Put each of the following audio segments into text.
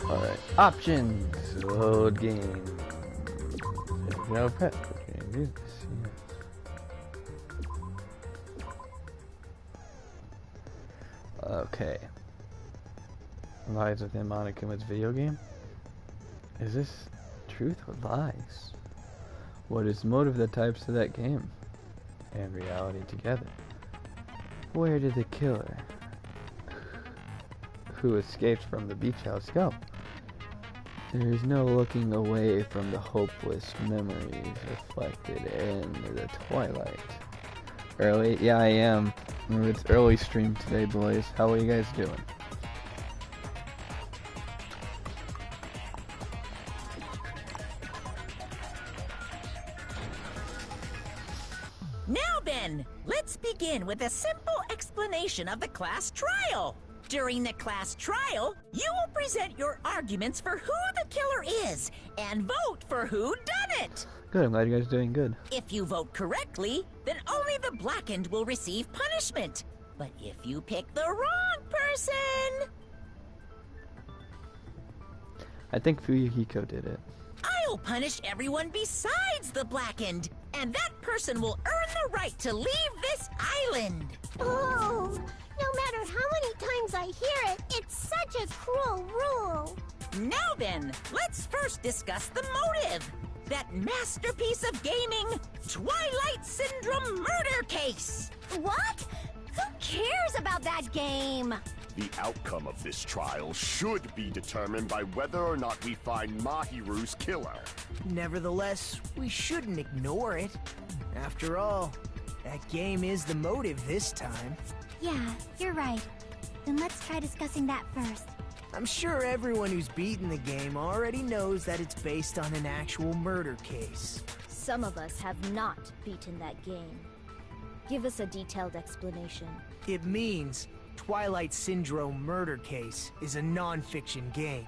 Alright, options, load game. No pet. Okay, do this. Yeah. Okay. Lies within Monica Kim's video game? Is this truth or lies? What is the motive that types of that game? And reality together. Where did the killer who escaped from the beach house go? There is no looking away from the hopeless memories reflected in the twilight. Early? Yeah, I am. It's early stream today, boys. How are you guys doing? Now then, let's begin with a simple explanation of the class trial. During the class trial, you will present your arguments for who the killer is and vote for who done it. Good, I'm glad you guys are doing good. If you vote correctly, then only the blackened will receive punishment. But if you pick the wrong person... I think Fuyuhiko did it. I'll punish everyone besides the blackened, and that person will earn the right to leave this island. Oh, no matter how many times I hear it, it's such a cruel rule. Now then, let's first discuss the motive. That masterpiece of gaming, Twilight Syndrome murder case. What? Who cares about that game? The outcome of this trial should be determined by whether or not we find Mahiru's killer. Nevertheless, we shouldn't ignore it. After all, that game is the motive this time. Yeah, you're right. Then let's try discussing that first. I'm sure everyone who's beaten the game already knows that it's based on an actual murder case. Some of us have not beaten that game. Give us a detailed explanation. It means Twilight Syndrome murder case is a non-fiction game.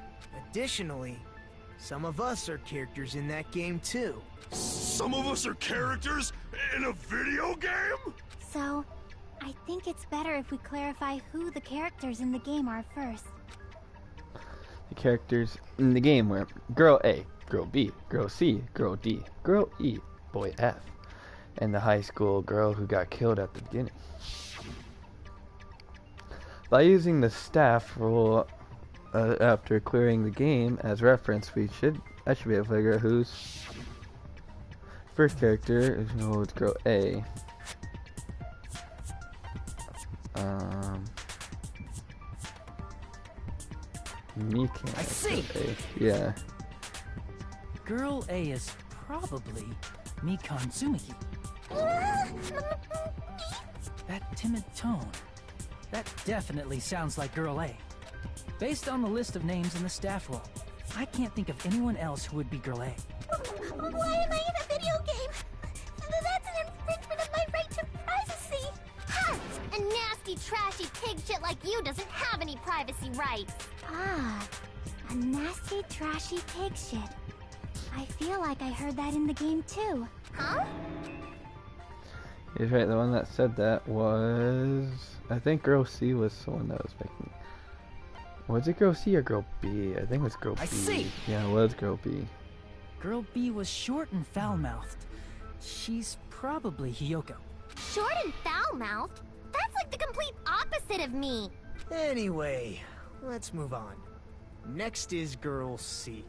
Additionally, some of us are characters in that game too. Some of us are characters in a video game? So, I think it's better if we clarify who the characters in the game are first. The characters in the game were Girl A, Girl B, Girl C, Girl D, Girl E, Boy F, and the high school girl who got killed at the beginning. By using the staff rule after clearing the game as reference, I should be able to figure out who's first character. It's Girl A. Mikan. I see. Yeah. Girl A is probably Mikan Tsumiki. That timid tone. That definitely sounds like Girl A. Based on the list of names in the staff roll, I can't think of anyone else who would be Girl A. Why am I in a video game? That's an infringement of my right to privacy. Ha! A nasty, trashy pig shit like you doesn't have any privacy rights. Ah, a nasty, trashy pig shit. I feel like I heard that in the game too. Huh? He's right, the one that said that was... I think Girl C was the one that was making... Was it Girl C or Girl B? I think it was Girl B. I see. Yeah, it was Girl B. Girl B was short and foul-mouthed. She's probably Hiyoko. Short and foul-mouthed? That's like the complete opposite of me. Anyway, let's move on. Next is Girl C.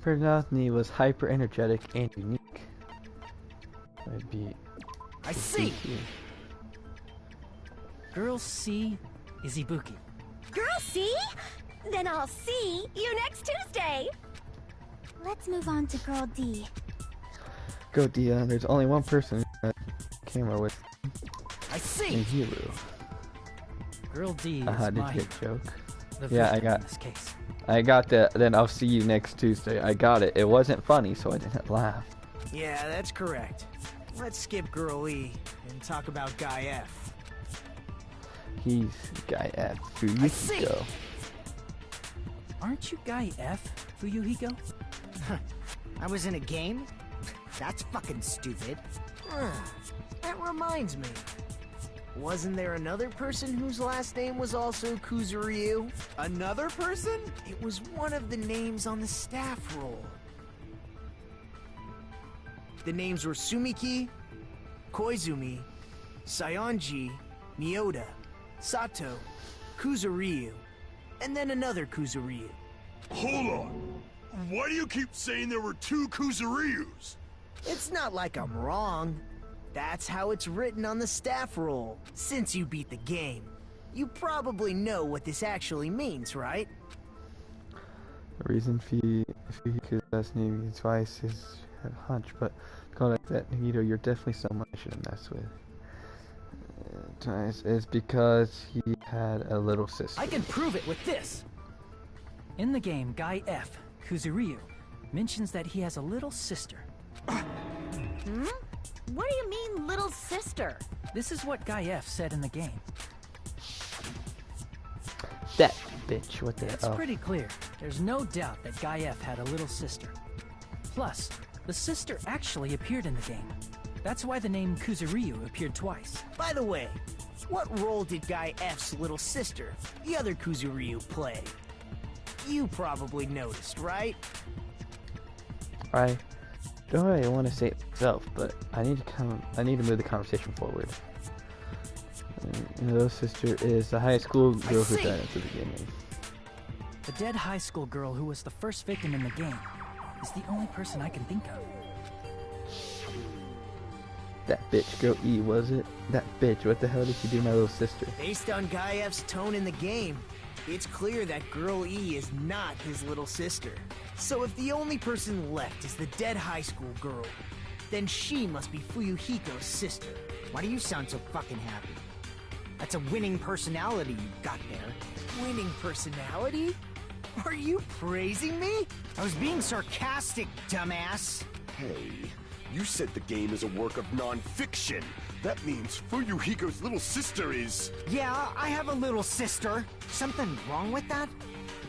Personality was hyper-energetic and unique. I'd be... I see! Girl C is Ibuki. Girl C? Then I'll see you next Tuesday. Let's move on to Girl D. Girl D, there's only one person that camera with I see! in Hero. Girl D is Did you my get a joke? the Yeah, I victim got- in this case. I got that, then I'll see you next Tuesday. I got it. It wasn't funny, so I didn't laugh. Yeah, that's correct. Let's skip Girl E and talk about Guy F. He's Guy at I see. Fuyuhiko. Aren't you Guy F, Fuyuhiko? I was in a game? That's fucking stupid. That reminds me. Wasn't there another person whose last name was also Kuzuryu? Another person? It was one of the names on the staff roll. The names were Sumiki, Koizumi, Sayonji, Miyoda, Sato, Kuzuryu, and then another Kuzuryu. Hold on. Why do you keep saying there were two Kuzuryus? It's not like I'm wrong. That's how it's written on the staff roll. Since you beat the game, you probably know what this actually means, right? The reason Fuyuhiko's last name is twice is a hunch, but call it that, Nagito, you're definitely someone I shouldn't mess with. Twice is because he had a little sister. I can prove it with this! In the game, Guy F, Kuzuryu, mentions that he has a little sister. Hmm? What do you mean, little sister? This is what Guy F said in the game. That bitch, what the It's hell? pretty clear. There's no doubt that Guy F had a little sister. Plus, the sister actually appeared in the game. That's why the name Kuzuryu appeared twice. By the way, what role did Guy F's little sister, the other Kuzuryu, play? You probably noticed, right? I don't really want to say it myself, but I need to move the conversation forward. And little sister is the high school girl who died at the beginning. The dead high school girl who was the first victim in the game is the only person I can think of. That bitch, girl E, was it? That bitch, what the hell did she do to my little sister? Based on Guy F's tone in the game, it's clear that Girl E is not his little sister. So if the only person left is the dead high school girl, then she must be Fuyuhiko's sister. Why do you sound so fucking happy? That's a winning personality you've got there. Winning personality? Are you praising me? I was being sarcastic, dumbass. Hey, you said the game is a work of non-fiction. That means Fuyuhiko's little sister is... Yeah, I have a little sister. Something wrong with that?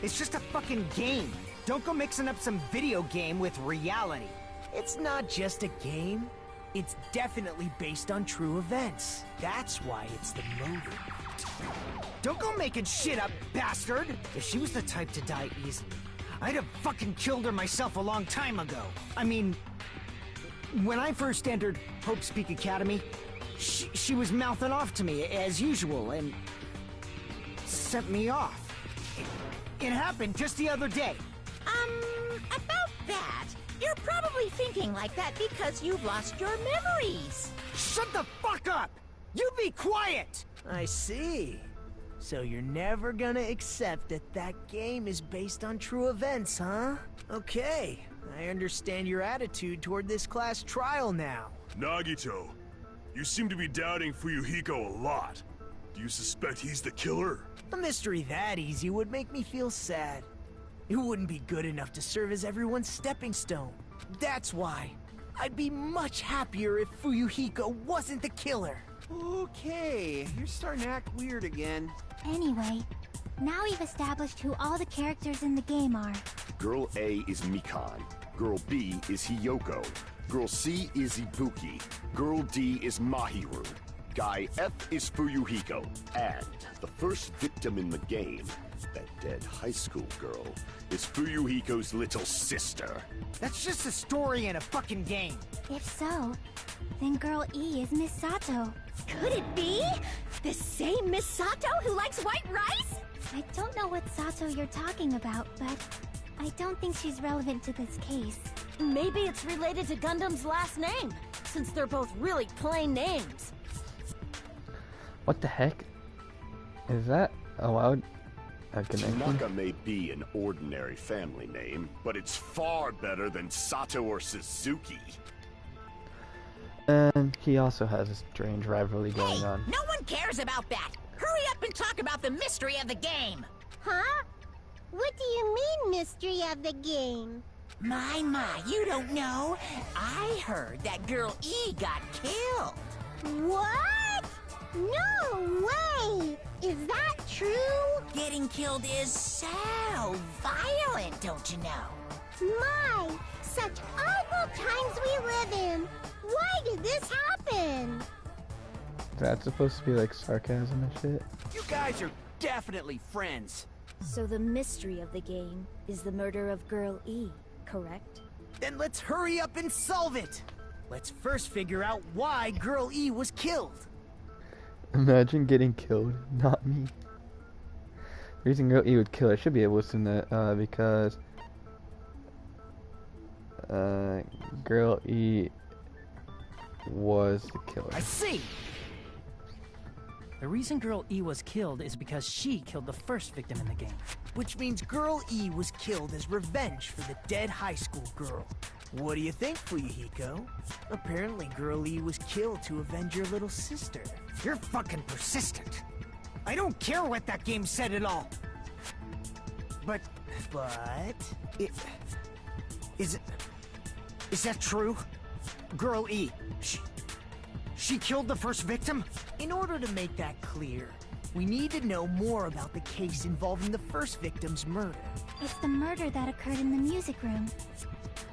It's just a fucking game. Don't go mixing up some video game with reality. It's not just a game. It's definitely based on true events. That's why it's the motive. Don't go making shit up, bastard! If she was the type to die easily, I'd have fucking killed her myself a long time ago. I mean, when I first entered Hope's Peak Academy, she was mouthing off to me as usual and sent me off. It happened just the other day. About that, you're probably thinking like that because you've lost your memories. Shut the fuck up! You be quiet! I see. So you're never gonna accept that that game is based on true events, huh? Okay, I understand your attitude toward this class trial now. Nagito, you seem to be doubting Fuyuhiko a lot. Do you suspect he's the killer? A mystery that easy would make me feel sad. It wouldn't be good enough to serve as everyone's stepping stone. That's why I'd be much happier if Fuyuhiko wasn't the killer. Okay, you're starting to act weird again. Anyway, now we've established who all the characters in the game are. Girl A is Mikan. Girl B is Hiyoko. Girl C is Ibuki. Girl D is Mahiru. Guy F is Fuyuhiko. And the first victim in the game, that dead high school girl, is Fuyuhiko's little sister. That's just a story in a fucking game. If so, then Girl E is Miss Sato. Could it be? The same Miss Sato who likes white rice? I don't know what Sato you're talking about, but I don't think she's relevant to this case. Maybe it's related to Gundam's last name, since they're both really plain names. What the heck? Is that allowed? A connection? Tanaka may be an ordinary family name, but it's far better than Sato or Suzuki. And he also has a strange rivalry going Hey, on. no one cares about that. Hurry up and talk about the mystery of the game. Huh? What do you mean, mystery of the game? My, you don't know. I heard that Girl E got killed. What? No way! Is that true? Getting killed is so violent, don't you know? My, such awful times we live in. Why did this happen? That's supposed to be like sarcasm and shit. You guys are definitely friends. So the mystery of the game is the murder of Girl E, correct? Then let's hurry up and solve it. Let's first figure out why Girl E was killed. Imagine getting killed, not me. The reason Girl E would kill her should be able to know because Girl E was the killer. I see. The reason Girl E was killed is because she killed the first victim in the game. Which means Girl E was killed as revenge for the dead high school girl. What do you think, Fuyuhiko? Apparently Girl E was killed to avenge your little sister. You're fucking persistent. I don't care what that game said at all. But... Is that true? Girl E, she killed the first victim? In order to make that clear, we need to know more about the case involving the first victim's murder. It's the murder that occurred in the music room.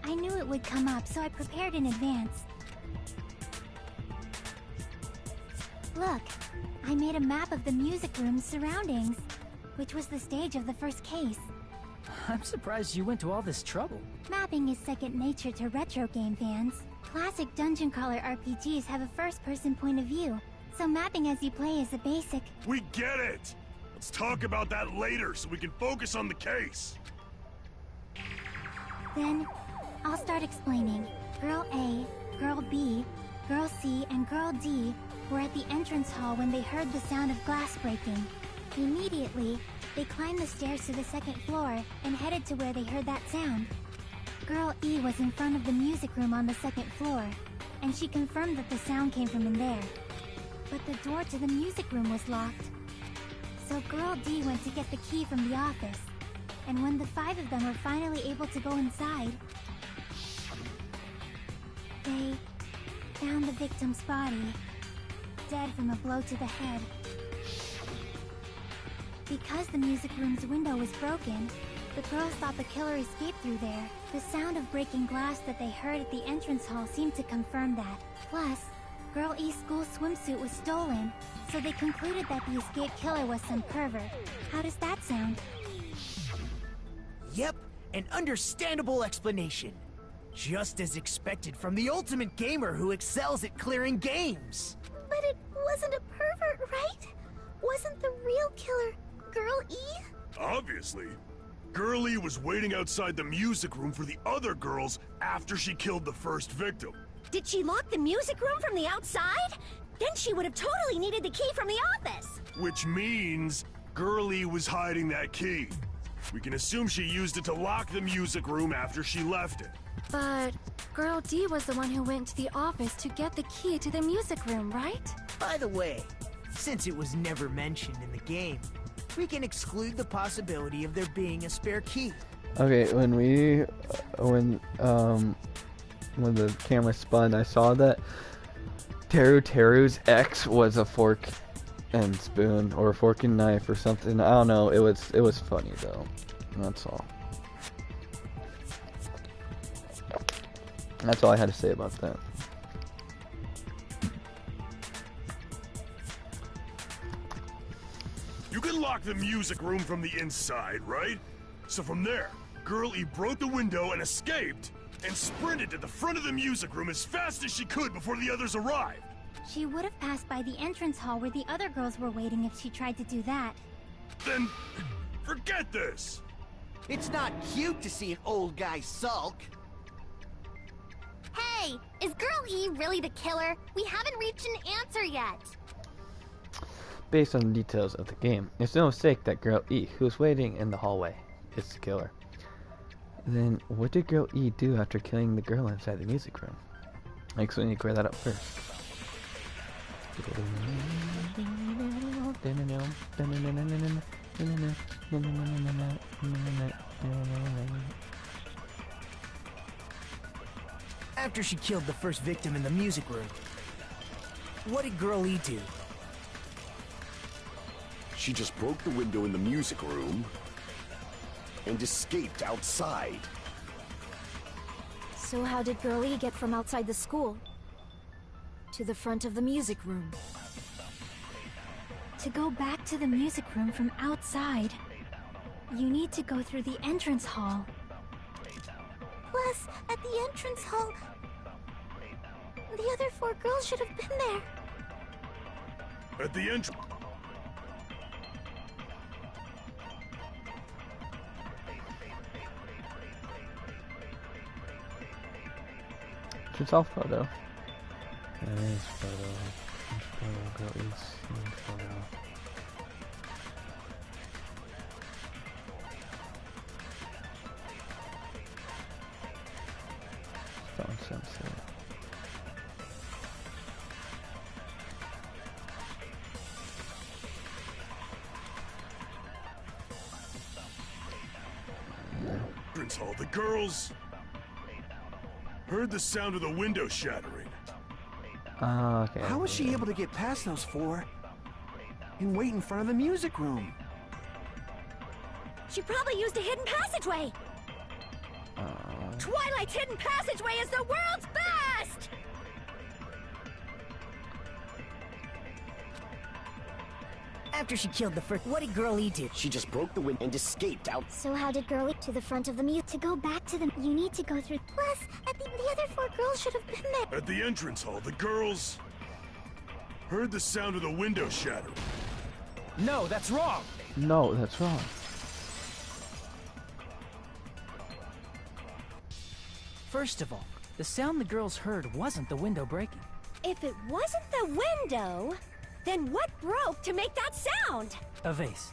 I knew it would come up, so I prepared in advance. Look, I made a map of the music room's surroundings, which was the stage of the first case. I'm surprised you went to all this trouble. Mapping is second nature to retro game fans. Classic dungeon crawler RPGs have a first-person point of view, so mapping as you play is a basic. We get it! Let's talk about that later so we can focus on the case. Then, I'll start explaining. Girl A, Girl B, Girl C, and Girl D were at the entrance hall when they heard the sound of glass breaking. Immediately, they climbed the stairs to the second floor and headed to where they heard that sound. Girl E was in front of the music room on the second floor, and she confirmed that the sound came from in there. But the door to the music room was locked. So Girl D went to get the key from the office, and when the 5 of them were finally able to go inside, they found the victim's body, dead from a blow to the head. Because the music room's window was broken, the girls thought the killer escaped through there. The sound of breaking glass that they heard at the entrance hall seemed to confirm that. Plus, Girl E's school swimsuit was stolen, so they concluded that the escaped killer was some pervert. How does that sound? Yep, an understandable explanation. Just as expected from the ultimate gamer who excels at clearing games. But it wasn't a pervert, right? Wasn't the real killer Girl E? Obviously. Girl E was waiting outside the music room for the other girls after she killed the first victim. Did she lock the music room from the outside? Then she would have totally needed the key from the office. Which means Girl E was hiding that key. We can assume she used it to lock the music room after she left it. But Girl D was the one who went to the office to get the key to the music room, right? By the way, since it was never mentioned in the game, we can exclude the possibility of there being a spare key. Okay, when the camera spun, I saw that Teru's ex was a fork and spoon, or a fork and knife, or something. I don't know. It was funny though. That's all. That's all I had to say about that. You can lock the music room from the inside, right? So from there, Girl E broke the window and escaped, and sprinted to the front of the music room as fast as she could before the others arrived. She would have passed by the entrance hall where the other girls were waiting if she tried to do that. Then, forget this! It's not cute to see an old guy sulk. Hey, is Girl E really the killer? We haven't reached an answer yet. Based on the details of the game, it's no mistake that Girl E, who was waiting in the hallway, is the killer. Then, what did Girl E do after killing the girl inside the music room? I actually need to clear that up first. After she killed the first victim in the music room, what did Girl E do? She just broke the window in the music room and escaped outside. So how did Girl E get from outside the school to the front of the music room? To go back to the music room from outside, you need to go through the entrance hall. Plus, at the entrance hall, the other 4 girls should have been there. At the entrance. It's all photo. There's photo. Girl E's photo. Phone sensor. Entrance hall. The girls heard the sound of the window shattering. Okay. How was she able to get past those 4 and wait in front of the music room? She probably used a hidden passageway. Twilight's hidden passageway is the world's best! After she killed the first, what did Girl E do? She just broke the window and escaped out. So how did Girl E to the front of the mute? To go back to them, you need to go through. Plus, the other 4 girls should have been there. At the entrance hall, the girls heard the sound of the window shattering. No, that's wrong. No, that's wrong. First of all, the sound the girls heard wasn't the window breaking. If it wasn't the window, then what broke to make that sound? A vase.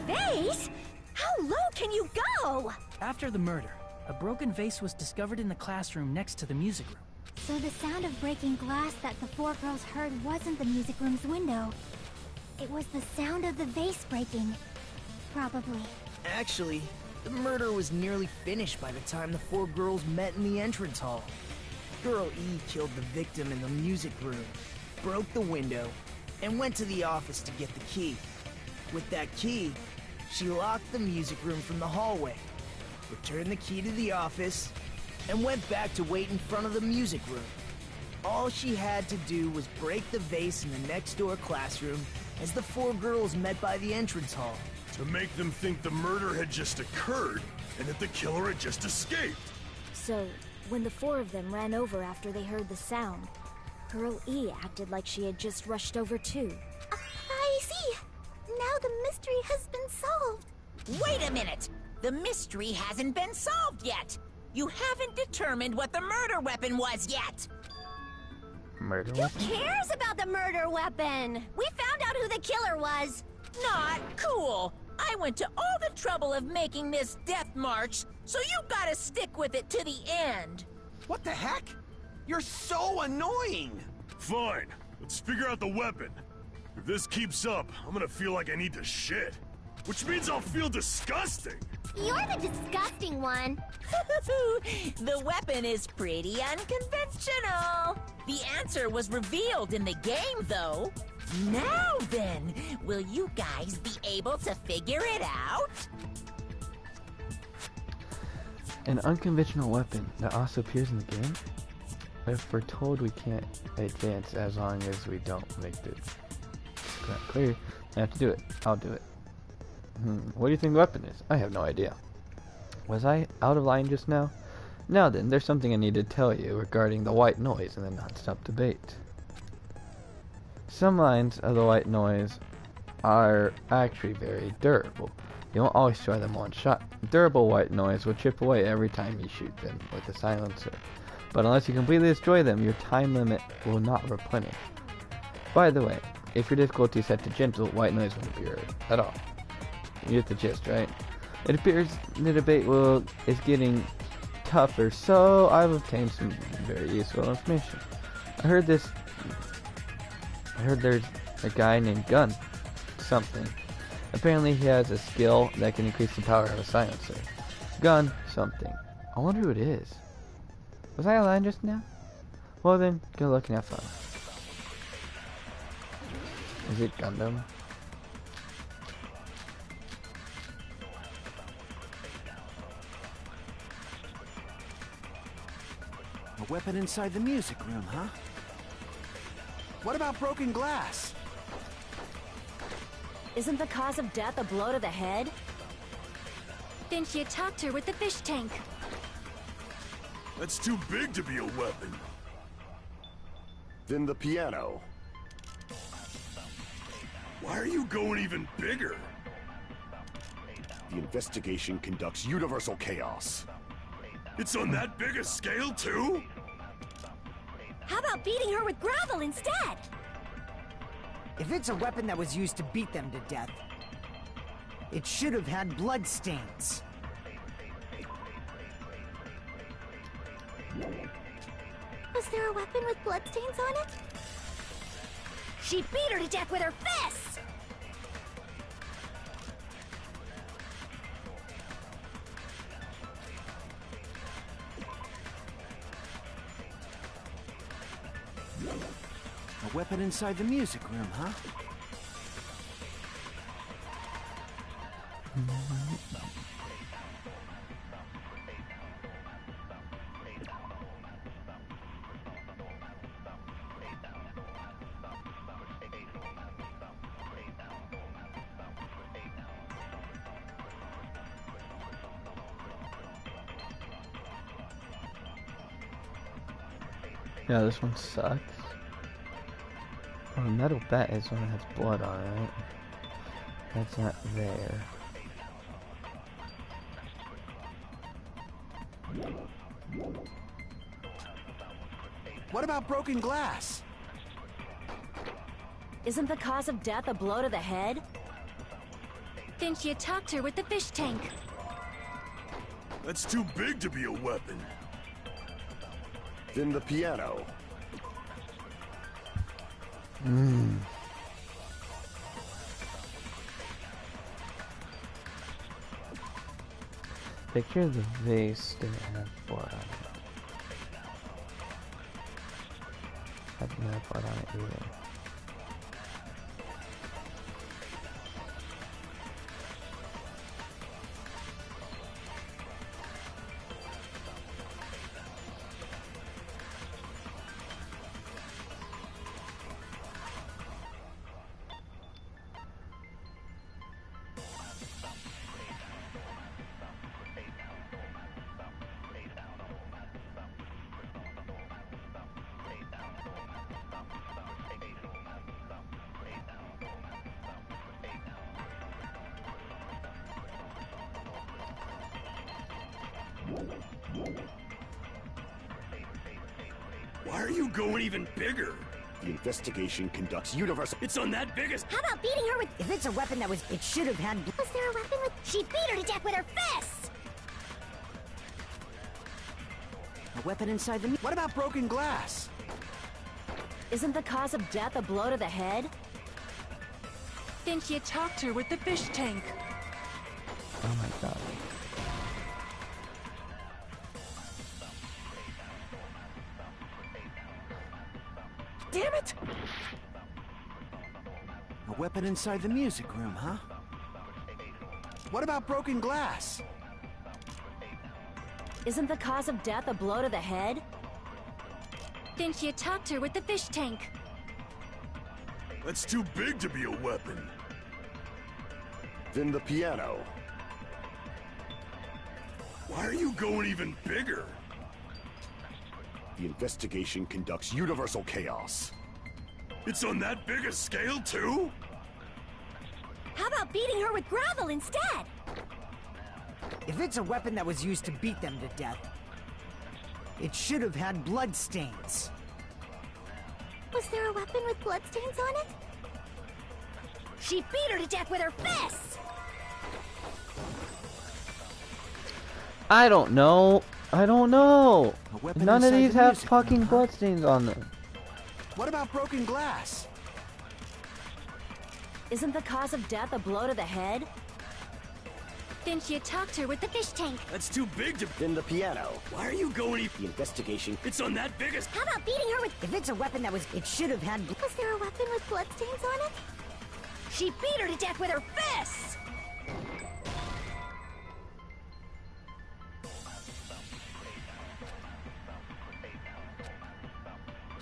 Vase? How low can you go? After the murder, a broken vase was discovered in the classroom next to the music room. So the sound of breaking glass that the 4 girls heard wasn't the music room's window. It was the sound of the vase breaking. Probably. Actually, the murder was nearly finished by the time the 4 girls met in the entrance hall. Girl E killed the victim in the music room, broke the window, and went to the office to get the key. With that key, she locked the music room from the hallway, returned the key to the office, and went back to wait in front of the music room. All she had to do was break the vase in the next door classroom as the 4 girls met by the entrance hall. To make them think the murder had just occurred and that the killer had just escaped. So, when the 4 of them ran over after they heard the sound, Girl E acted like she had just rushed over too. I see. Now the mystery has been solved. Wait a minute! The mystery hasn't been solved yet! You haven't determined what the murder weapon was yet! Murder Who weapon? cares about the murder weapon? We found out who the killer was. Not cool! I went to all the trouble of making this death march, so you gotta stick with it to the end! What the heck? You're so annoying! Fine, let's figure out the weapon. If this keeps up, I'm gonna feel like I need to shit. Which means I'll feel disgusting! You're the disgusting one. The weapon is pretty unconventional. The answer was revealed in the game, though. Now then, will you guys be able to figure it out? An unconventional weapon that also appears in the game? If we're told we can't advance as long as we don't make the clear, I have to do it. I'll do it. What do you think the weapon is? I have no idea. Was I out of line just now? Now then, there's something I need to tell you regarding the white noise and the non-stop debate. Some lines of the white noise are actually very durable. You won't always try them one shot. Durable white noise will chip away every time you shoot them with a silencer. But unless you completely destroy them, your time limit will not replenish. By the way, if your difficulty is set to gentle, white noise won't appear at all. You get the gist, right? It appears the debate is getting tougher, so I've obtained some very useful information. I heard there's a guy named Gun something. Apparently he has a skill that can increase the power of a silencer. Gun something. I wonder who it is. Was I aligned just now? Well then, go look and have fun. Is it Gundam? A weapon inside the music room, huh? What about broken glass? Isn't the cause of death a blow to the head? Then she attacked her with the fish tank. That's too big to be a weapon. Then the piano. Why are you going even bigger? The investigation conducts universal chaos. It's on that big a scale, too? How about beating her with gravel instead? If it's a weapon that was used to beat them to death, it should have had blood stains. Was there a weapon with bloodstains on it? She beat her to death with her fists! A weapon inside the music room, huh? Yeah, this one sucks. Oh, the metal bat is one that has blood on it, right? That's not there. What about broken glass? Isn't the cause of death a blow to the head? Then she attacked her with the fish tank. That's too big to be a weapon. Then the piano. Picture the vase didn't have blood on it. Didn't have blood on it either. Why are you going even bigger? The investigation conducts universal. It's on that biggest. How about beating her with... If it's a weapon that was... It should have had... Was there a weapon with... She beat her to death with her fists! A weapon inside the... What about broken glass? Isn't the cause of death a blow to the head? Then she attacked her with the fish tank. Oh my god. Damn it! A weapon inside the music room, huh? What about broken glass? Isn't the cause of death a blow to the head? Then she attacked her with the fish tank. That's too big to be a weapon. Then the piano. Why are you going even bigger? The investigation conducts universal chaos. It's on that big a scale, too? How about beating her with gravel instead? If it's a weapon that was used to beat them to death, it should have had blood stains. Was there a weapon with bloodstains on it? She beat her to death with her fists! I don't know. I don't know. A weapon None of inside these the have music fucking room, huh? bloodstains on them. What about broken glass? Isn't the cause of death a blow to the head? Then she attacked her with the fish tank. That's too big to... Then the piano. Why are you going even... The investigation. It's on that biggest... How about beating her with... If it's a weapon that was... It should have had... Was there a weapon with bloodstains on it? She beat her to death with her fists!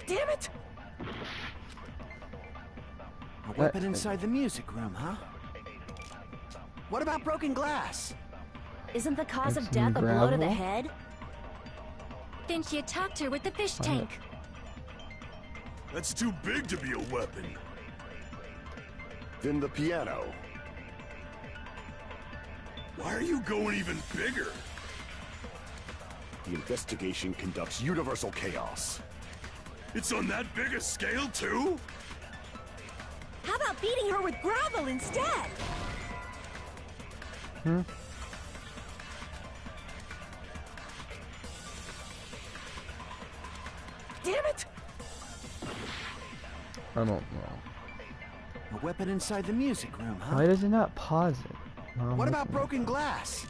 Damn it! A weapon inside the music room, huh? What about broken glass? Isn't the cause And of some death a blow to the gravel? head? Then she attacked her with the fish Fine. tank. That's too big to be a weapon. Then the piano. Why are you going even bigger? The investigation conducts universal chaos. It's on that big a scale, too? How about beating her with gravel instead? Damn it! I don't know. A weapon inside the music room, huh? Why does it not pause it? No, I'm What about looking at it. broken glass?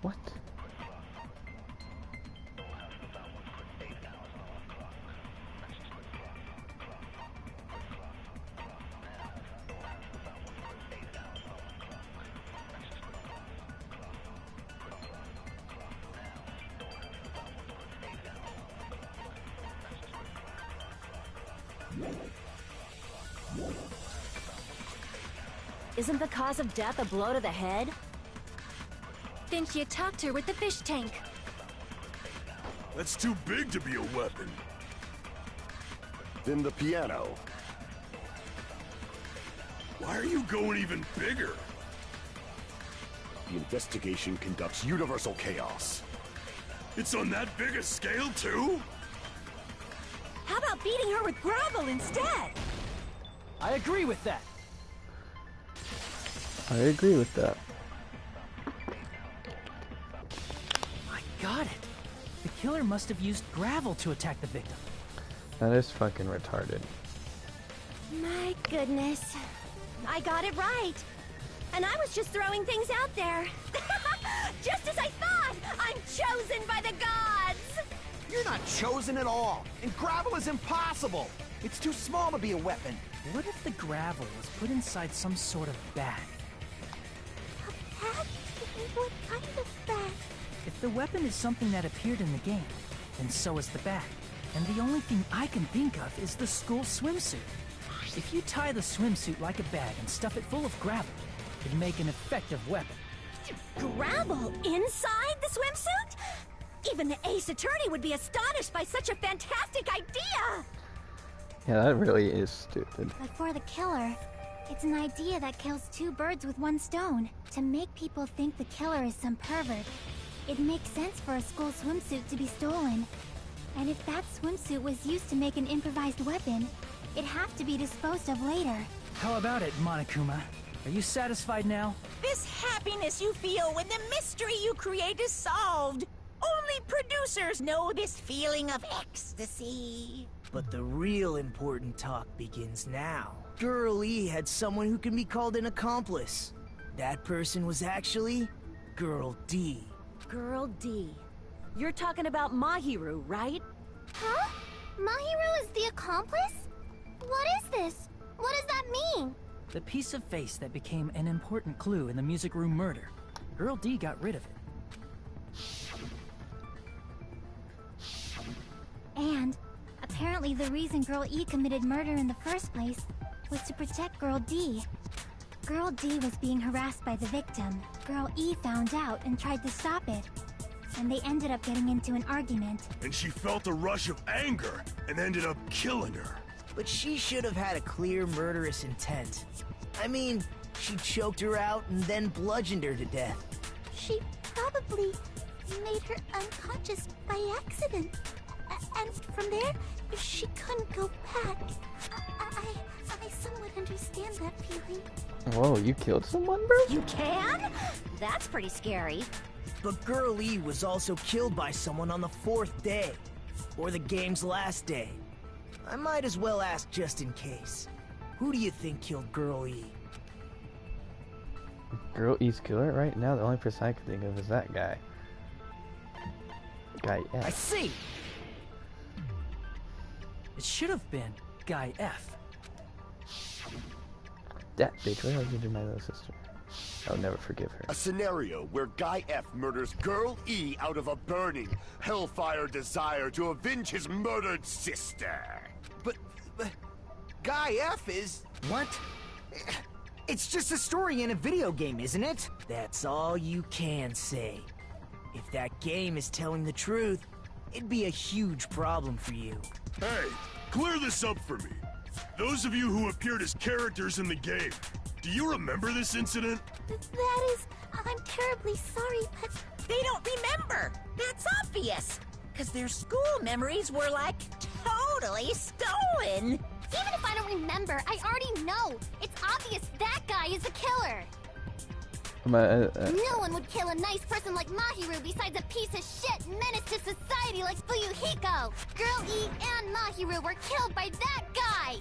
What? Isn't the cause of death a blow to the head? Then she attacked her with the fish tank. That's too big to be a weapon. Then the piano. Why are you going even bigger? The investigation conducts universal chaos. It's on that big a scale, too? How about beating her with gravel instead? I agree with that. I agree with that. I got it. The killer must have used gravel to attack the victim. That is fucking retarded. My goodness. I got it right. And I was just throwing things out there. Just as I thought! I'm chosen by the gods! You're not chosen at all, and gravel is impossible. It's too small to be a weapon. What if the gravel was put inside some sort of bag? Bag? What kind of bag? If the weapon is something that appeared in the game, then so is the bag. And the only thing I can think of is the school swimsuit. If you tie the swimsuit like a bag and stuff it full of gravel, it'd make an effective weapon. Gravel inside the swimsuit? Even the Ace Attorney would be astonished by such a fantastic idea! Yeah, that really is stupid. But for the killer, it's an idea that kills two birds with one stone. To make people think the killer is some pervert, it makes sense for a school swimsuit to be stolen. And if that swimsuit was used to make an improvised weapon, it'd have to be disposed of later. How about it, Monokuma? Are you satisfied now? This happiness you feel when the mystery you create is solved. Only producers know this feeling of ecstasy. But the real important talk begins now. Girl E had someone who can be called an accomplice. That person was actually Girl D. Girl D. You're talking about Mahiru, right? Huh? Mahiru is the accomplice? What is this? What does that mean? The piece of face that became an important clue in the music room murder. Girl D got rid of it. And apparently the reason Girl E committed murder in the first place was to protect Girl D. Girl D was being harassed by the victim. Girl E found out and tried to stop it. And they ended up getting into an argument. And she felt a rush of anger and ended up killing her. But she should have had a clear murderous intent. I mean, she choked her out and then bludgeoned her to death. She probably made her unconscious by accident. And from there, she couldn't go back. I somewhat understand that feeling. Whoa, you killed someone, bro? You can? That's pretty scary. But Girl E was also killed by someone on the 4th day. Or the game's last day. I might as well ask just in case. Who do you think killed Girl E? Girl E's killer? Right now, the only person I can think of is that guy. Guy I F. see! It should have been Guy F. That bitch, what else did you do to my little sister? I'll never forgive her. A scenario where Guy F murders Girl E out of a burning, hellfire desire to avenge his murdered sister. But Guy F is... What? It's just a story in a video game, isn't it? That's all you can say. If that game is telling the truth, it'd be a huge problem for you. Hey, clear this up for me. Those of you who appeared as characters in the game, do you remember this incident? That is... I'm terribly sorry, but... They don't remember. That's obvious. Because their school memories were, like, totally stolen. Even if I don't remember, I already know. It's obvious that guy is the killer. No one would kill a nice person like Mahiru besides a piece of shit menace to society like Fuyuhiko. Girl E and Mahiru were killed by that guy.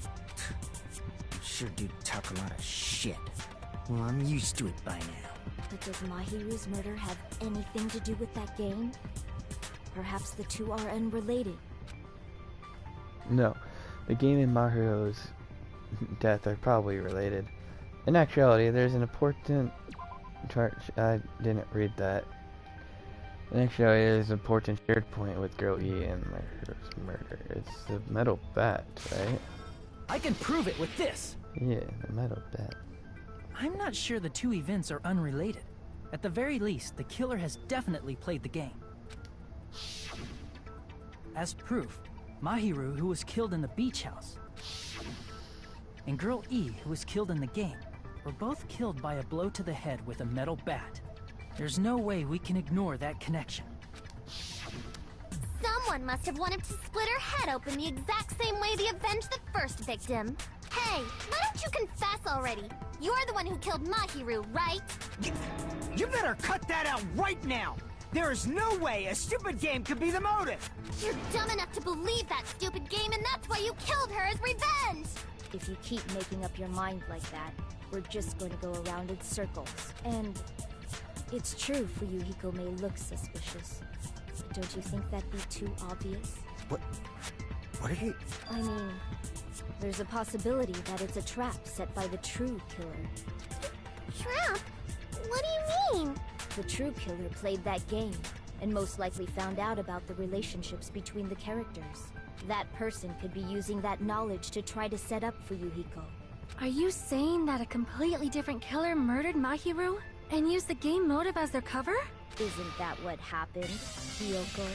Sure do talk a lot of shit. Well, I'm used to it by now. But does Mahiru's murder have anything to do with that game? Perhaps the two are unrelated. No, the game and Mahiru's death are probably related. In actuality, there's an important charge. I didn't read that. In actuality, there's an important shared point with Girl E and Mahiru's murder. It's the metal bat, right? I can prove it with this! Yeah, the metal bat. I'm not sure the two events are unrelated. At the very least, the killer has definitely played the game. As proof, Mahiru, who was killed in the beach house, and Girl E, who was killed in the game, were both killed by a blow to the head with a metal bat. There's no way we can ignore that connection. Someone must have wanted to split her head open the exact same way they avenged the first victim. Hey, why don't you confess already? You're the one who killed Mahiru, right? You better cut that out right now! There is no way a stupid game could be the motive! You're dumb enough to believe that stupid game, and that's why you killed her as revenge! If you keep making up your mind like that, we're just going to go around in circles. And it's true Fuyuhiko may look suspicious. But don't you think that'd be too obvious? What are you... I mean, there's a possibility that it's a trap set by the true killer. Trap? What do you mean? The true killer played that game, and most likely found out about the relationships between the characters. That person could be using that knowledge to try to set up Fuyuhiko. Are you saying that a completely different killer murdered Mahiru and used the game motive as their cover? Isn't that what happened, Hiyoko?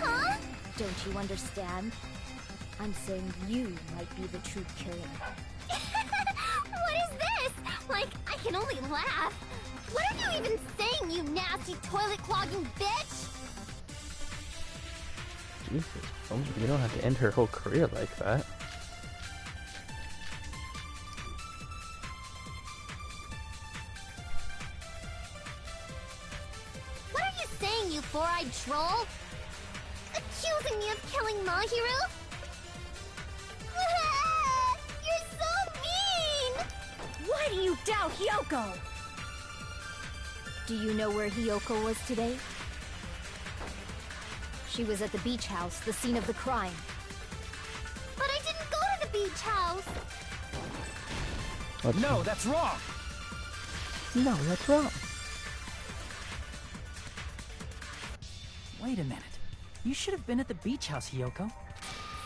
Huh? Don't you understand? I'm saying you might be the true killer. What is this? Like, I can only laugh. What are you even saying, you nasty toilet-clogging bitch? Jesus, you don't have to end her whole career like that. What are you saying, you four-eyed troll? Accusing me of killing Mahiru? You're so mean! Why do you doubt Hyoko? Do you know where Hiyoko was today? She was at the beach house, the scene of the crime. But I didn't go to the beach house! No, that's wrong! No, that's wrong. Wait a minute. You should have been at the beach house, Hiyoko.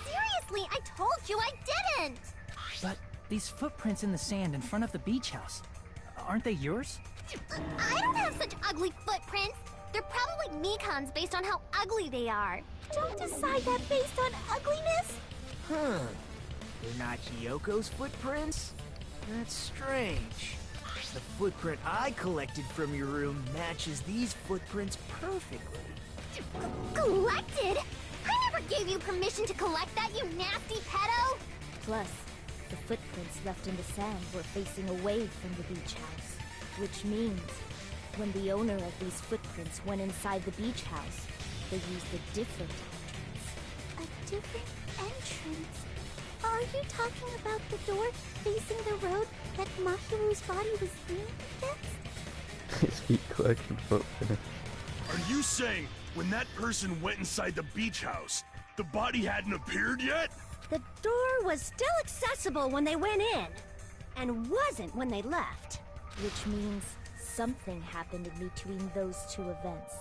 Seriously, I told you I didn't! But these footprints in the sand in front of the beach house, aren't they yours? I don't have such ugly footprints! They're probably Mikan's based on how ugly they are. Don't decide that based on ugliness! Huh. They're not Hiyoko's footprints? That's strange. The footprint I collected from your room matches these footprints perfectly. Collected? I never gave you permission to collect that, you nasty pedo! Plus, the footprints left in the sand were facing away from the beach house. Which means, when the owner of these footprints went inside the beach house, they used a different entrance. A different entrance? Are you talking about the door facing the road that Mahiru's body was leaning against? His feet collection footprints. Are you saying when that person went inside the beach house, The body hadn't appeared yet? The door was still accessible when they went in, and wasn't when they left. Which means something happened in between those two events.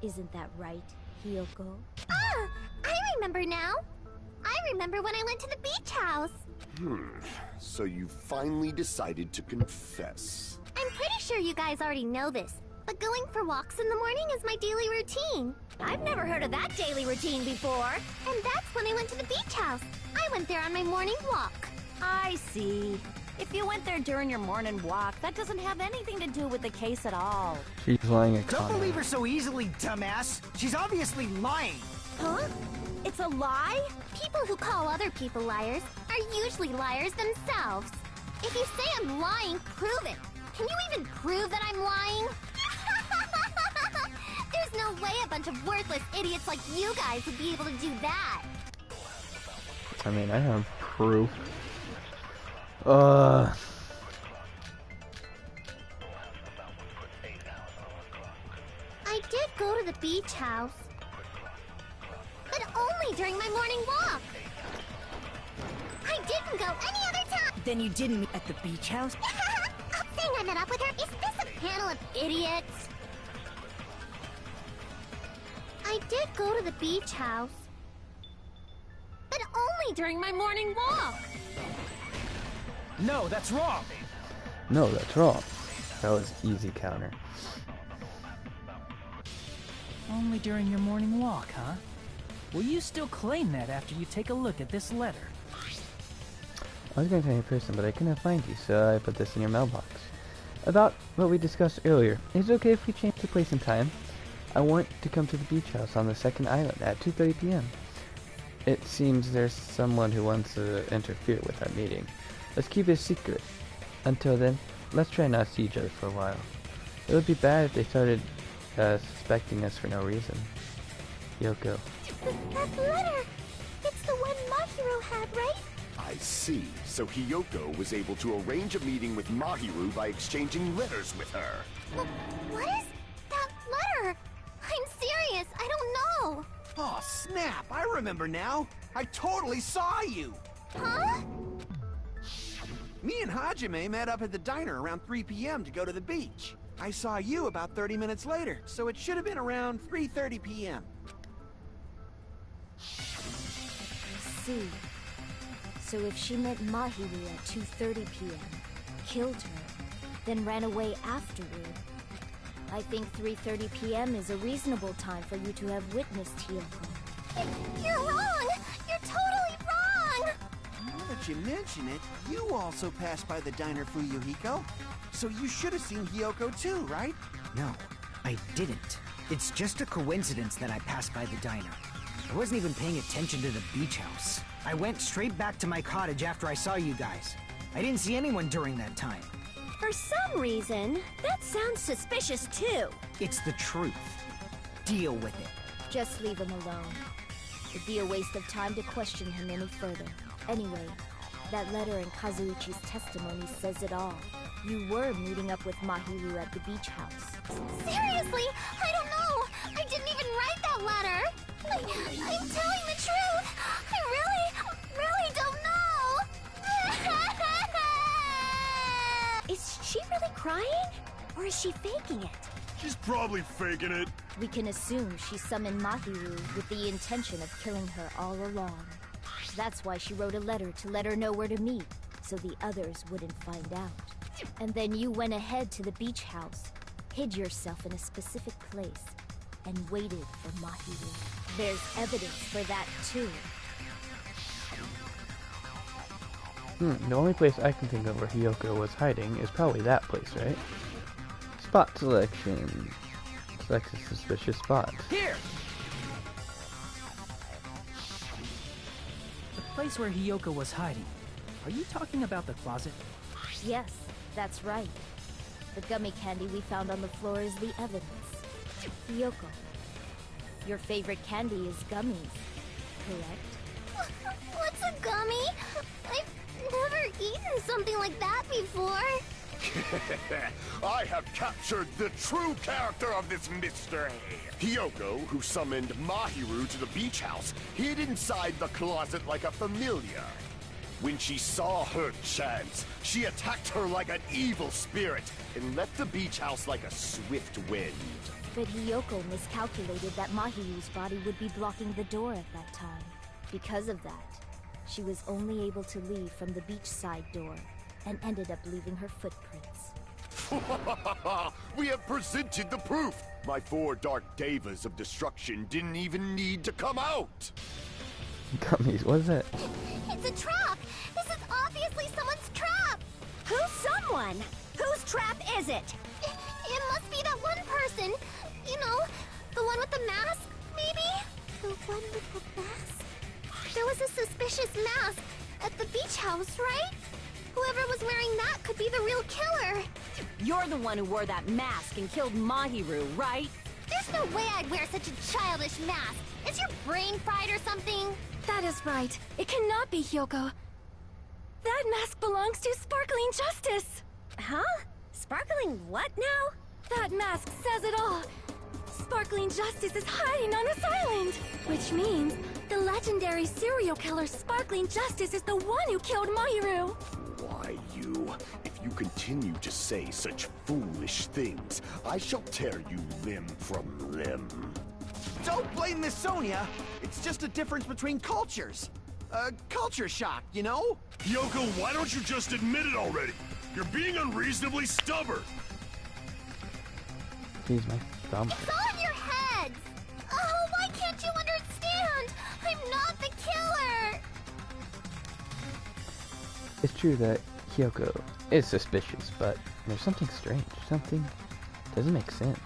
Isn't that right, Hiyoko? Ah! I remember now! I remember when I went to the beach house! So you finally decided to confess. I'm pretty sure you guys already know this, but going for walks in the morning is my daily routine. I've never heard of that daily routine before. And that's when I went to the beach house. I went there on my morning walk. I see. If you went there during your morning walk, that doesn't have anything to do with the case at all. She's lying a Don't believe her so easily, dumbass. She's obviously lying. Huh? It's a lie? People who call other people liars are usually liars themselves. If you say I'm lying, prove it. Can you even prove that I'm lying? There's no way a bunch of worthless idiots like you guys would be able to do that. I mean, I have proof. I did go to the beach house. But only during my morning walk. I didn't go any other time. Then you didn't meet at the beach house? Saying I met up with her, is this a panel of idiots? I did go to the beach house. But only during my morning walk. No, that's wrong. No, that's wrong. That was easy counter. Only during your morning walk, huh? Will you still claim that after you take a look at this letter? I was going to tell you in person, but I couldn't find you, so I put this in your mailbox. About what we discussed earlier, is it okay if we change the place and time? I want to come to the beach house on the second island at 2:30 p.m. It seems there's someone who wants to interfere with our meeting. Let's keep it a secret. Until then, let's try not to see each other for a while. It would be bad if they started suspecting us for no reason. Yoko. That letter! It's the one Mahiro had, right? I see. So Hiyoko was able to arrange a meeting with Mahiru by exchanging letters with her. What is that letter? I'm serious, I don't know. Oh, snap! I remember now. I totally saw you. Huh? Me and Hajime met up at the diner around 3 p.m. to go to the beach. I saw you about 30 minutes later, so it should have been around 3:30 p.m. I see. So if she met Mahiru at 2:30 p.m., killed her, then ran away afterward, I think 3:30 p.m. is a reasonable time for you to have witnessed Hiyoko. You're wrong! You're totally wrong! Now that you mention it, you also passed by the diner, Fuyuhiko. So you should have seen Hiyoko too, right? No, I didn't. It's just a coincidence that I passed by the diner. I wasn't even paying attention to the beach house. I went straight back to my cottage after I saw you guys. I didn't see anyone during that time. For some reason, that sounds suspicious too. It's the truth. Deal with it. Just leave him alone. It'd be a waste of time to question him any further. Anyway, that letter in Kazuichi's testimony says it all. You were meeting up with Mahiru at the beach house. Seriously, I don't know. I didn't even write that letter. I'm telling the truth. I really don't know. Is she really crying? Or is she faking it? She's probably faking it. We can assume she summoned Mahiru with the intention of killing her all along. That's why she wrote a letter to let her know where to meet, so the others wouldn't find out. And then you went ahead to the beach house, hid yourself in a specific place, and waited for Mahiru. There's evidence for that too. The only place I can think of where Hiyoko was hiding is probably that place, right? Spot selection. Select a suspicious spot. Here! The place where Hiyoko was hiding. Are you talking about the closet? Yes, that's right. The gummy candy we found on the floor is the evidence. Hiyoko, your favorite candy is gummies, correct? What's a gummy? I've never eaten something like that before. I have captured the true character of this mystery. Hiyoko, who summoned Mahiru to the beach house, hid inside the closet like a familiar. When she saw her chance, she attacked her like an evil spirit and left the beach house like a swift wind. But Hiyoko miscalculated that Mahiru's body would be blocking the door at that time. Because of that, she was only able to leave from the beachside door and ended up leaving her footprints. We have presented the proof! My 4 dark devas of destruction didn't even need to come out! Gummies, what is that? It's a trap! This is obviously someone's trap! Who's someone? Whose trap is it? It must be that one person. You know, the one with the mask, maybe? The one with the mask? There was a suspicious mask at the beach house, right? Whoever was wearing that could be the real killer. You're the one who wore that mask and killed Mahiru, right? There's no way I'd wear such a childish mask. Is your brain fried or something? That is right. It cannot be Hiyoko. That mask belongs to Sparkling Justice! Huh? Sparkling what now? That mask says it all! Sparkling Justice is hiding on this island! Which means the legendary serial killer Sparkling Justice is the one who killed Mahiru! Why, you? If you continue to say such foolish things, I shall tear you limb from limb. Don't blame Miss Sonia. It's just a difference between cultures. Culture shock, you know? Hiyoko, why don't you just admit it already? You're being unreasonably stubborn. He's my thumb. It's all in your heads! Oh, why can't you understand? I'm not the killer! It's true that Hiyoko is suspicious, but there's something strange. Something doesn't make sense.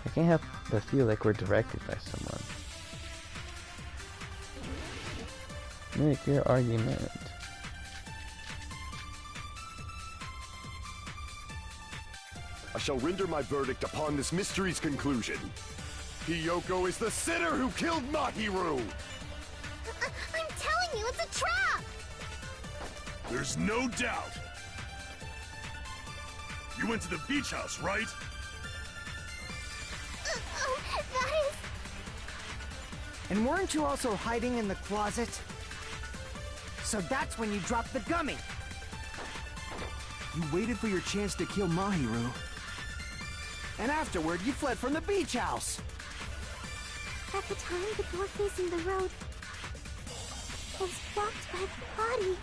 I can't help but feel like we're directed by someone. Make your argument. I shall render my verdict upon this mystery's conclusion. Hiyoko is the sinner who killed Mahiru! I'm telling you, it's a trap! There's no doubt. You went to the beach house, right? That is... And weren't you also hiding in the closet? So that's when you dropped the gummy! You waited for your chance to kill Mahiru. And afterward, you fled from the beach house. At the time, the door facing the road was blocked by the body.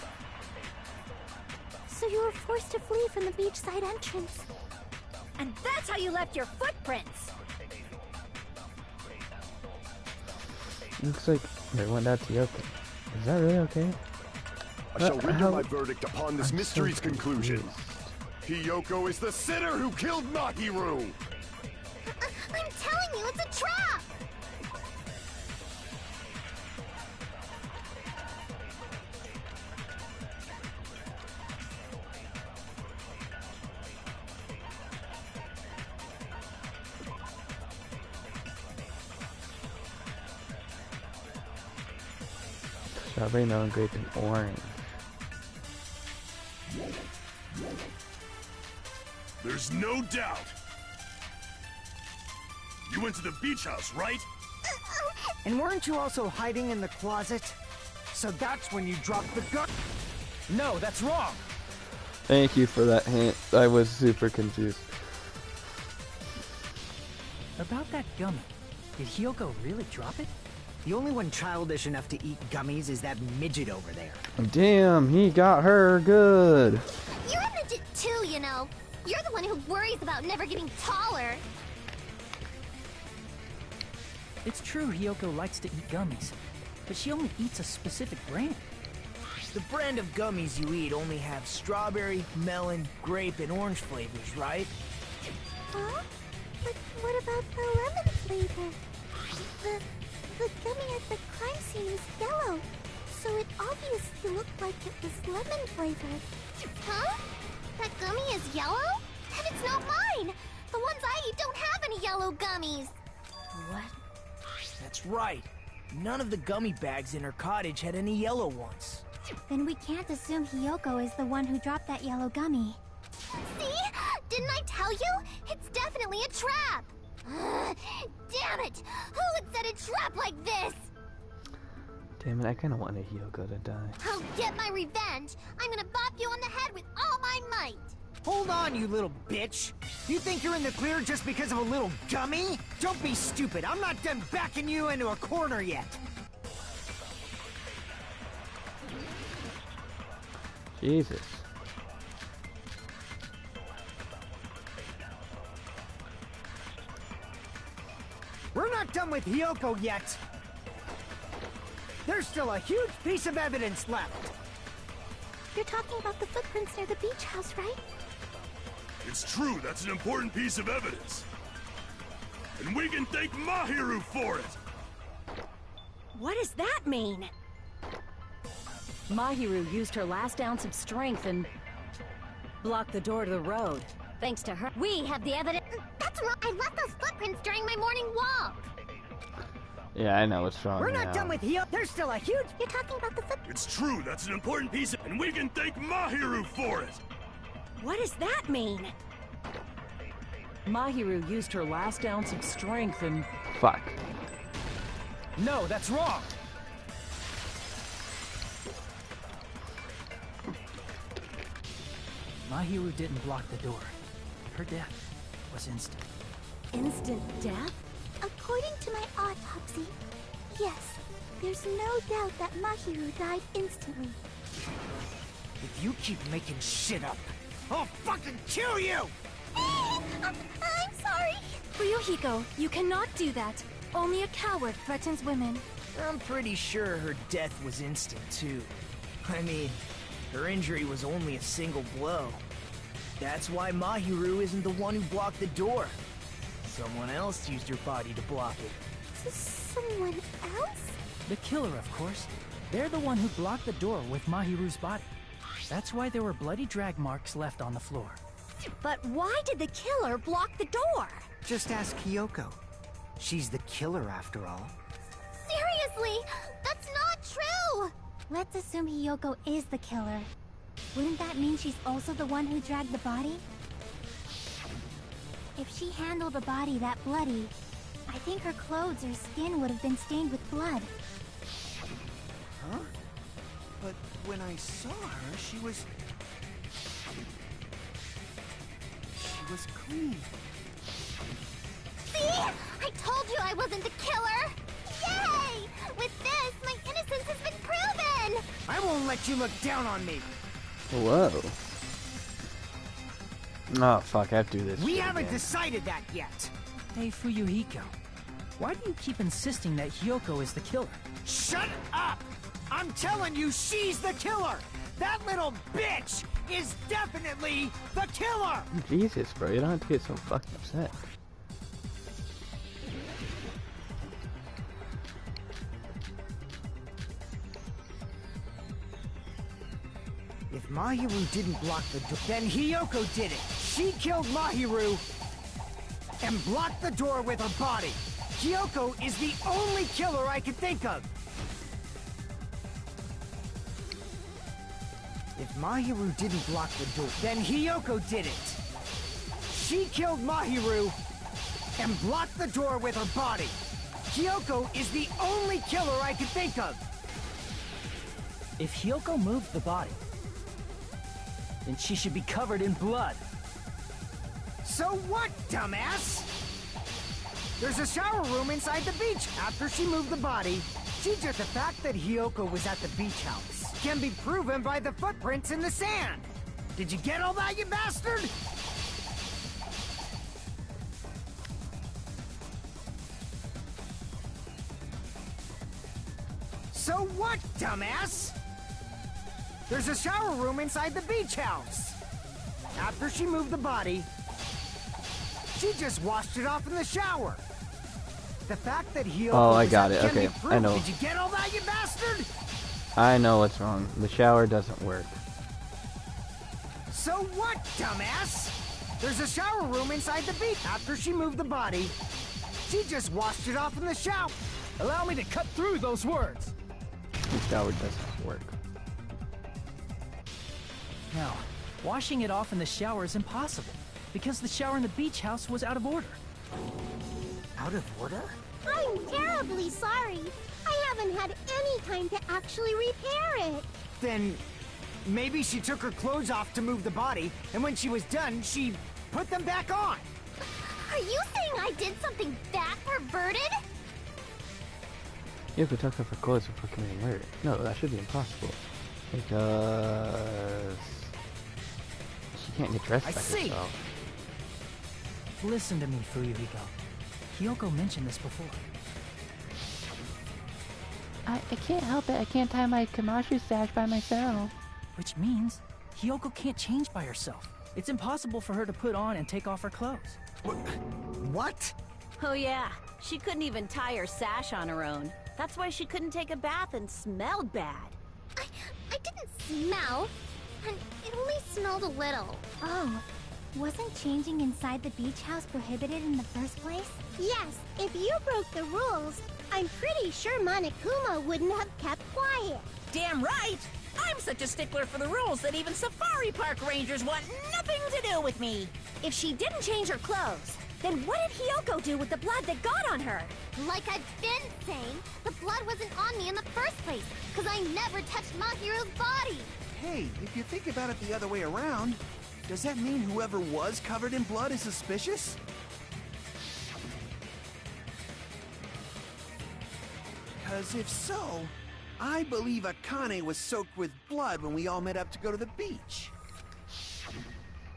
So you were forced to flee from the beachside entrance. And that's how you left your footprints! Looks like they went out to Hiyoko. Is that really okay? I shall render my verdict upon this mystery's conclusion. Hiyoko is the sinner who killed Mahiru! I'm telling you, it's a trap! Strawberry, melon, grape, and orange. There's no doubt. You went to the beach house, right? And weren't you also hiding in the closet? So that's when you dropped the gun. No, that's wrong. Thank you for that hint. I was super confused. About that gummy, did Hiyoko really drop it? The only one childish enough to eat gummies is that midget over there. Damn, he got her good. You're a midget too, you know. You're the one who worries about never getting taller. It's true Hiyoko likes to eat gummies, but she only eats a specific brand. The brand of gummies you eat only have strawberry, melon, grape, and orange flavors, right? Huh? But what about the lemon flavor? The gummy at the crime scene is yellow, so it obviously looked like it was lemon flavored. Huh? That gummy is yellow? And it's not mine! The ones I eat don't have any yellow gummies! What? That's right. None of the gummy bags in her cottage had any yellow ones. Then we can't assume Hiyoko is the one who dropped that yellow gummy. See? Didn't I tell you? It's definitely a trap! Damn it! Who would set a trap like this? Damn it, I kinda wanted Hiyoko to die. I'll get my revenge! I'm gonna bop you on the head with all my might! Hold on, you little bitch! You think you're in the clear just because of a little gummy? Don't be stupid, I'm not done backing you into a corner yet! Jesus. We're not done with Hiyoko yet! There's still a huge piece of evidence left! You're talking about the footprints near the beach house, right? It's true, that's an important piece of evidence. And we can thank Mahiru for it! What does that mean? Mahiru used her last ounce of strength and blocked the door to the road. Thanks to her, we have the evidence. That's wrong! I left those footprints during my morning walk! Yeah, I know what's wrong. We're not done with Hiyoko. There's still a huge... You're talking about the It's true, that's an important piece of... And we can thank Mahiru for it! What does that mean? Mahiru used her last ounce of strength and... Fuck. No, that's wrong! Mahiru didn't block the door. Her death was instant. instant death? According to my autopsy, yes, there's no doubt that Mahiru died instantly. If you keep making shit up, I'll fucking kill you! I'm sorry! Ryuhiko, you cannot do that. Only a coward threatens women. I'm pretty sure her death was instant, too. I mean, her injury was only a single blow. That's why Mahiru isn't the one who blocked the door. Someone else used her body to block it. Someone else? The killer, of course. They're the one who blocked the door with Mahiru's body. That's why there were bloody drag marks left on the floor. But why did the killer block the door? Just ask Hiyoko. She's the killer, after all. Seriously! That's not true! Let's assume Hiyoko is the killer. Wouldn't that mean she's also the one who dragged the body? If she handled a body that bloody, I think her clothes or skin would have been stained with blood. Huh? But when I saw her, she was clean. See? I told you I wasn't the killer! Yay! With this, my innocence has been proven! I won't let you look down on me! Whoa. Oh, fuck, I have to do this. We shit haven't again. decided that yet! Hey, Fuyuhiko. Why do you keep insisting that Hiyoko is the killer? Shut up! I'm telling you, she's the killer! That little bitch is definitely the killer! Jesus, bro, you don't have to get so fucking upset. If Mahiru didn't block the door, then Hiyoko did it! She killed Mahiru and blocked the door with her body! Hiyoko is the only killer I can think of! If Mahiru didn't block the door, then Hiyoko did it! She killed Mahiru and blocked the door with her body! Hiyoko is the only killer I can think of! If Hiyoko moved the body, then she should be covered in blood. So what, dumbass? There's a shower room inside the beach. After she moved the body, the fact that Hiyoko was at the beach house can be proven by the footprints in the sand. Did you get all that, you bastard? So what, dumbass? There's a shower room inside the beach house. After she moved the body, she just washed it off in the shower. The fact that Hiyoko Oh, I was got at it. Okay, Kenny I know. Did you get all that, you bastard? I know what's wrong. The shower doesn't work. So what, dumbass? There's a shower room inside the beach. After she moved the body, she just washed it off in the shower. Allow me to cut through those words. The shower doesn't work. Now, washing it off in the shower is impossible. because the shower in the beach house was out of order. Out of order? I'm terribly sorry. I haven't had any time to actually repair it. Then maybe she took her clothes off to move the body, and when she was done, she put them back on. Are you saying I did something that perverted? Yoko took off her clothes before committing murder. No, that should be impossible. Because she can't get dressed by herself. Listen to me, Fuyuhiko. Kyoko mentioned this before. I can't help it. I can't tie my Kamashu sash by myself. Which means Kyoko can't change by herself. It's impossible for her to put on and take off her clothes. What? Oh yeah, she couldn't even tie her sash on her own. That's why she couldn't take a bath and smelled bad. I didn't smell, and it only smelled a little. Oh, wasn't changing inside the beach house prohibited in the first place? Yes, if you broke the rules, I'm pretty sure Monokuma wouldn't have kept quiet. Damn right! I'm such a stickler for the rules that even safari park rangers want nothing to do with me. If she didn't change her clothes, then what did Hiyoko do with the blood that got on her? Like I've been saying, the blood wasn't on me in the first place, because I never touched Mahiru's body. Hey, if you think about it the other way around, does that mean whoever was covered in blood is suspicious? Because if so, I believe Akane was soaked with blood when we all met up to go to the beach.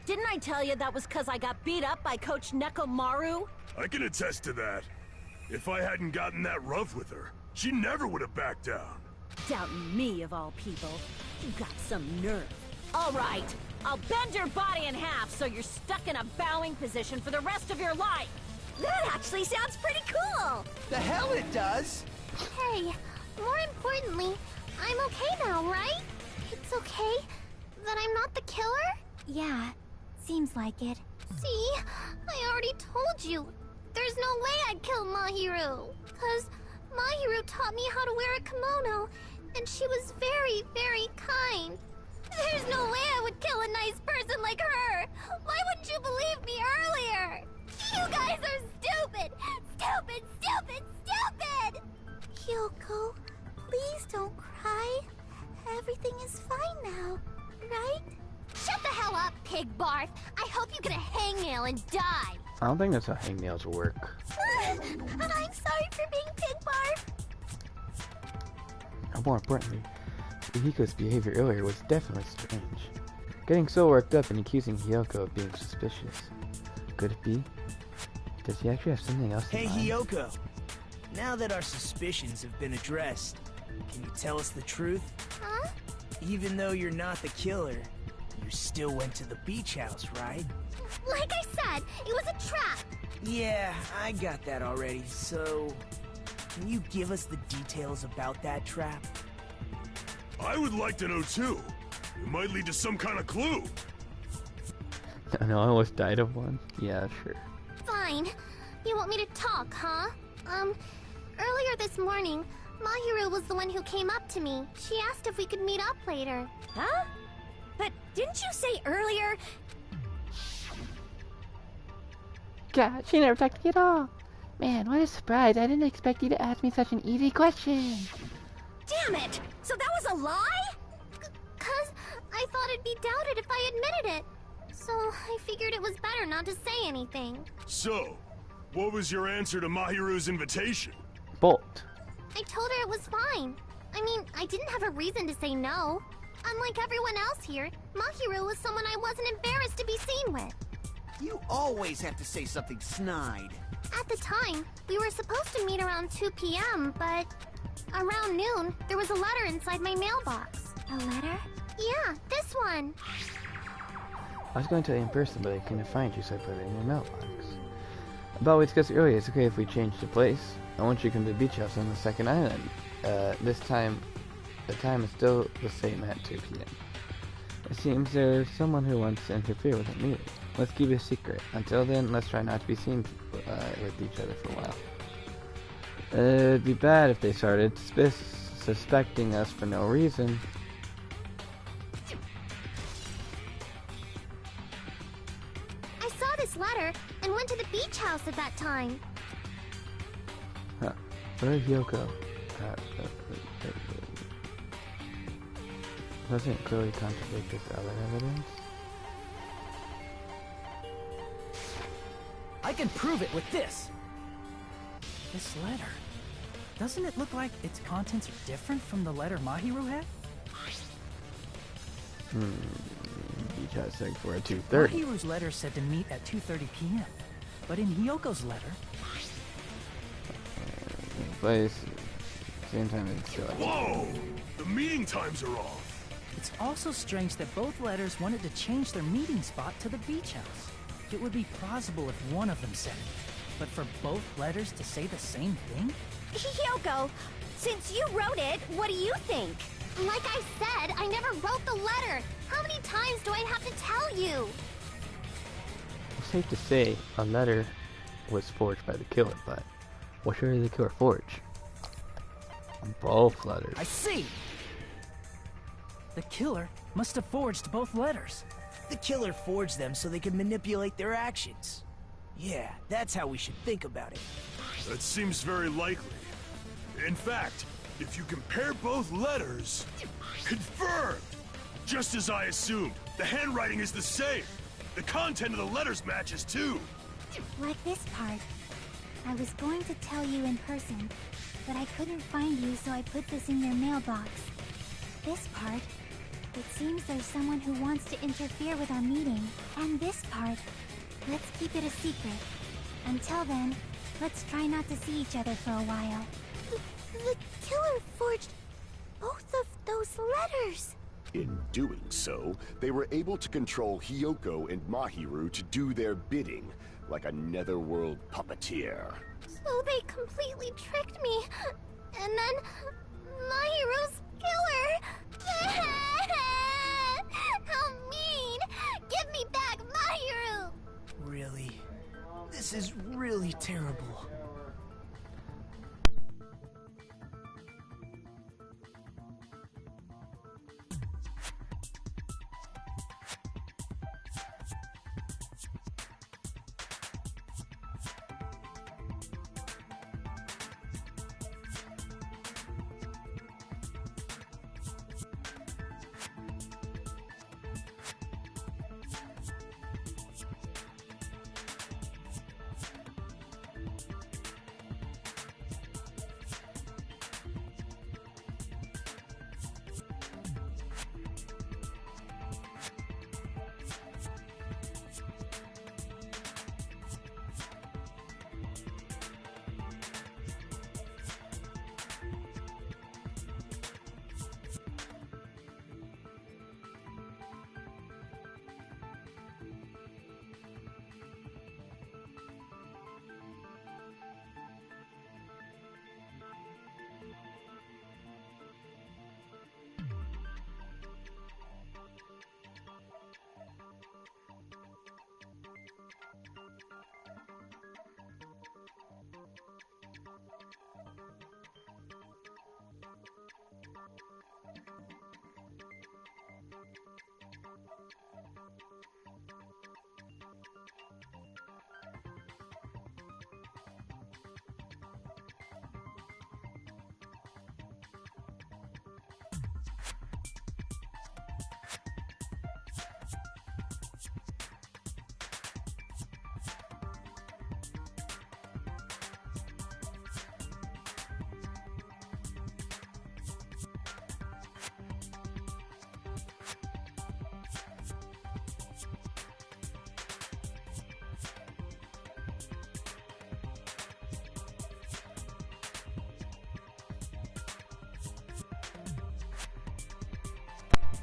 Didn't I tell you that was because I got beat up by Coach Nekomaru? I can attest to that. If I hadn't gotten that rough with her, she never would have backed down. Doubting me, of all people. You got some nerve. All right, I'll bend your body in half so you're stuck in a bowing position for the rest of your life. That actually sounds pretty cool! The hell it does! Hey, more importantly, I'm okay now, right? It's okay that I'm not the killer? Yeah, seems like it. See, I already told you. There's no way I'd kill Mahiru. Because Mahiru taught me how to wear a kimono, and she was very, very kind. There's no way I would kill a nice person like her. Why wouldn't you believe me earlier? You guys are stupid! Stupid, stupid, stupid! Hyoko, please don't cry. Everything is fine now, right? Shut the hell up, pig barf! I hope you get a hangnail and die! I don't think that's how hangnails work. And I'm sorry for being pig barf! And more importantly, Hiko's behavior earlier was definitely strange. Getting so worked up and accusing Hiyoko of being suspicious. Could it be? Does he actually have something else in Hey, mind? Hiyoko. Now that our suspicions have been addressed, can you tell us the truth? Huh? Even though you're not the killer, you still went to the beach house, right? Like I said, it was a trap! Yeah, I got that already, so... Can you give us the details about that trap? I would like to know too. It might lead to some kind of clue. No, I almost died of one. Yeah, sure. Fine. You want me to talk, huh? Earlier this morning, Mahiru was the one who came up to me. She asked if we could meet up later. Huh? But didn't you say earlier... God, she never talked to me at all. Man, what a surprise. I didn't expect you to ask me such an easy question. Damn it! So that was a lie? 'Cause I thought it'd be doubted if I admitted it. So I figured it was better not to say anything. So, what was your answer to Mahiru's invitation? Bolt. I told her it was fine. I mean, I didn't have a reason to say no. Unlike everyone else here, Mahiru was someone I wasn't embarrassed to be seen with. You always have to say something snide. At the time, we were supposed to meet around 2 p.m., but around noon, there was a letter inside my mailbox. A letter? Yeah, this one. I was going to tell you in person, but I couldn't find you, so I put it in your mailbox. About what we discussed earlier, it's okay if we change the place. I want you to come to the beach house on the second island. This time, the time is still the same at 2 p.m. It seems there's someone who wants to interfere with our meeting. Let's keep it a secret. Until then, let's try not to be seen with each other for a while. It'd be bad if they started suspecting us for no reason. I saw this letter and went to the beach house at that time. Huh. Where's Yoko? Doesn't clearly contradict this other evidence? I can prove it with this! This letter. Doesn't it look like its contents are different from the letter Mahiru had? Beach house thing for at 2:30. Mahiru's letter said to meet at 2:30 p.m. But in Hyoko's letter... Place, same time as still. Whoa! The meeting times are off! It's also strange that both letters wanted to change their meeting spot to the beach house. It would be plausible if one of them said it. But for both letters to say the same thing? Hyoko, since you wrote it, what do you think? Like I said, I never wrote the letter. How many times do I have to tell you? It's safe to say a letter was forged by the killer, but what sure did the killer forge? Both letters. I see! The killer must have forged both letters. The killer forged them so they could manipulate their actions. Yeah, that's how we should think about it. That seems very likely. In fact, if you compare both letters... Confirmed! Just as I assumed, the handwriting is the same. The content of the letters matches too. Like this part. I was going to tell you in person, but I couldn't find you, so I put this in your mailbox. This part. It seems there's someone who wants to interfere with our meeting. And this part. Let's keep it a secret. Until then, let's try not to see each other for a while. The killer forged both of those letters. In doing so, they were able to control Hyoko and Mahiru to do their bidding, like a netherworld puppeteer. So they completely tricked me. And then Mahiru's killer. How mean! Give me back Mahiru! Really? This is really terrible.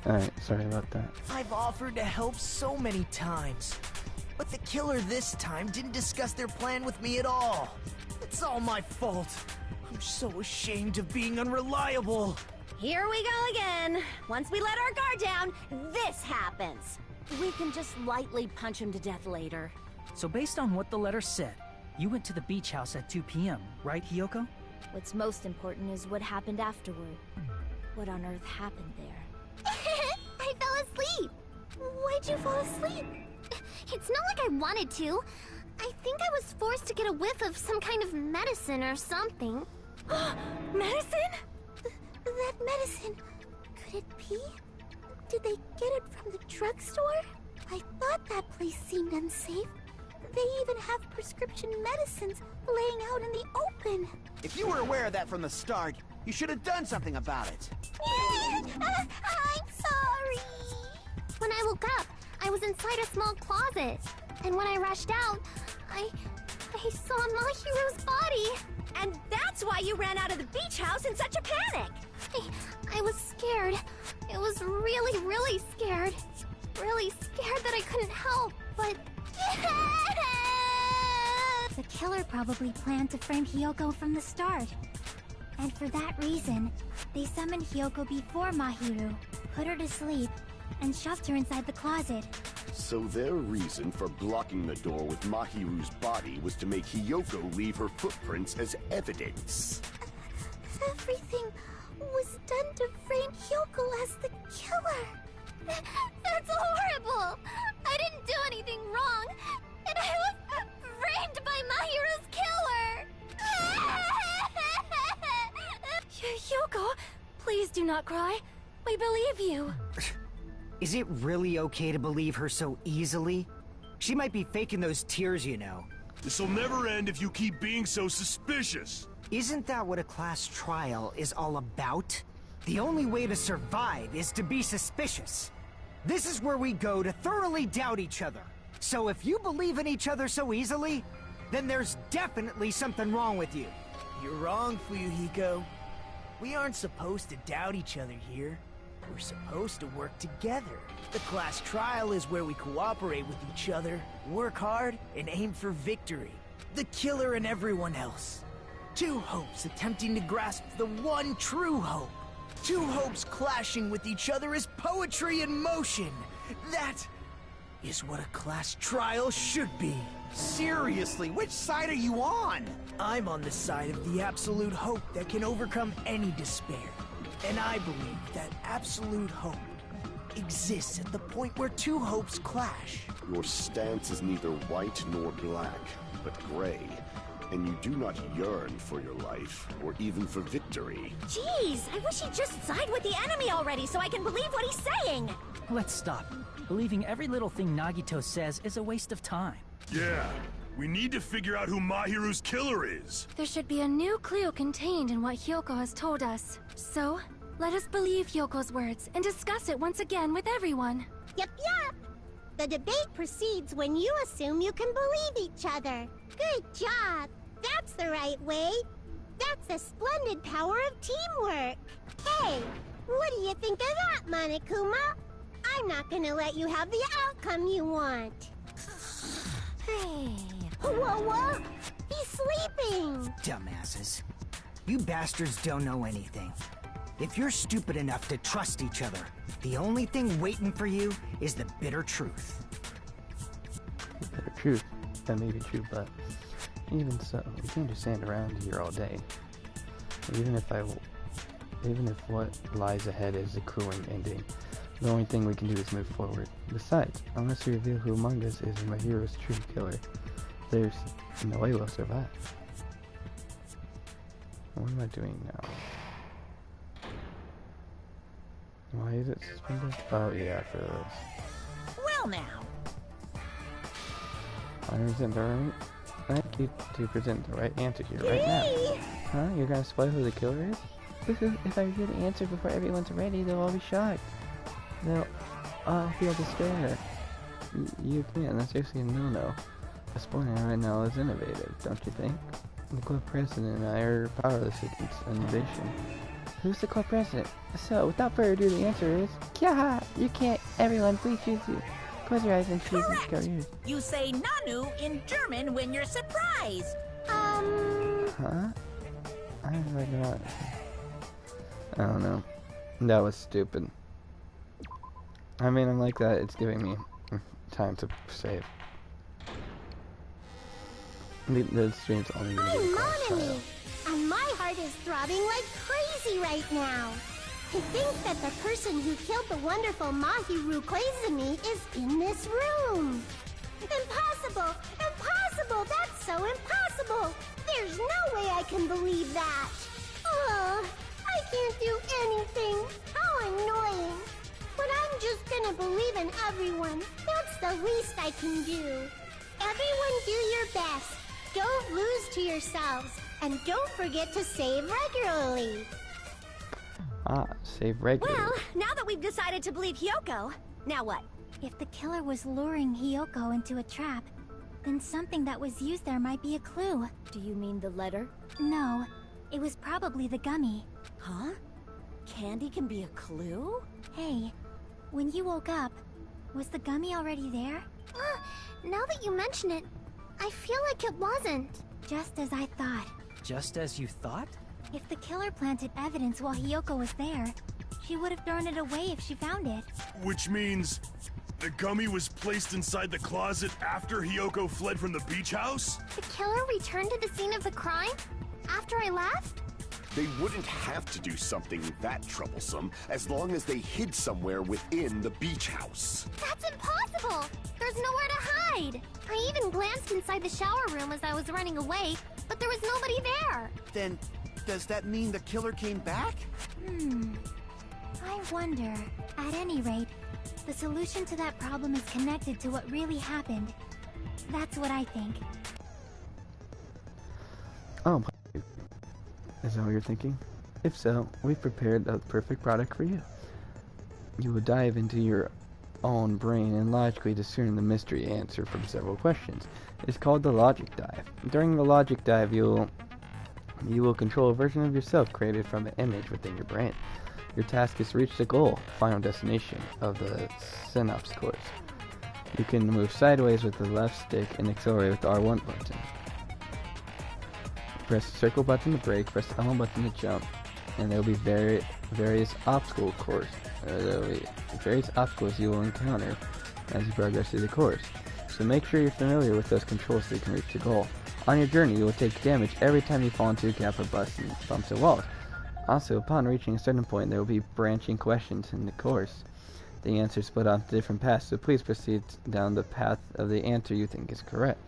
Alright, sorry about that. I've offered to help so many times. But the killer this time didn't discuss their plan with me at all. It's all my fault. I'm so ashamed of being unreliable. Here we go again. Once we let our guard down, this happens. We can just lightly punch him to death later. So based on what the letter said, you went to the beach house at 2 p.m., right, Hyoko? What's most important is what happened afterward. What on earth happened there? I fell asleep. Why'd you fall asleep? It's not like I wanted to. I think I was forced to get a whiff of some kind of medicine or something. Medicine? That medicine... could it be? Did they get it from the drugstore? I thought that place seemed unsafe. They even have prescription medicines laying out in the open. If you were aware of that from the start, you should have done something about it. I'm sorry. When I woke up, I was inside a small closet. And when I rushed out, I saw Mahiru's body. And that's why you ran out of the beach house in such a panic! I was scared. It was really, really scared. Really scared that I couldn't help, but... The killer probably planned to frame Hiyoko from the start. And for that reason, they summoned Hiyoko before Mahiru, put her to sleep, and shoved her inside the closet. So their reason for blocking the door with Mahiru's body was to make Hiyoko leave her footprints as evidence. Everything was done to frame Hiyoko as the killer. That's horrible! I didn't do anything wrong, and I was framed by Mahiru's killer! Hiyoko, please do not cry. We believe you. Is it really okay to believe her so easily? She might be faking those tears, you know. This'll never end if you keep being so suspicious. Isn't that what a class trial is all about? The only way to survive is to be suspicious. This is where we go to thoroughly doubt each other. So if you believe in each other so easily, then there's definitely something wrong with you. You're wrong, Fuyuhiko. We aren't supposed to doubt each other here. We're supposed to work together. The class trial is where we cooperate with each other, work hard, and aim for victory. The killer and everyone else. Two hopes attempting to grasp the one true hope. Two hopes clashing with each other is poetry in motion. That is what a class trial should be. Seriously, which side are you on? I'm on the side of the absolute hope that can overcome any despair. And I believe that absolute hope exists at the point where two hopes clash. Your stance is neither white nor black, but gray. And you do not yearn for your life, or even for victory. Jeez, I wish he'd just side with the enemy already so I can believe what he's saying! Let's stop. Believing every little thing Nagito says is a waste of time. Yeah, we need to figure out who Mahiru's killer is. There should be a new clue contained in what Hiyoko has told us. So, let us believe Hyoko's words and discuss it once again with everyone. Yep. The debate proceeds when you assume you can believe each other. Good job. That's the right way. That's the splendid power of teamwork. Hey, what do you think of that, Monokuma? I'm not gonna let you have the outcome you want. Hey. Whoa. He's sleeping. Dumbasses. You bastards don't know anything. If you're stupid enough to trust each other, the only thing waiting for you is the bitter truth. The bitter truth. That may be true, but even so, we can't just stand around here all day. Even if what lies ahead is a cruel ending, the only thing we can do is move forward. Besides, unless we reveal who among us is Mahiru's true killer, there's no way we'll survive. What am I doing now? Why is it suspended? Oh yeah, for this. Well now. I present the right you to present the right answer here right now. Huh? You're gonna spoil who the killer is? If I reveal the answer before everyone's ready, they'll all be shocked. They'll all feel despair. You can't. That's seriously a no-no. A spoiler right now is innovative, don't you think? The club president and I are powerless against innovation. Who's the club president? So, without further ado, the answer is... Kyaha! You can't! Everyone, please choose you. Close your eyes and choose and go yours. You say Nanu in German when you're surprised. Huh? I'm like not... I don't know. That was stupid. I mean, I'm like that. It's giving me time to save. The stream's only going to be Monami, and my heart is throbbing like crazy right now. To think that the person who killed the wonderful Mahiru Koizumi is in this room. Impossible! Impossible! That's so impossible! There's no way I can believe that! Ugh, I can't do anything! How annoying! But I'm just gonna believe in everyone. That's the least I can do. Everyone do your best. Don't lose to yourselves. And don't forget to save regularly. Ah, save regularly. Well, now that we've decided to believe Hyoko, now what? If the killer was luring Hyoko into a trap, then something that was used there might be a clue. Do you mean the letter? No, it was probably the gummy. Huh? Candy can be a clue? Hey, when you woke up, was the gummy already there? Now that you mention it, I feel like it wasn't. Just as I thought. Just as you thought? If the killer planted evidence while Hyoko was there, she would have thrown it away if she found it. Which means the gummy was placed inside the closet after Hyoko fled from the beach house? The killer returned to the scene of the crime? After I left? They wouldn't have to do something that troublesome as long as they hid somewhere within the beach house. That's impossible! There's nowhere to hide! I even glanced inside the shower room as I was running away, but there was nobody there. Then, does that mean the killer came back? I wonder. At any rate, the solution to that problem is connected to what really happened. That's what I think. Oh, is that what you're thinking? If so, we've prepared the perfect product for you. You will dive into your own brain and logically discern the mystery answer from several questions. It's called the logic dive. During the logic dive, you will control a version of yourself created from an image within your brain. Your task is to reach the goal, final destination, of the synapse course. You can move sideways with the left stick and accelerate with the R1 button. Press the circle button to brake, press the L1 button to jump, and there will be various obstacles you will encounter as you progress through the course. So make sure you're familiar with those controls so you can reach the goal. On your journey, you will take damage every time you fall into a gap or bumps and walls. Also, upon reaching a certain point, there will be branching questions in the course. The answers split onto different paths, so please proceed down the path of the answer you think is correct.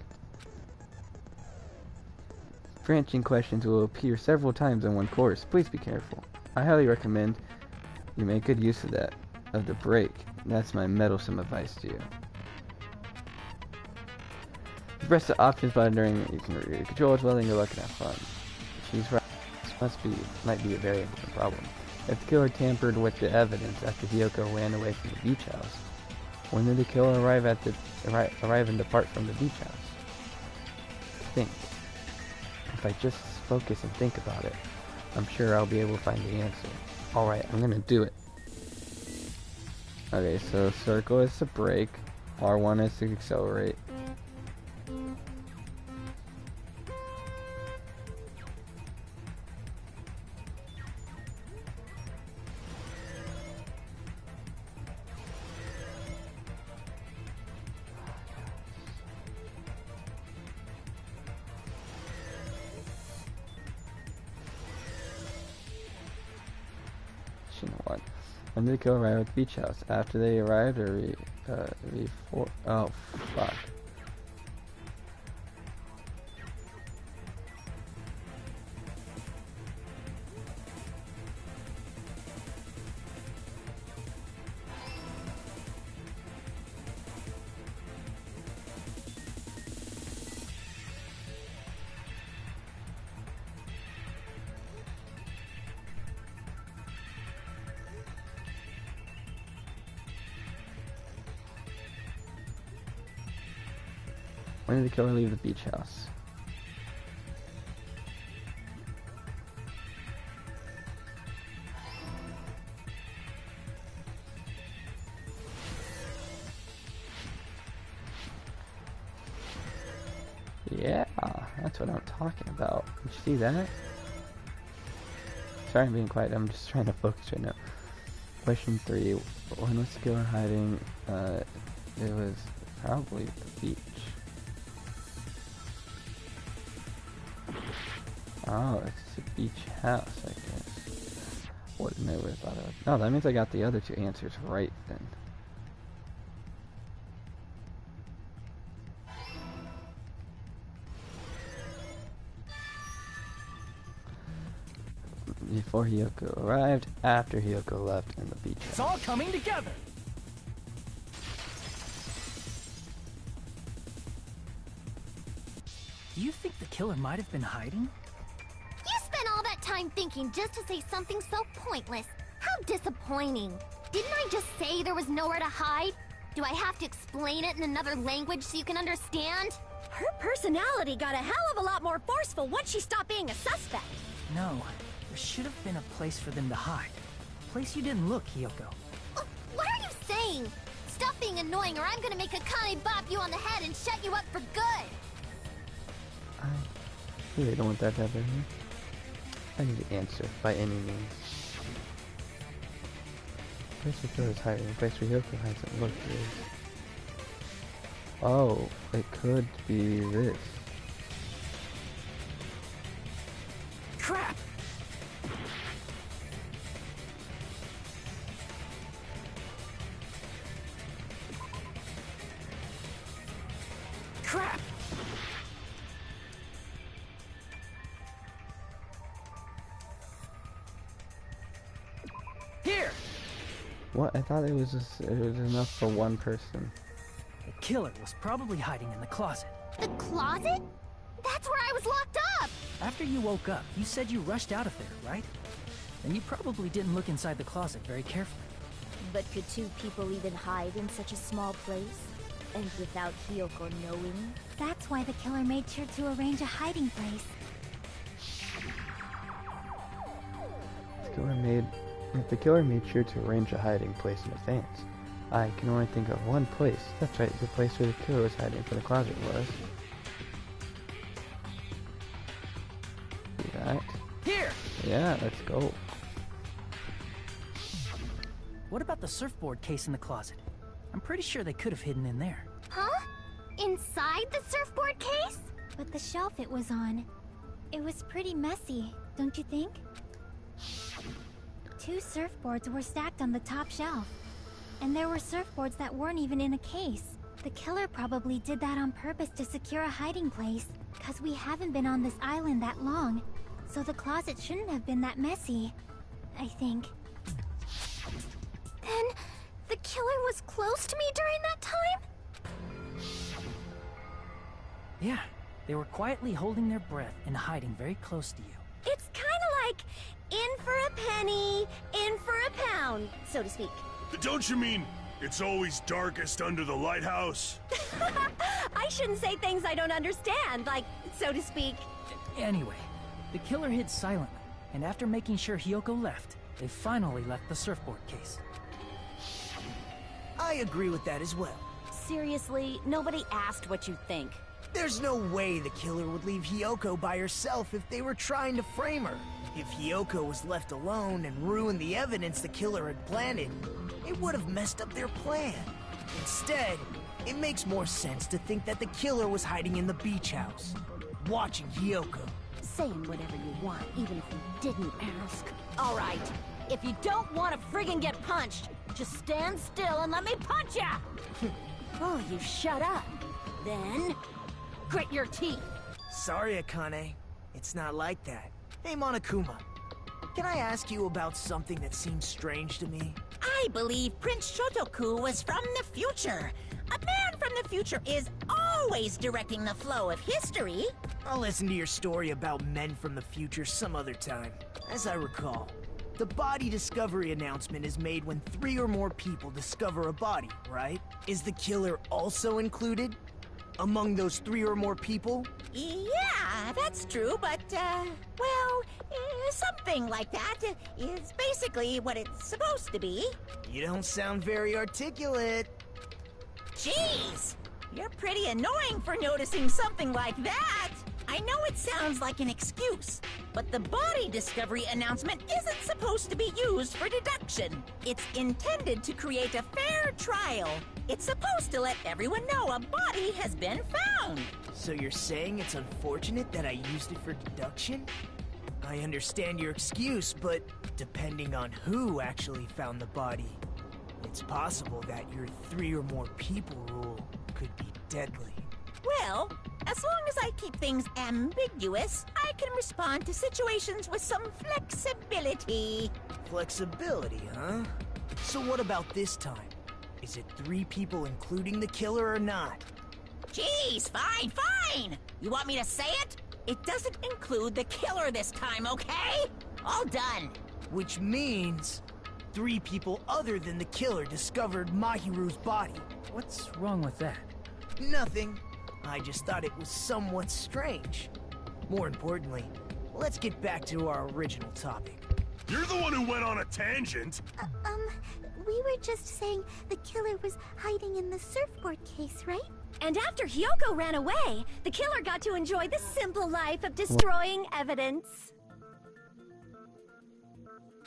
Branching questions will appear several times in one course. Please be careful. I highly recommend you make good use of the brake. That's my meddlesome advice to you. If you press the options button during you can review your controls well, then you're lucky to have fun. She's right. This might be a very important problem. If the killer tampered with the evidence after Hyoko ran away from the beach house, when did the killer arrive and depart from the beach house? Think. If I just focus and think about it, I'm sure I'll be able to find the answer. Alright, I'm gonna do it. Okay, so circle is to brake, R1 is to accelerate. What? When did the killer arrive at the beach house? After they arrived or before? Oh, fuck. When did the killer leave the beach house? Yeah, that's what I'm talking about. Did you see that? Sorry I'm being quiet, I'm just trying to focus right now. Question 3. When was the killer hiding? It was probably the beach. Oh, it's a beach house, I guess. Wouldn't have thought of it. Oh, that means I got the other two answers right then. Before Hiyoko arrived, after Hiyoko left, and the beach. It's all coming together. Do you think the killer might have been hiding? You spent all that time thinking just to say something so pointless. How disappointing. Didn't I just say there was nowhere to hide? Do I have to explain it in another language so you can understand? Her personality got a hell of a lot more forceful once she stopped being a suspect. No, there should have been a place for them to hide. A place you didn't look, Hiyoko. What are you saying? Stop being annoying or I'm gonna make Akane bop you on the head and shut you up for good! I really don't want that to happen here. I need to answer by any means. Place where Killer is hiding, place where Hiyoko hides and look is. Oh, it could be this. Crap! Crap! Here! What? I thought it was enough for one person. The killer was probably hiding in the closet. The closet? That's where I was locked up! After you woke up, you said you rushed out of there, right? And you probably didn't look inside the closet very carefully. But could two people even hide in such a small place? And without Hiyoko knowing? That's why the killer made sure to arrange a hiding place. If the killer made sure to arrange a hiding place in advance, I can only think of one place. That's right, the place where the killer was hiding from the closet was. See that? Here! Yeah, let's go. What about the surfboard case in the closet? I'm pretty sure they could have hidden in there. Huh? Inside the surfboard case? But the shelf it was on, it was pretty messy, don't you think? 2 surfboards were stacked on the top shelf. And there were surfboards that weren't even in a case. The killer probably did that on purpose to secure a hiding place, cause we haven't been on this island that long. So the closet shouldn't have been that messy, I think. Then, the killer was close to me during that time? Yeah, they were quietly holding their breath and hiding very close to you. It's kinda like in for a penny, in for a pound, so to speak. Don't you mean it's always darkest under the lighthouse? I shouldn't say things I don't understand, like, so to speak. Anyway, the killer hid silently, and after making sure Hiyoko left, they finally left the surfboard case. I agree with that as well. Seriously, nobody asked what you think. There's no way the killer would leave Hiyoko by herself if they were trying to frame her. If Hiyoko was left alone and ruined the evidence the killer had planted, it would have messed up their plan. Instead, it makes more sense to think that the killer was hiding in the beach house, watching Hiyoko. Saying whatever you want, even if you didn't ask. All right, if you don't want to friggin' get punched, just stand still and let me punch ya! Oh, you shut up. Then, grit your teeth. Sorry, Akane. It's not like that. Hey, Monokuma. Can I ask you about something that seems strange to me? I believe Prince Shotoku was from the future. A man from the future is always directing the flow of history. I'll listen to your story about men from the future some other time. As I recall, the body discovery announcement is made when 3 or more people discover a body, right? Is the killer also included among those 3 or more people? Yeah, that's true, but, well, something like that is basically what it's supposed to be. You don't sound very articulate. Jeez, you're pretty annoying for noticing something like that. I know it sounds like an excuse, but the body discovery announcement isn't supposed to be used for deduction. It's intended to create a fair trial. It's supposed to let everyone know a body has been found. So you're saying it's unfortunate that I used it for deduction? I understand your excuse, but depending on who actually found the body, it's possible that your 3 or more people rule could be deadly. Well, As long as I keep things ambiguous, I can respond to situations with some flexibility. Flexibility, huh? So what about this time? Is it 3 people including the killer or not? Jeez, fine! You want me to say it? It doesn't include the killer this time, okay? All done. Which means 3 people other than the killer discovered Mahiru's body. What's wrong with that? Nothing. I just thought it was somewhat strange. More importantly, let's get back to our original topic. You're the one who went on a tangent. We were just saying the killer was hiding in the surfboard case, right? And after Hyoko ran away, the killer got to enjoy the simple life of destroying evidence.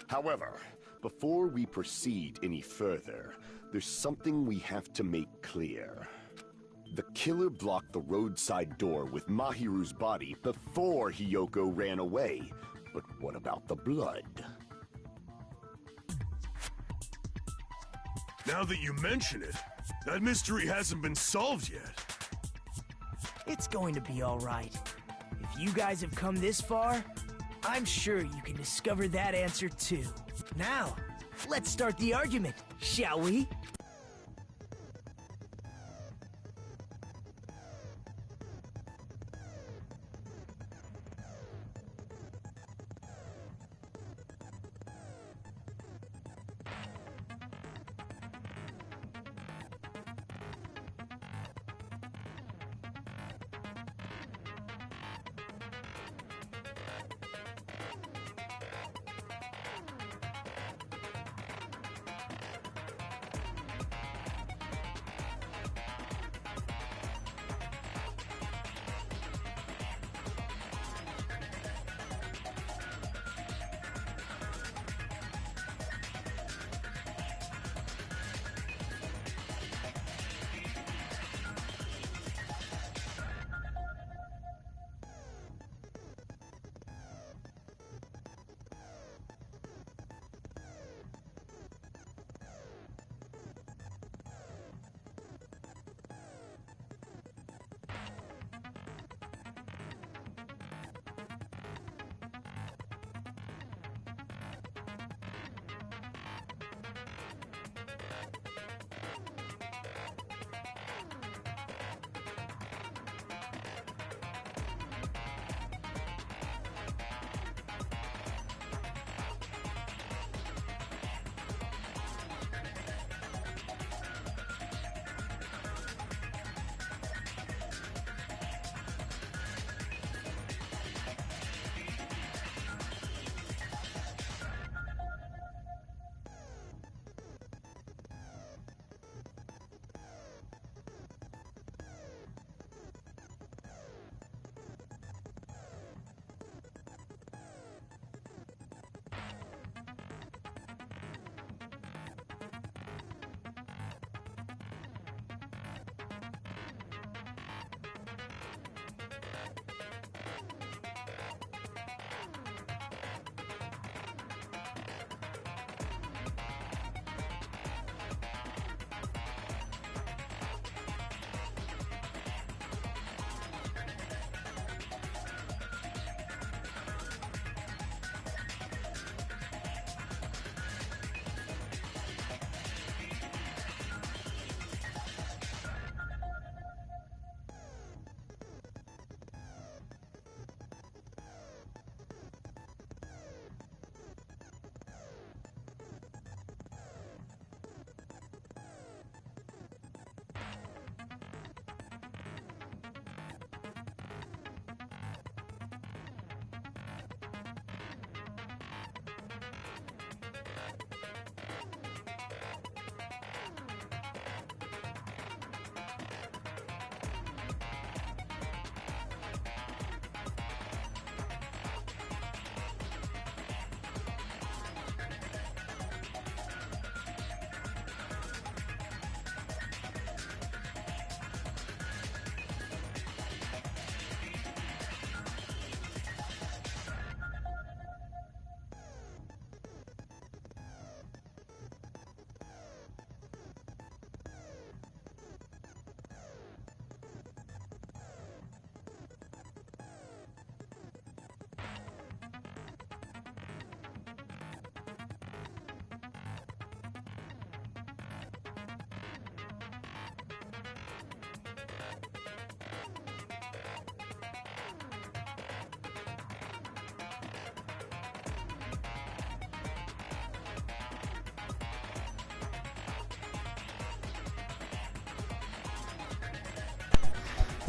However, before we proceed any further, there's something we have to make clear. The killer blocked the roadside door with Mahiru's body before Hyoko ran away. But what about the blood? Now that you mention it, that mystery hasn't been solved yet. It's going to be all right. If you guys have come this far, I'm sure you can discover that answer too. Now, let's start the argument, shall we?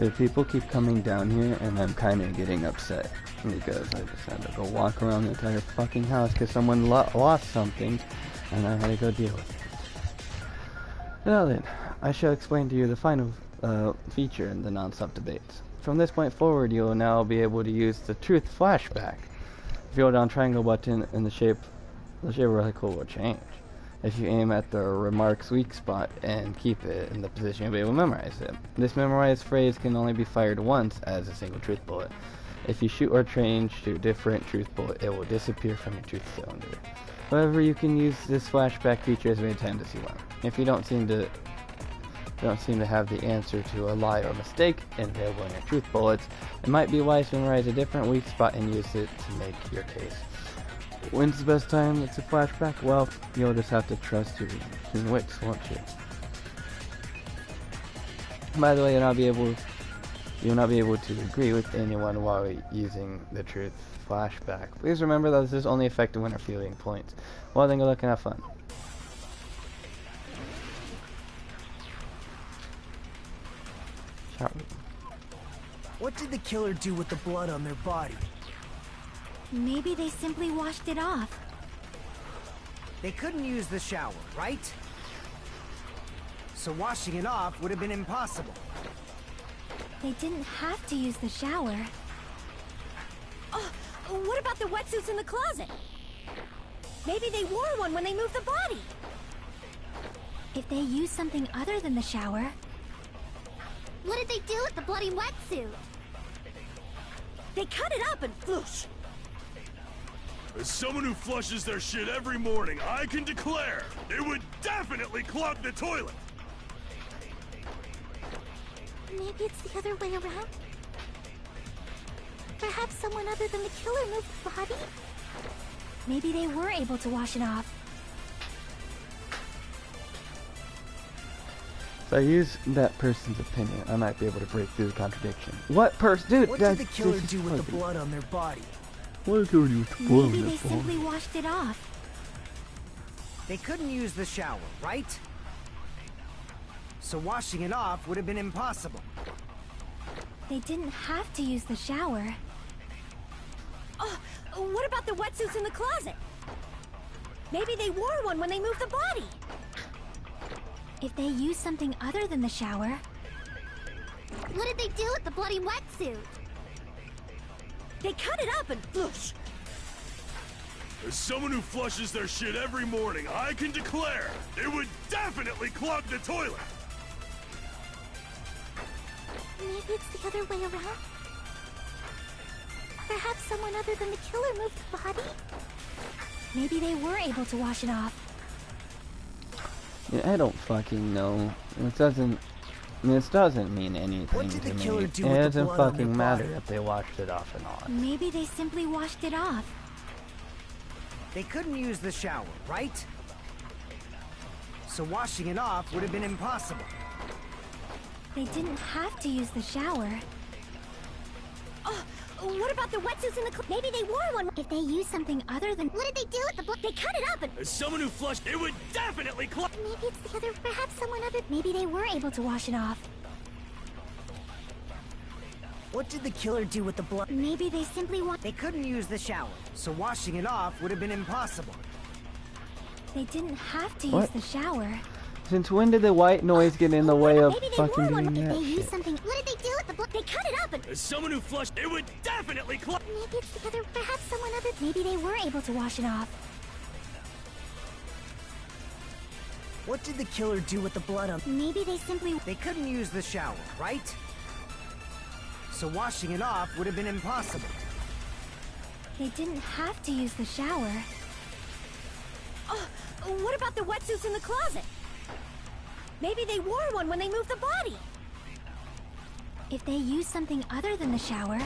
If people keep coming down here, and I'm kind of getting upset because I just had to go walk around the entire fucking house because someone lost something, and I had to go deal with it. Now then, I shall explain to you the final feature in the non-stop debates. From this point forward, you will now be able to use the truth flashback. If you hold down triangle button and the shape of the reticle will change. If you aim at the remark's weak spot and keep it in the position, you'll be able to memorize it. This memorized phrase can only be fired once as a single truth bullet. If you shoot or change to a different truth bullet, it will disappear from your truth cylinder. However, you can use this flashback feature as many times as you want. If you don't seem to have the answer to a lie or mistake available in your truth bullets, it might be wise to memorize a different weak spot and use it to make your case. When's the best time it's a flashback? Well, you'll just have to trust your keen wits, won't you? By the way, you'll not be able to agree with anyone while using the truth flashback. Please remember that this is only effective when you're feeling points. Well, then go look and have fun. What did the killer do with the blood on their body? Maybe they simply washed it off. They couldn't use the shower, right? So washing it off would have been impossible. They didn't have to use the shower. Oh, what about the wetsuits in the closet? Maybe they wore one when they moved the body. If they used something other than the shower... What did they do with the bloody wetsuit? They cut it up and floosh. As someone who flushes their shit every morning, I can declare it would definitely clog the toilet. Maybe it's the other way around? Perhaps someone other than the killer moved the body? Maybe they were able to wash it off. If I use that person's opinion, I might be able to break through the contradiction. What person? Dude, what did the killer do with the blood on their body? What did the killer do with the blood on Maybe their they body? simply washed it off. They couldn't use the shower, right? So washing it off would have been impossible. They didn't have to use the shower. Oh, what about the wetsuits in the closet? Maybe they wore one when they moved the body. If they used something other than the shower... What did they do with the bloody wetsuit? They cut it up and floosh. As someone who flushes their shit every morning, I can declare it would definitely clog the toilet. Maybe it's the other way around? Perhaps someone other than the killer moved the body? Maybe they were able to wash it off. Yeah, I don't fucking know. It doesn't mean anything What did to the me. killer do It with the doesn't blood on fucking their matter body? if they washed it off and on. Maybe they simply washed it off. They couldn't use the shower, right? So washing it off would have been impossible. They didn't have to use the shower. Oh, what about the wetsuits in the maybe they wore one. If they used something other than... What did they do with the blood? They cut it up and... As someone who flushed, it would definitely clog. Maybe it's the other... Perhaps someone other... Maybe they were able to wash it off. What did the killer do with the blood? Maybe they simply They couldn't use the shower, so washing it off would have been impossible. They didn't have to What? use the shower. Since when did the white noise get in the way of maybe they fucking wore one. doing If that They used shit? something... What did they do with the blood? They cut it up and... As someone who flushed, it would definitely clog. Maybe it's the other... Perhaps someone other... Maybe they were able to wash it off. What did the killer do with the blood on... Maybe they simply... They couldn't use the shower, right? So washing it off would have been impossible. They didn't have to use the shower. Oh, what about the wetsuits in the closet? Maybe they wore one when they moved the body. If they used something other than the shower...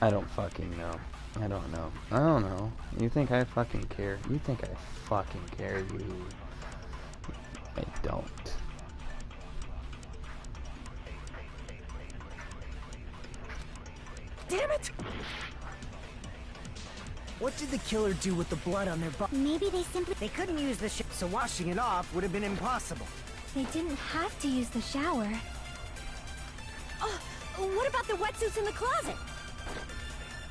I don't fucking know. I don't know. I don't know. You think I fucking care? You think I fucking care? I don't. Damn it! What did the killer do with the blood on their body? Maybe they simply... They couldn't use the so washing it off would have been impossible. They didn't have to use the shower. What about the wetsuits in the closet?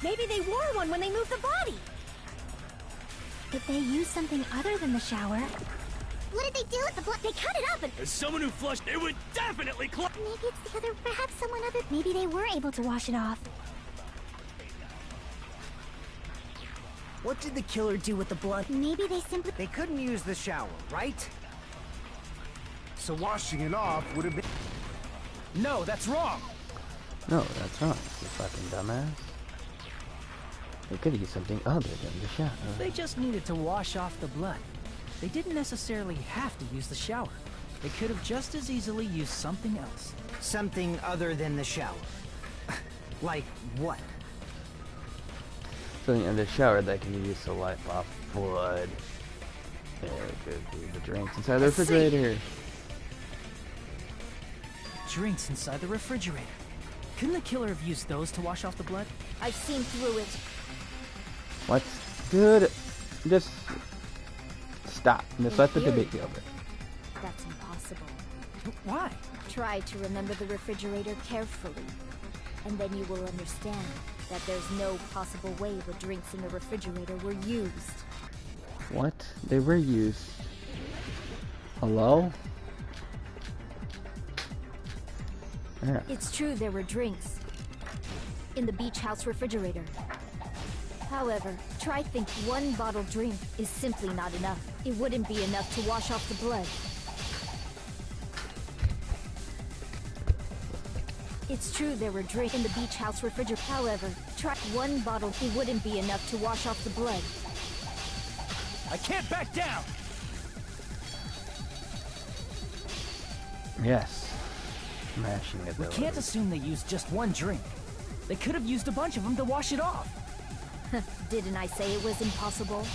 Maybe they wore one when they moved the body. Did they use something other than the shower? What did they do with the blood? They cut it up and... As someone who flushed, it would definitely Maybe it's the other, perhaps someone other. Maybe they were able to wash it off. What did the killer do with the blood? Maybe they simply... They couldn't use the shower, right? So washing it off would have been... No, that's wrong! No, that's wrong, you fucking dumbass. They could use something other than the shower. They just needed to wash off the blood. They didn't necessarily have to use the shower. They could have just as easily used something else. Something other than the shower. Like what? Something in the shower that can be used to wipe off blood. Yeah, it could be the drinks inside the refrigerator. Drinks inside the refrigerator. Couldn't the killer have used those to wash off the blood? I've seen through it. What? Dude, just stop. Just let the debate be over. That's impossible. Why? Try to remember the refrigerator carefully, and then you will understand that there's no possible way the drinks in the refrigerator were used. What? They were used. Hello? Yeah. It's true there were drinks in the beach house refrigerator. However, try think one bottled drink is simply not enough. It wouldn't be enough to wash off the blood. It's true there were drinks in the beach house refrigerator. However, try one bottle. It wouldn't be enough to wash off the blood. I can't back down! Yes. Smashing We ability. can't assume they used just one drink. They could have used a bunch of them to wash it off. Didn't I say it was impossible?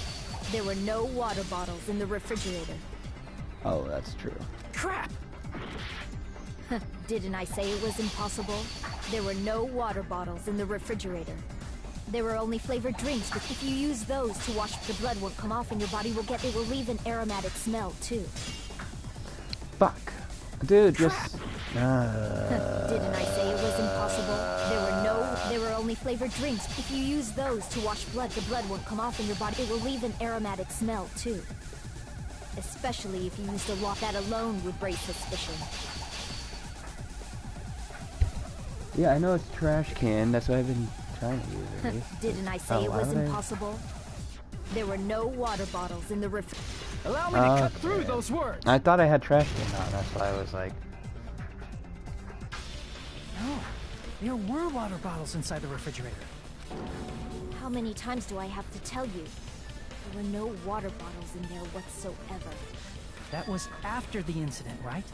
There were no water bottles in the refrigerator. Oh, that's true. Crap! Didn't I say it was impossible? There were no water bottles in the refrigerator. There were only flavored drinks, but if you use those to wash, the blood won't come off and your body will get... It will leave an aromatic smell, too. Fuck. Dude, just... Didn't I say it was impossible? There were only flavored drinks. If you use those to wash blood, the blood won't come off and your body... It will leave an aromatic smell, too. Especially if you used a lot. That alone would raise suspicion. Yeah, I know it's trash can. That's why I've been trying to use it. At least. Didn't I say it was impossible? There were no water bottles in the refrigerator. Allow me to cut through those words! I thought I had trash can on. That's why I was like... No, there were water bottles inside the refrigerator. How many times do I have to tell you? There were no water bottles in there whatsoever. That was after the incident, right?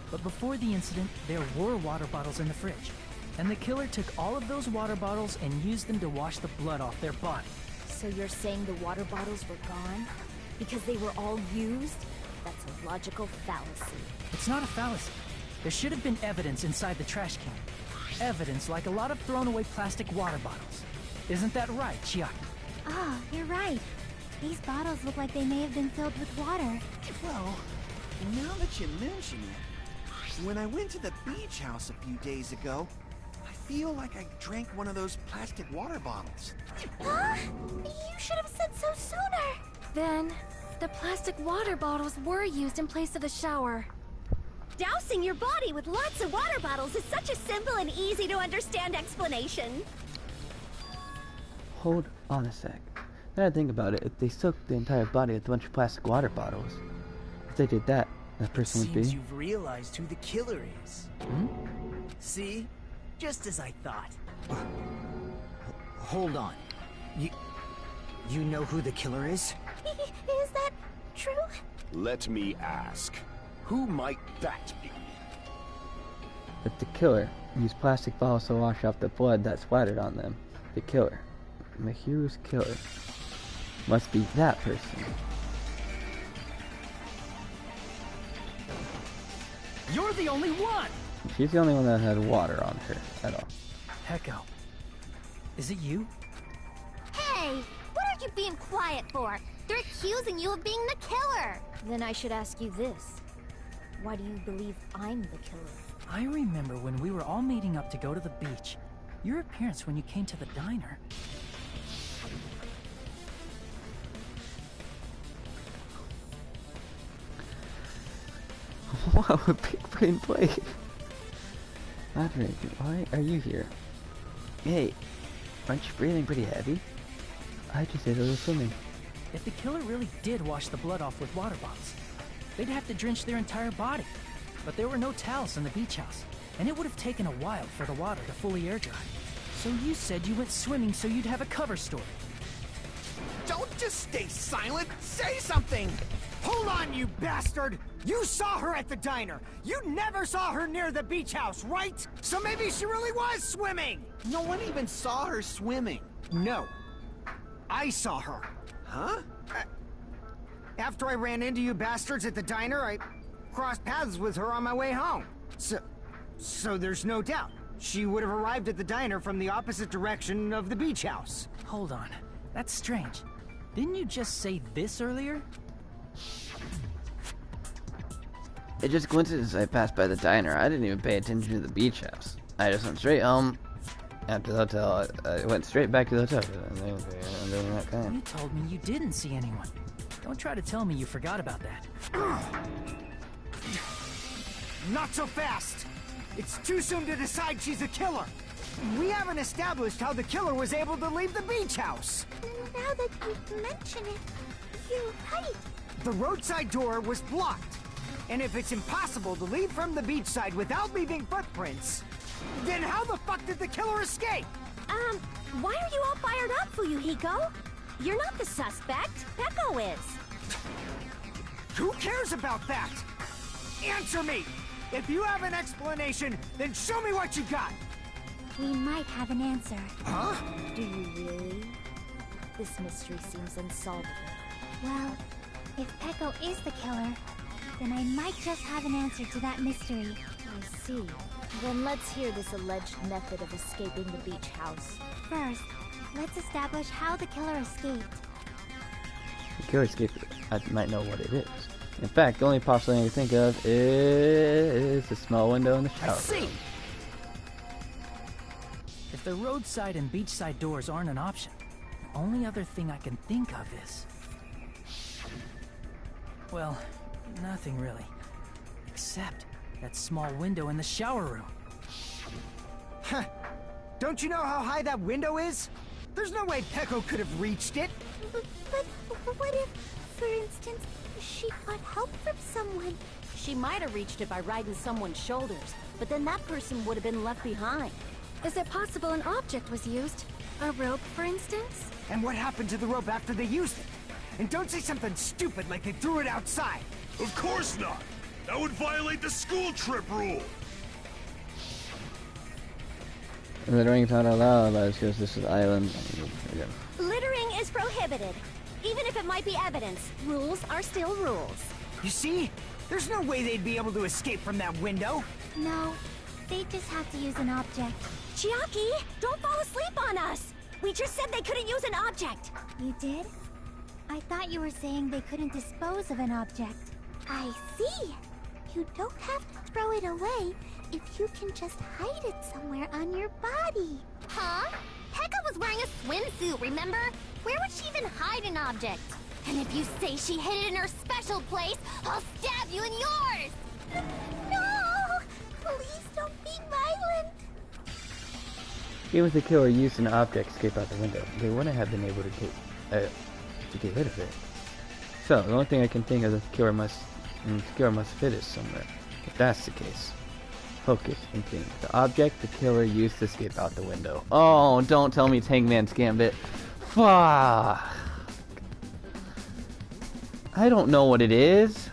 But before the incident, there were water bottles in the fridge. And the killer took all of those water bottles and used them to wash the blood off their body. So you're saying the water bottles were gone? Because they were all used? That's a logical fallacy. It's not a fallacy. There should have been evidence inside the trash can. Evidence like a lot of thrown away plastic water bottles. Isn't that right, Chiaki? Ah, you're right. These bottles look like they may have been filled with water. Well, now that you mention it, when I went to the beach house a few days ago, I feel like I drank one of those plastic water bottles. Huh? You should have said so sooner. Then, the plastic water bottles were used in place of the shower. Dousing your body with lots of water bottles is such a simple and easy to understand explanation. Hold on a sec. Now that I think about it, if they soaked the entire body with a bunch of plastic water bottles, if they did that, that person would be... Seems you've realized who the killer is. Hmm? See? Just as I thought. Hold on. You know who the killer is? Is that true? Let me ask. Who might that be? If the killer used plastic bottles to wash off the blood that splattered on them, the killer, Mahiru's killer, must be that person. You're the only one! She's the only one that had water on her at all. Hecko. Is it you? Hey, what are you being quiet for? They're accusing you of being the killer. Then I should ask you this. Why do you believe I'm the killer? I remember when we were all meeting up to go to the beach. Your appearance when you came to the diner. Wow, a big brain play. Andre, why are you here? Hey, aren't you breathing pretty heavy? I just did a little swimming. If the killer really did wash the blood off with water bottles, they'd have to drench their entire body. But there were no towels in the beach house, and it would have taken a while for the water to fully air dry. So you said you went swimming so you'd have a cover story. Don't just stay silent. Say something. Hold on, you bastard! You saw her at the diner! You never saw her near the beach house, right? So maybe she really was swimming! No one even saw her swimming. No. I saw her. Huh? After I ran into you bastards at the diner, I crossed paths with her on my way home. So there's no doubt. She would have arrived at the diner from the opposite direction of the beach house. Hold on. That's strange. Didn't you just say this earlier? It's just coincidence I passed by the diner. I didn't even pay attention to the beach house. I just went straight home. After the hotel, I went straight back to the hotel. And then that kind. You told me you didn't see anyone. Don't try to tell me you forgot about that. Not so fast! It's too soon to decide she's a killer. We haven't established how the killer was able to leave the beach house. Now that you mention it, you're right. The roadside door was blocked. And if it's impossible to leave from the beachside without leaving footprints, then how the fuck did the killer escape? Why are you all fired up, Fuyuhiko? You're not the suspect. Peko is. Who cares about that? Answer me! If you have an explanation, then show me what you got! We might have an answer. Huh? Do you really? This mystery seems unsolvable. Well, if Peko is the killer, then I might just have an answer to that mystery. I see. Then let's hear this alleged method of escaping the beach house. First, let's establish how the killer escaped. The killer escaped. I might know what it is. In fact, the only possible thing I can think of is the small window in the shower. I see. If the roadside and beachside doors aren't an option, the only other thing I can think of is... well, nothing really. Except that small window in the shower room. Huh. Don't you know how high that window is? There's no way Peko could have reached it. But what if, for instance, she got help from someone? She might have reached it by riding someone's shoulders, but then that person would have been left behind. Is it possible an object was used? A rope, for instance? And what happened to the rope after they used it? And don't say something stupid like they threw it outside. Of course not! That would violate the school trip rule! And the ring not allowed because this is island. Again. Littering is prohibited. Even if it might be evidence, rules are still rules. You see? There's no way they'd be able to escape from that window. No, they just have to use an object. Chiaki, don't fall asleep on us! We just said they couldn't use an object! You did? I thought you were saying they couldn't dispose of an object. I see. You don't have to throw it away if you can just hide it somewhere on your body. Huh? Pekka was wearing a swimsuit, remember? Where would she even hide an object? And if you say she hid it in her special place, I'll stab you in yours! No! Please don't be violent! Even if the killer used an object to escape out the window, they wouldn't have been able to get rid of it. So the only thing I can think of is the killer must fit it somewhere. If that's the case, focus thinking. The object the killer used to escape out the window. Oh, don't tell me it's Hangman's Gambit. Fuck. I don't know what it is.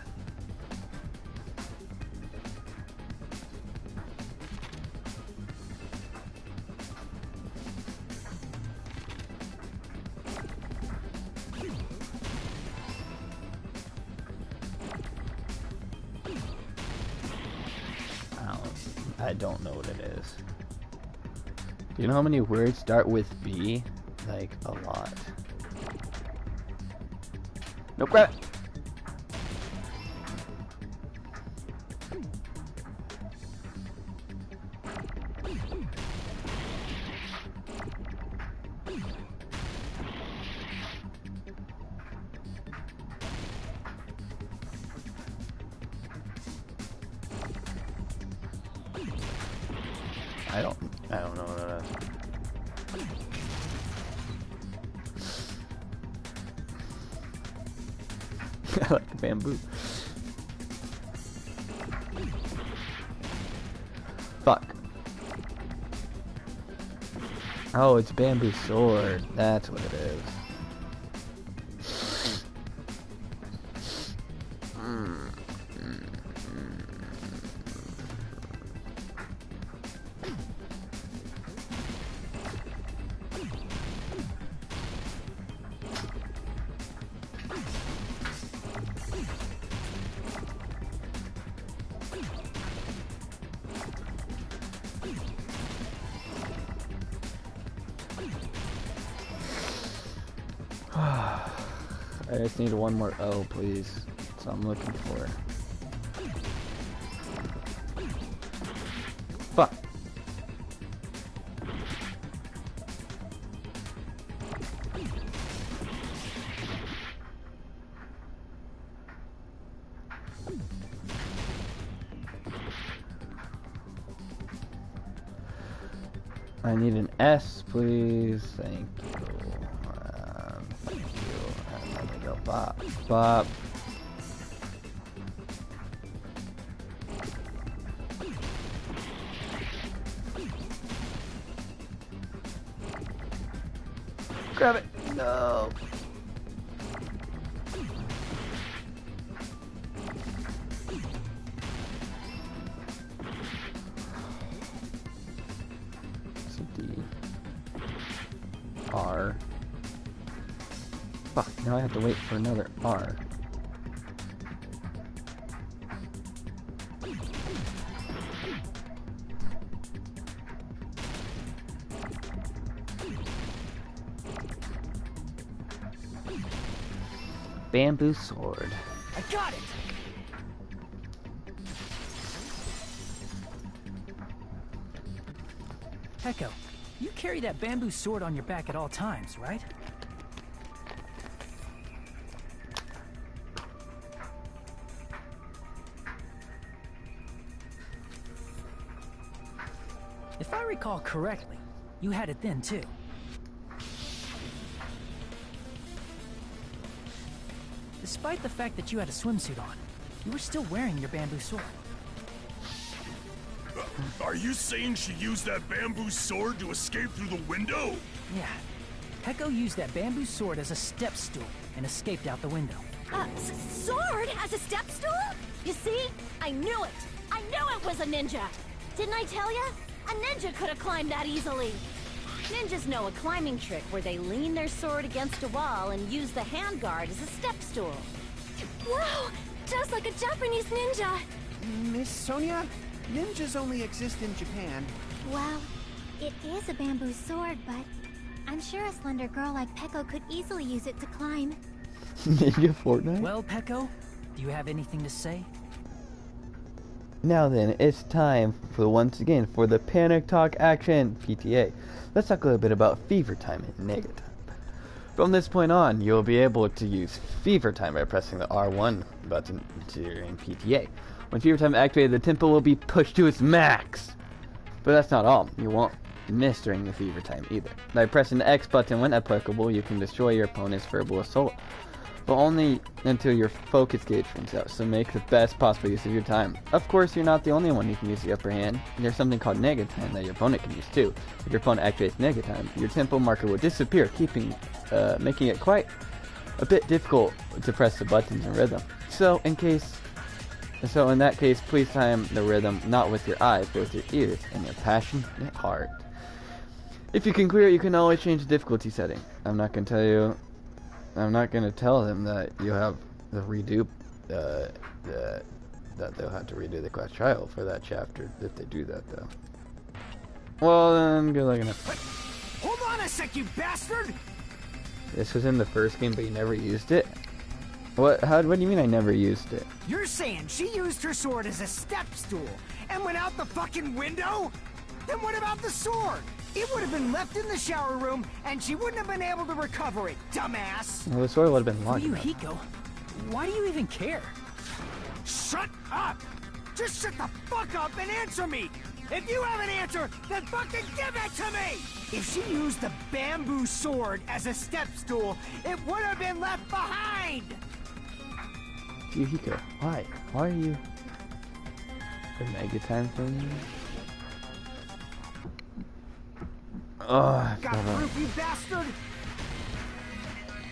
I don't know what it is. Do you know how many words start with B? Like, a lot. Nope, grab it! I don't know what that is. I like the bamboo. Fuck. Oh, it's bamboo sword. That's what it is. I just need one more O, please. That's what I'm looking for. Fuck. I need an S, please. Thank you. Thank you. And then we go bop, bop. Grab it. No. R. Fuck, now I have to wait for another R. Bamboo sword. I got it! Echo, you carry that bamboo sword on your back at all times, right? If I recall correctly, you had it then too. Despite the fact that you had a swimsuit on, you were still wearing your bamboo sword. Are you saying she used that bamboo sword to escape through the window? Yeah. Heko used that bamboo sword as a step stool and escaped out the window. Sword as a step stool? You see? I knew it! I knew it was a ninja! Didn't I tell ya? A ninja could have climbed that easily! Ninjas know a climbing trick where they lean their sword against a wall and use the handguard as a step stool. Wow! Just like a Japanese ninja! Miss Sonia, ninjas only exist in Japan. Well, it is a bamboo sword, but I'm sure a slender girl like Peko could easily use it to climb. Ninja Fortnite? Well, Peko, do you have anything to say? Now then, it's time for once again for the Panic Talk Action PTA. Let's talk a little bit about Fever Time and Nega Time. From this point on, you'll be able to use Fever Time by pressing the R1 button during PTA. When Fever Time activated, the tempo will be pushed to its max. But that's not all. You won't miss during the Fever Time either. By pressing the X button when applicable, you can destroy your opponent's verbal assault, but only until your focus gauge runs out, so make the best possible use of your time. Of course, you're not the only one who can use the upper hand. There's something called Nega Time that your opponent can use too. If your opponent activates Nega Time, your tempo marker will disappear, making it quite a bit difficult to press the buttons in rhythm. So in that case, please time the rhythm not with your eyes, but with your ears and your passionate heart. If you can clear it, you can always change the difficulty setting. I'm not going to tell them that you have the redo, that they'll have to redo the class trial for that chapter if they do that, though. Well, then, good luck enough. Hold on a sec, you bastard! This was in the first game, but you never used it? What do you mean I never used it? You're saying she used her sword as a step stool and went out the fucking window? Then what about the sword? It would have been left in the shower room, and she wouldn't have been able to recover it, dumbass! Well, the sword would have been locked. Fuyuhiko, why do you even care? Shut up! Just shut the fuck up and answer me! If you have an answer, then fucking give it to me! If she used the bamboo sword as a step stool, it would have been left behind! Fuyuhiko, why? Why are you... The Mega Time thing? Oh, got proof, you bastard?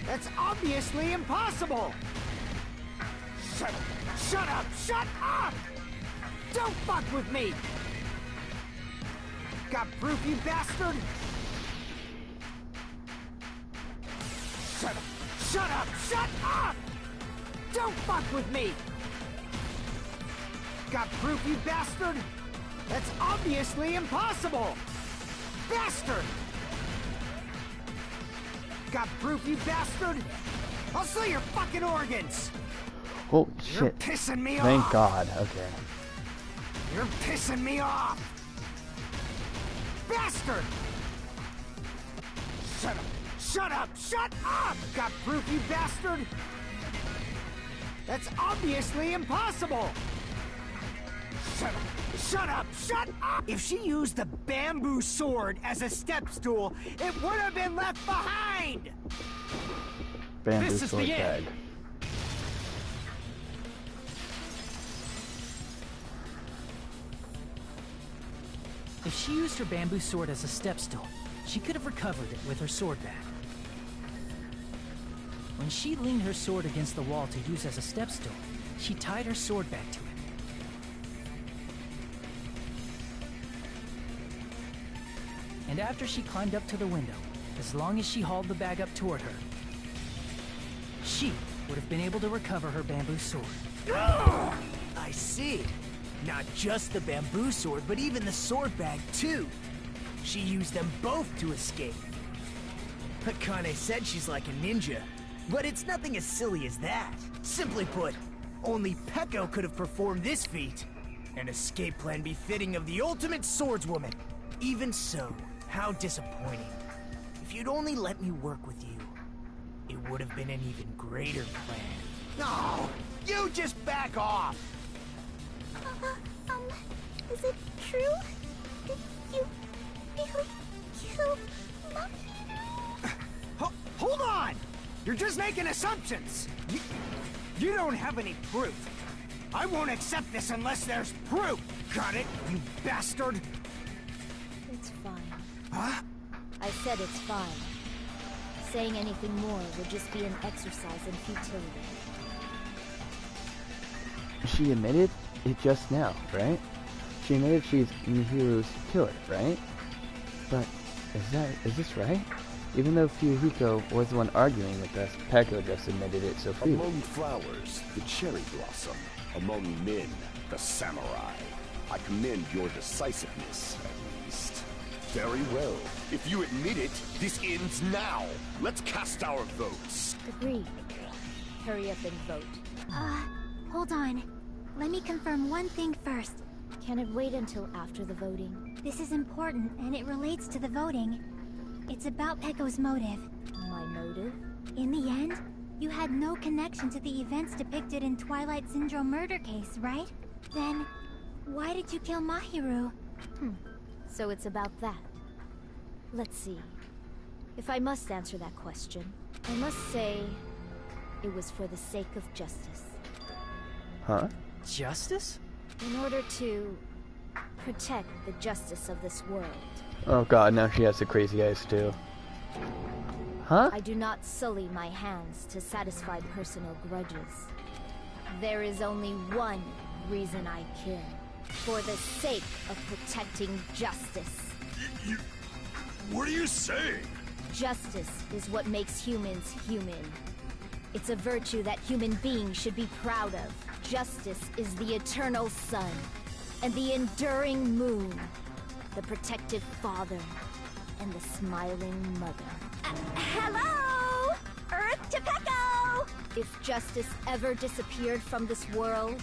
That's obviously impossible! Shut up! Shut up! Shut up! Don't fuck with me! Got proof, you bastard? Shut up! Shut up! Shut up! Don't fuck with me! Got proof, you bastard? That's obviously impossible! Bastard! Got proof, you bastard? I'll sell your fucking organs! Holy You're shit. pissing me Thank off! God, okay. You're pissing me off! Bastard! Shut up! Shut up! Shut up! Got proof, you bastard? That's obviously impossible! Shut up! Shut up! Shut up! If she used the bamboo sword as a step stool, it would have been left behind! Bamboo This is sword the end. bag. If she used her bamboo sword as a step stool, she could have recovered it with her sword bag. When she leaned her sword against the wall to use as a step stool, she tied her sword back to it. And after she climbed up to the window, as long as she hauled the bag up toward her, she would have been able to recover her bamboo sword. I see. Not just the bamboo sword, but even the sword bag, too. She used them both to escape. Akane said she's like a ninja, but it's nothing as silly as that. Simply put, only Peko could have performed this feat. An escape plan befitting of the ultimate swordswoman. Even so, how disappointing. If you'd only let me work with you, it would have been an even greater plan. No! You just back off! Is it true? Did you really kill Mahiru? Hold on! You're just making assumptions! You don't have any proof. I won't accept this unless there's proof! Got it, you bastard? It's fine. Huh? I said it's fine. Saying anything more would just be an exercise in futility. She admitted it just now, right? She admitted she's Mihiru's killer, right? But is this right? Even though Fuyuhiko was the one arguing with us, Peko just admitted it so freely. Among flowers, the cherry blossom. Among men, the samurai. I commend your decisiveness, at least. Very well. If you admit it, this ends now. Let's cast our votes. Agreed. Hurry up and vote. Hold on. Let me confirm one thing first. Can it wait until after the voting? This is important, and it relates to the voting. It's about Peko's motive. My motive? In the end, you had no connection to the events depicted in Twilight Syndrome murder case, right? Then, why did you kill Mahiru? So it's about that. Let's see. If I must answer that question, I must say it was for the sake of justice. Huh? Justice? In order to protect the justice of this world. Oh god, now she has the crazy eyes too. Huh? I do not sully my hands to satisfy personal grudges. There is only one reason I kill. For the sake of protecting justice. What are you saying? Justice is what makes humans human. It's a virtue that human beings should be proud of. Justice is the eternal sun, and the enduring moon, the protective father, and the smiling mother. Hello! Earth to Peko! If justice ever disappeared from this world,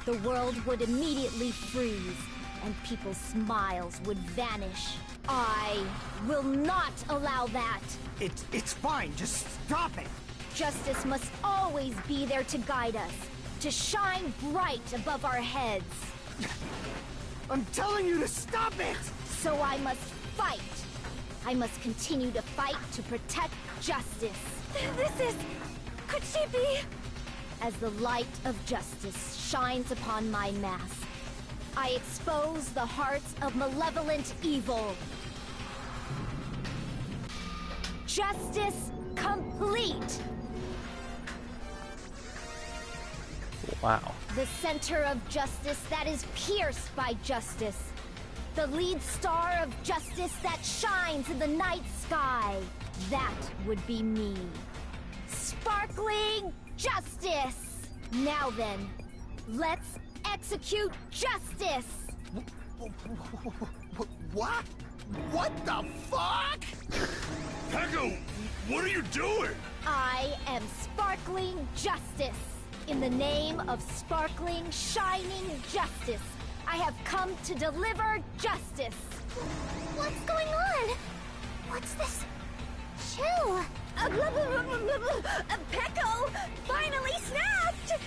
the world would immediately freeze, and people's smiles would vanish. I will not allow that. It's fine, just stop it! Justice must always be there to guide us, to shine bright above our heads. I'm telling you to stop it! So I must fight. I must continue to fight to protect justice. This is... could she be? As the light of justice shines upon my mask, I expose the hearts of malevolent evil. Justice complete! Wow. The center of justice that is pierced by justice. The lead star of justice that shines in the night sky. That would be me. Sparkling justice! Now then, let's execute justice! What? What the fuck? Peko, what are you doing? I am sparkling justice. In the name of sparkling, shining justice, I have come to deliver justice. What's going on? What's this? Chew! Peko finally snapped!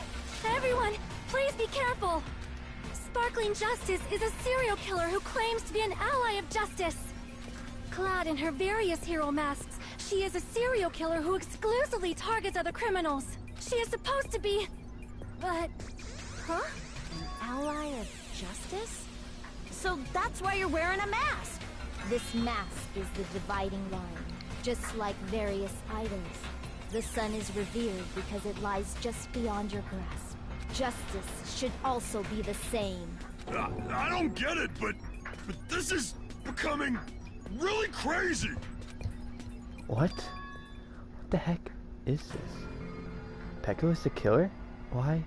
Everyone, please be careful! Sparkling Justice is a serial killer who claims to be an ally of justice. Clad in her various hero masks, she is a serial killer who exclusively targets other criminals. She is supposed to be... but... Huh? An ally of justice? So that's why you're wearing a mask! This mask is the dividing line. Just like various idols, the sun is revered because it lies just beyond your grasp. Justice should also be the same. I don't get it, but this is becoming really crazy. What? What the heck is this? Peko is the killer? Why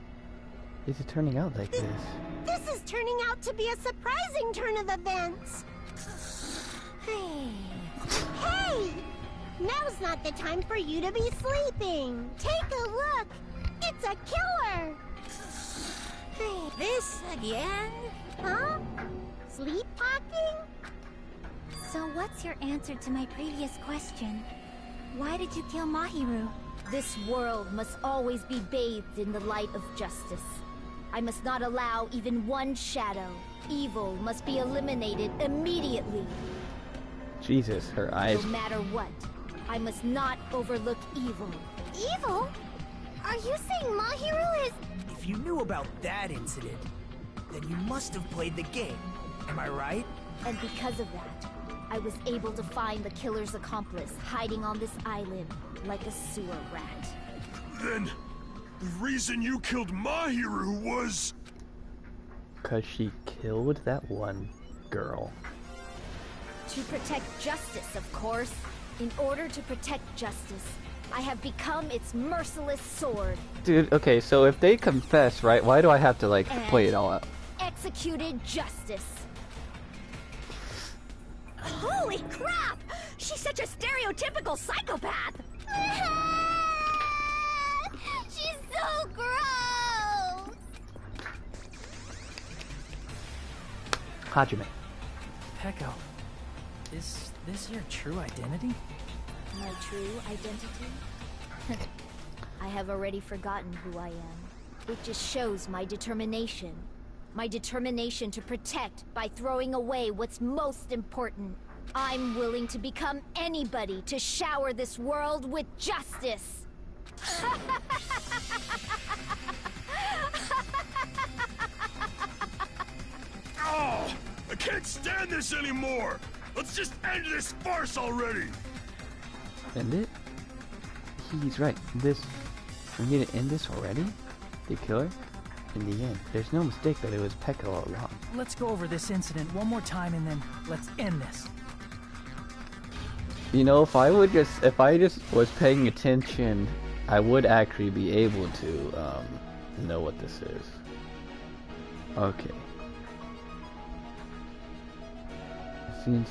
is it turning out like this? This is turning out to be a surprising turn of events. Hey! Now's not the time for you to be sleeping. Take a look. It's a killer. This again? Huh? Sleepwalking? So what's your answer to my previous question? Why did you kill Mahiru? This world must always be bathed in the light of justice. I must not allow even one shadow. Evil must be eliminated immediately. Jesus, her eyes. No matter what, I must not overlook evil. Evil? Are you saying Mahiru is... If you knew about that incident, then you must have played the game. Am I right? And because of that, I was able to find the killer's accomplice hiding on this island like a sewer rat. Then, the reason you killed Mahiru was... Because she killed that one girl. To protect justice, of course. In order to protect justice, I have become its merciless sword. Dude, okay, so if they confess, right, why do I have to, like, play it all out? Executed justice. Holy crap! She's such a stereotypical psychopath! She's so gross! Hajime. Peko, is this your true identity? My true identity? I have already forgotten who I am. It just shows my determination. My determination to protect by throwing away what's most important. I'm willing to become anybody to shower this world with justice. Oh, I can't stand this anymore! Let's just end this farce already! End it? He's right. We need to end this already? The killer? In the end, there's no mistake that it was Peko all along. Let's go over this incident one more time and then let's end this. You know, if I just was paying attention, I would actually be able to, know what this is. Okay. Since...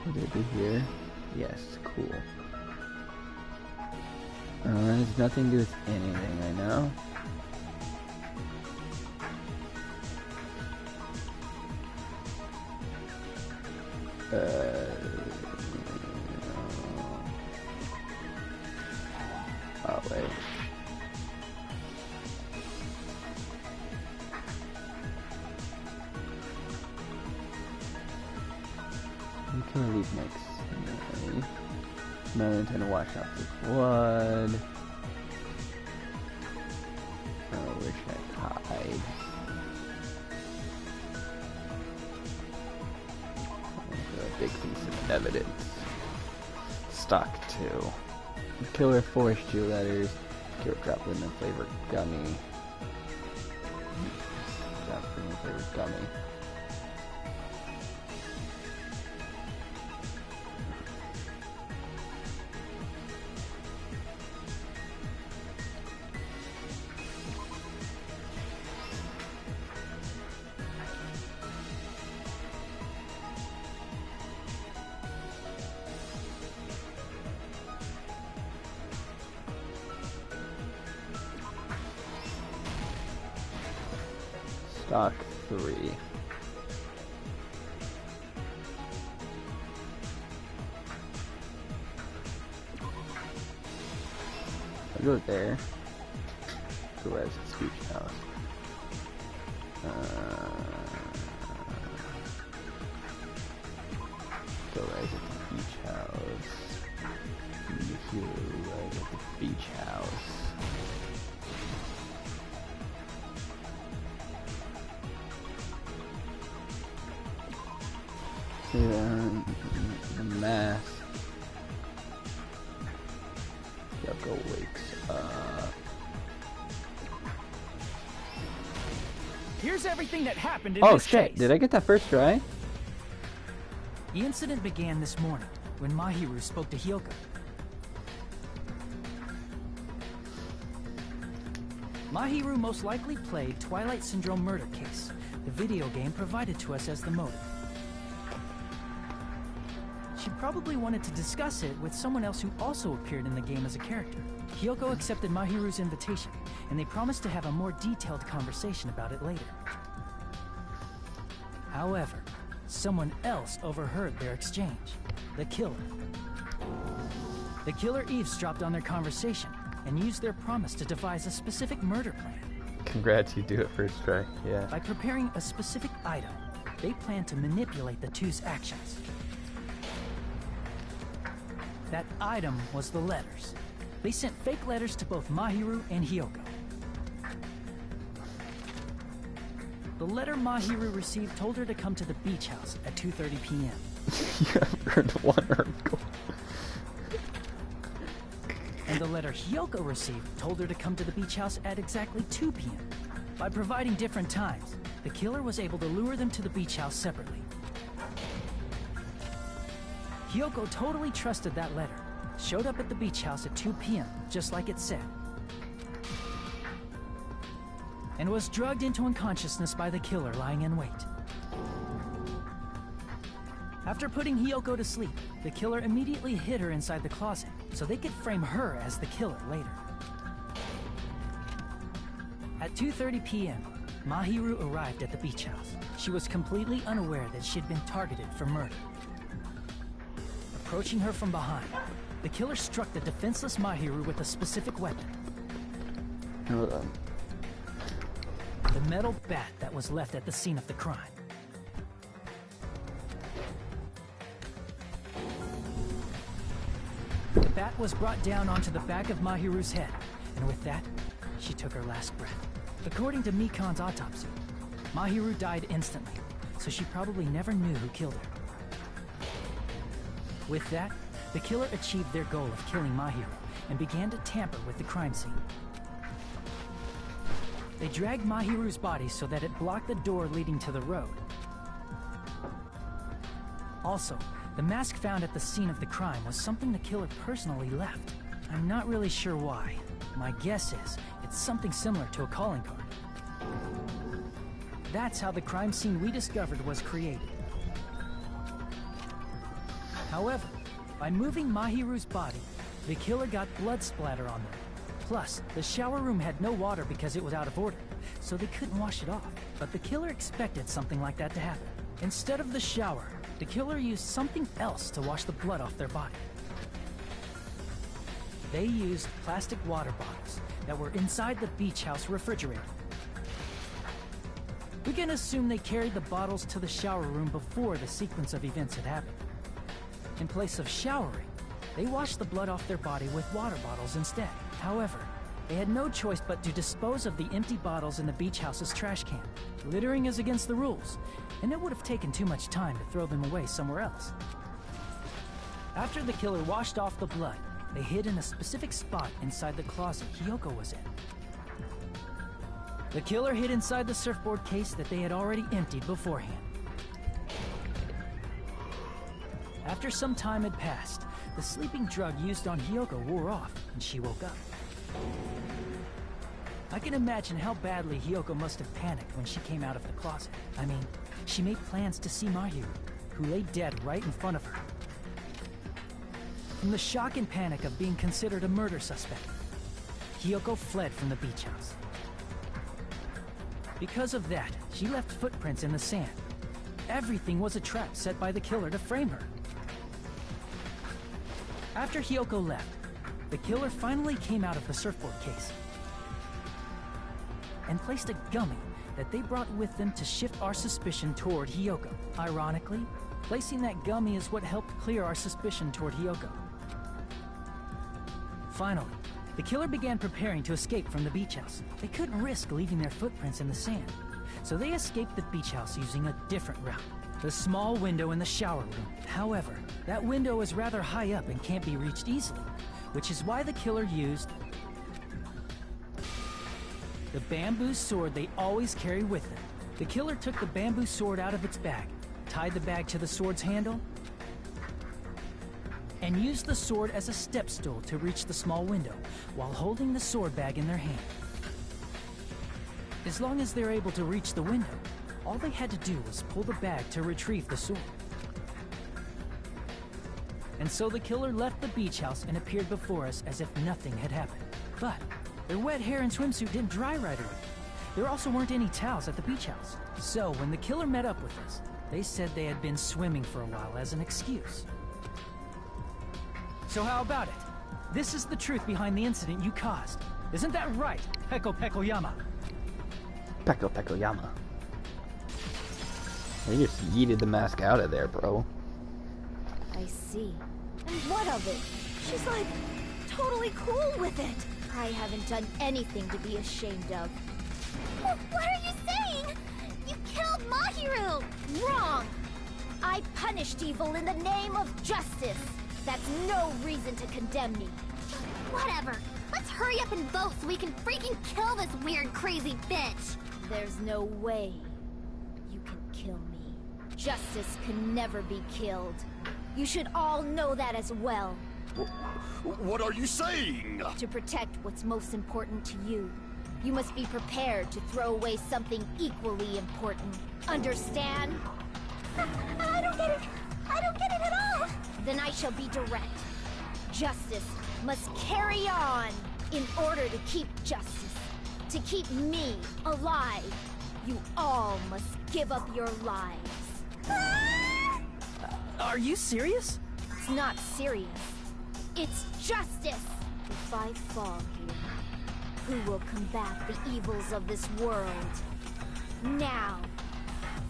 Would it be here? Yes, cool. There's nothing to do with anything, I know. Oh, wait. You can leave next. No intent to wash off the blood. Oh, where should I hide? A big piece of evidence. Stock 2. The killer forged 2 letters. Killer dropped lemon flavored gummy. Dropped lemon flavored gummy. Stock 3. I'll go there. Go as the speech house. Go as at the beach house. Go as at the beach house. The mask. Yoko wakes up. Here's everything that happened in Oh this shit, case. did I get that first try? The incident began this morning when Mahiru spoke to Hyoko. Mahiru most likely played Twilight Syndrome Murder Case, the video game provided to us as the motive. She probably wanted to discuss it with someone else who also appeared in the game as a character. Hyoko accepted Mahiru's invitation, and they promised to have a more detailed conversation about it later. However, someone else overheard their exchange. The killer. The killer eavesdropped on their conversation and used their promise to devise a specific murder plan. Congrats, you do it first try, yeah. By preparing a specific item, they planned to manipulate the two's actions. That item was the letters. They sent fake letters to both Mahiru and Hyoko. The letter Mahiru received told her to come to the beach house at 2:30 p.m. You haven't heard one article. And the letter Hyoko received told her to come to the beach house at exactly 2 p.m. By providing different times, the killer was able to lure them to the beach house separately. Hyoko totally trusted that letter, showed up at the beach house at 2 p.m., just like it said, and was drugged into unconsciousness by the killer lying in wait. After putting Hyoko to sleep, the killer immediately hid her inside the closet, so they could frame her as the killer later. At 2:30 p.m., Mahiru arrived at the beach house. She was completely unaware that she'd been targeted for murder. Approaching her from behind, the killer struck the defenseless Mahiru with a specific weapon. Hold on. The metal bat that was left at the scene of the crime. The bat was brought down onto the back of Mahiru's head, and with that, she took her last breath. According to Mikan's autopsy, Mahiru died instantly, so she probably never knew who killed her. With that, the killer achieved their goal of killing Mahiru and began to tamper with the crime scene. They dragged Mahiru's body so that it blocked the door leading to the road. Also, the mask found at the scene of the crime was something the killer personally left. I'm not really sure why. My guess is it's something similar to a calling card. That's how the crime scene we discovered was created. However, by moving Mahiru's body, the killer got blood splatter on them. Plus, the shower room had no water because it was out of order, so they couldn't wash it off. But the killer expected something like that to happen. Instead of the shower, the killer used something else to wash the blood off their body. They used plastic water bottles that were inside the beach house refrigerator. We can assume they carried the bottles to the shower room before the sequence of events had happened. In place of showering, they washed the blood off their body with water bottles instead. However, they had no choice but to dispose of the empty bottles in the beach house's trash can. Littering is against the rules, and it would have taken too much time to throw them away somewhere else. After the killer washed off the blood, they hid in a specific spot inside the closet Hiyoko was in. The killer hid inside the surfboard case that they had already emptied beforehand. After some time had passed, the sleeping drug used on Hiyoko wore off, and she woke up. I can imagine how badly Hiyoko must have panicked when she came out of the closet. I mean, she made plans to see Mahiru, who lay dead right in front of her. From the shock and panic of being considered a murder suspect, Hiyoko fled from the beach house. Because of that, she left footprints in the sand. Everything was a trap set by the killer to frame her. After Hiyoko left, the killer finally came out of the surfboard case and placed a gummy that they brought with them to shift our suspicion toward Hiyoko. Ironically, placing that gummy is what helped clear our suspicion toward Hiyoko. Finally, the killer began preparing to escape from the beach house. They couldn't risk leaving their footprints in the sand, so they escaped the beach house using a different route. The small window in the shower room. However, that window is rather high up and can't be reached easily, which is why the killer used the bamboo sword they always carry with them. The killer took the bamboo sword out of its bag, tied the bag to the sword's handle, and used the sword as a step stool to reach the small window while holding the sword bag in their hand. As long as they're able to reach the window, all they had to do was pull the bag to retrieve the sword. And so the killer left the beach house and appeared before us as if nothing had happened. But their wet hair and swimsuit didn't dry right away. There also weren't any towels at the beach house. So when the killer met up with us, they said they had been swimming for a while as an excuse. So how about it? This is the truth behind the incident you caused. Isn't that right, Peko Pekoyama? Peko Pekoyama. They just yeeted the mask out of there, bro. I see. And what of it? She's like, totally cool with it. I haven't done anything to be ashamed of. What are you saying? You killed Mahiru! Wrong! I punished evil in the name of justice. That's no reason to condemn me. Whatever. Let's hurry up and vote so we can freaking kill this weird, crazy bitch! There's no way you can kill me. Justice can never be killed. You should all know that as well. What are you saying? To protect what's most important to you, you must be prepared to throw away something equally important. Understand? I don't get it! I don't get it at all! Then I shall be direct. Justice must carry on. In order to keep justice, to keep me alive, you all must give up your lives. Are you serious? It's not serious. It's justice. If I fall here, who will combat the evils of this world? Now,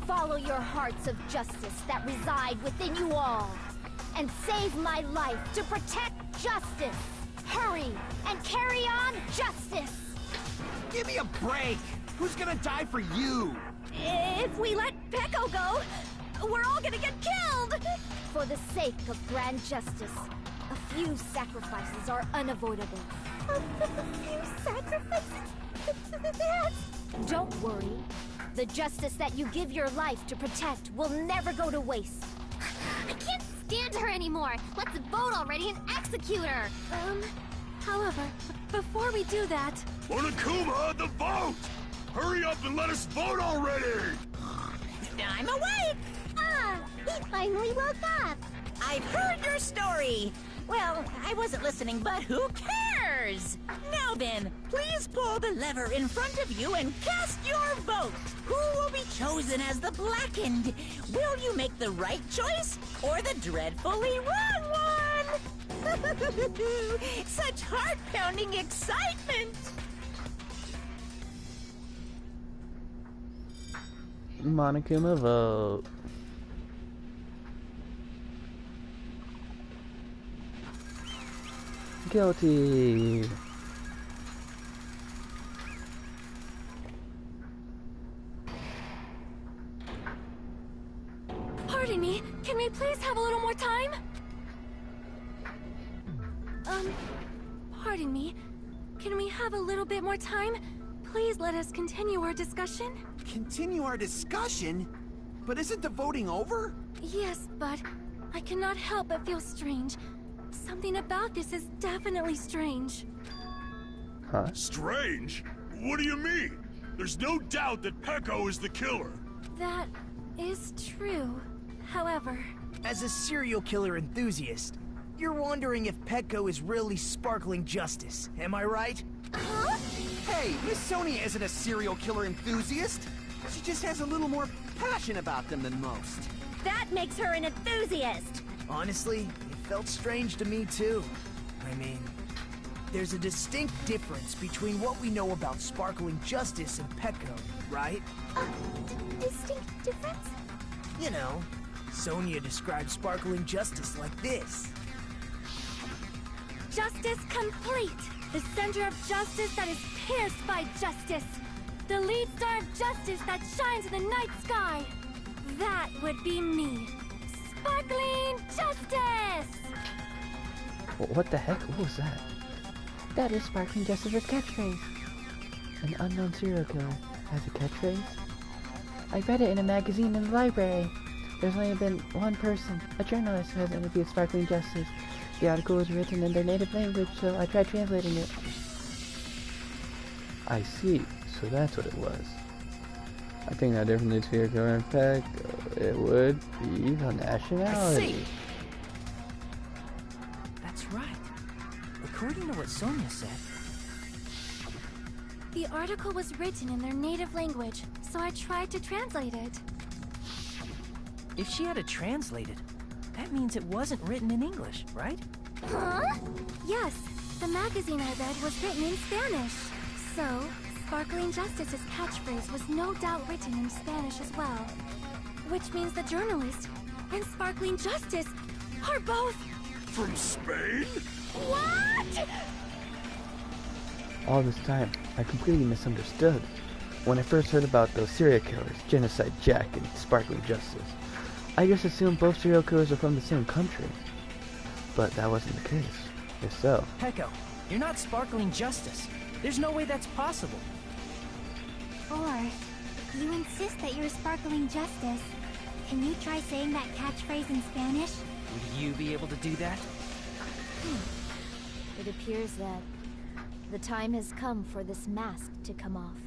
follow your hearts of justice that reside within you all, and save my life to protect justice. Hurry and carry on justice. Give me a break! Who's gonna die for you? If we let Peko go, we're all gonna get killed! For the sake of grand justice, a few sacrifices are unavoidable. A few sacrifices? Don't worry. The justice that you give your life to protect will never go to waste. I can't stand her anymore! Let's vote already and execute her! However, before we do that... Onokuma, the vote! Hurry up and let us vote already! I'm awake! Ah! He finally woke up! I've heard your story! Well, I wasn't listening, but who cares? answers! Now then, please pull the lever in front of you and cast your vote! Who will be chosen as the blackened? Will you make the right choice or the dreadfully wrong one? Such heart-pounding excitement! Monokuma vote. Guilty. Pardon me, can we please have a little more time? Pardon me. Can we have a little bit more time? Please let us continue our discussion. Continue our discussion? But isn't the voting over? Yes, but I cannot help but feel strange. Something about this is definitely strange. Huh? Strange? What do you mean? There's no doubt that Peko is the killer. That is true. However... As a serial killer enthusiast, you're wondering if Peko is really sparkling justice, am I right? Huh? Hey, Miss Sonia isn't a serial killer enthusiast. She just has a little more passion about them than most. That makes her an enthusiast. Honestly, it felt strange to me too. I mean, there's a distinct difference between what we know about sparkling justice and Peko, right? Distinct difference? You know, Sonia describes sparkling justice like this. Justice complete! The center of justice that is pierced by justice! The lead star of justice that shines in the night sky! That would be me! Sparkling justice! What the heck? What was that? That is Sparkling Justice's catchphrase. An unknown serial killer has a catchphrase? I read it in a magazine in the library. There's only been one person, a journalist, who has interviewed Sparkling Justice. The article was written in their native language, so I tried translating it. I see. So that's what it was. I think that difference here, in fact, it would be the nationality. I see. That's right. According to what Sonia said. The article was written in their native language, so I tried to translate it. If she had it translated, that means it wasn't written in English, right? Huh? Yes, the magazine I read was written in Spanish. So, Sparkling Justice's catchphrase was no doubt written in Spanish as well. Which means the journalist and Sparkling Justice are both... From Spain? What?! All this time, I completely misunderstood. When I first heard about those serial killers, Genocide Jack and Sparkling Justice, I just assumed both serial killers are from the same country. But that wasn't the case. If so... Peko, you're not Sparkling Justice. There's no way that's possible. Or, you insist that you're Sparkling Justice. Can you try saying that catchphrase in Spanish? Would you be able to do that? It appears that the time has come for this mask to come off.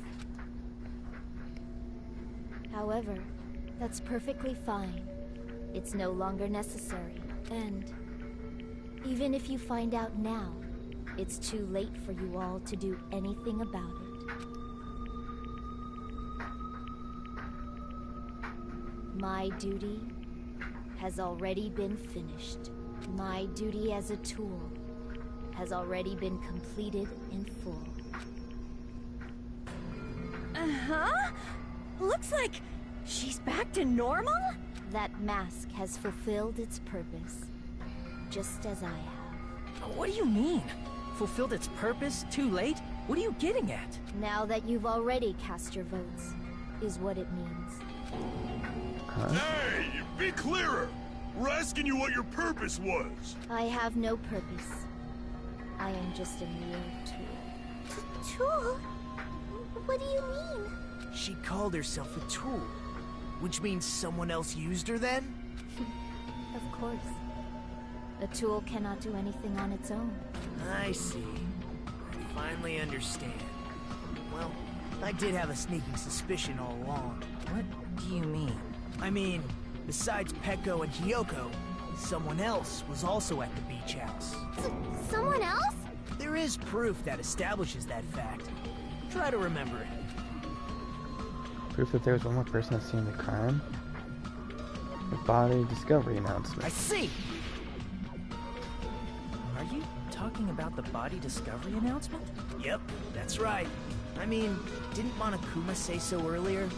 However, that's perfectly fine. It's no longer necessary, and even if you find out now, it's too late for you all to do anything about it. My duty has already been finished. My duty as a tool has already been completed in full. Uh-huh? Looks like she's back to normal? That mask has fulfilled its purpose, just as I have. What do you mean? Fulfilled its purpose? Too late? What are you getting at? Now that you've already cast your votes, is what it means. Huh? Hey, be clearer! We're asking you what your purpose was. I have no purpose. I am just a mere tool. Tool? What do you mean? She called herself a tool, which means someone else used her then? Of course. A tool cannot do anything on its own. I see. I finally understand. Well, I did have a sneaking suspicion all along. What do you mean? I mean, besides Peko and Hiyoko, someone else was also at the beach house. Someone else? There There is proof that establishes that fact. Try to remember it. Proof that there was one more person that's seen the crime? The body discovery announcement. I see! Are you talking about the body discovery announcement? Yep, that's right. I mean, didn't Monokuma say so earlier?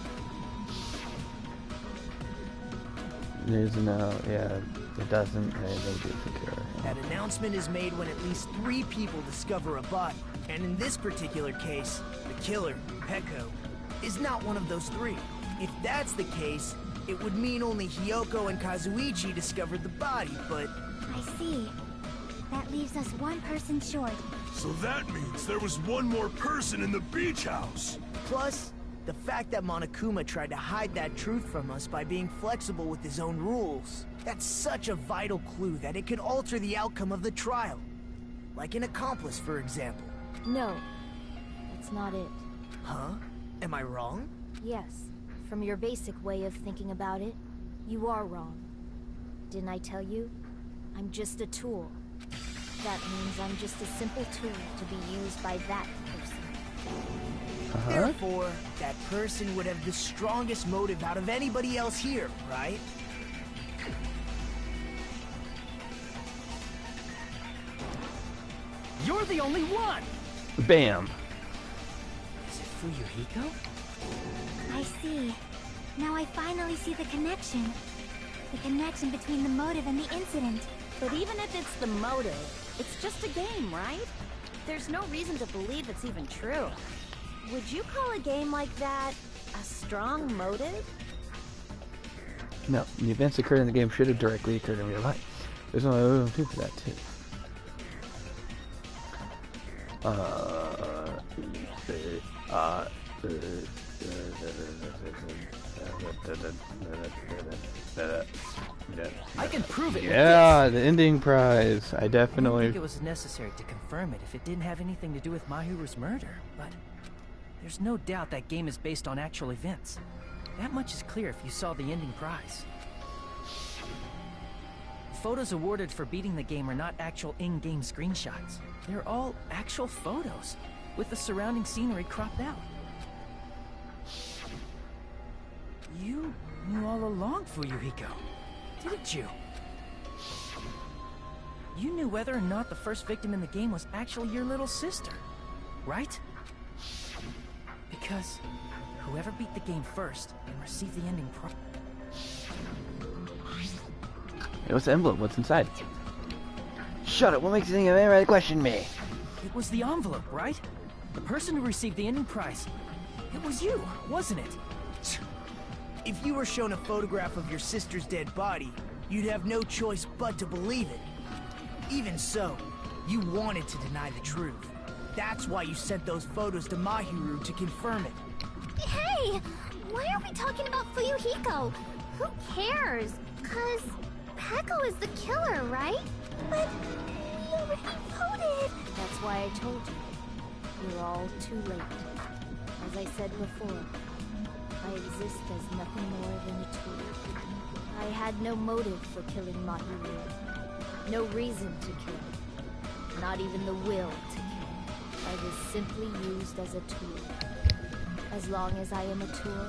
There's no, yeah, it doesn't. They do take care of it. That announcement is made when at least 3 people discover a body. And in this particular case, the killer, Peko, is not one of those 3. If that's the case, it would mean only Hiyoko and Kazuichi discovered the body, but... I see. That leaves us one person short. So that means there was one more person in the beach house. Plus, the fact that Monokuma tried to hide that truth from us by being flexible with his own rules. That's such a vital clue that it could alter the outcome of the trial. Like an accomplice, for example. No, that's not it. Huh? Am I wrong? Yes, from your basic way of thinking about it, you are wrong. Didn't I tell you? I'm just a tool. That means I'm just a simple tool to be used by that person. Therefore, that person would have the strongest motive out of anybody else here, right? You're the only one! Bam! Is it Fuyuhiko? I see. Now I finally see the connection. The connection between the motive and the incident. But even if it's the motive, it's just a game, right? There's no reason to believe it's even true. Would you call a game like that a strong motive? No, the events occurred in the game should have directly occurred in real life. There's no other proof for that too. I can prove it. Yeah, the ending prize. I definitely. I don't think it was necessary to confirm it if it didn't have anything to do with Mahiru's murder, but there's no doubt that game is based on actual events. That much is clear if you saw the ending prize. Photos awarded for beating the game are not actual in-game screenshots. They're all actual photos, with the surrounding scenery cropped out. You knew all along, Fuyuhiko, didn't you? You knew whether or not the first victim in the game was actually your little sister, right? Because whoever beat the game first and received the ending prize. Hey, what's the envelope? What's inside? Shut up! What makes you think of anybody to question me? It was the envelope, right? The person who received the ending prize. It was you, wasn't it? If you were shown a photograph of your sister's dead body, you'd have no choice but to believe it. Even so, you wanted to deny the truth. That's why you sent those photos to Mahiru to confirm it. Hey! Why are we talking about Fuyuhiko? Who cares? 'Cause Peko is the killer, right? But we already voted! That's why I told you. You're all too late. As I said before, I exist as nothing more than a tool. I had no motive for killing Mahiru. No reason to kill. Not even the will to kill. I was simply used as a tool. As long as I am a tool,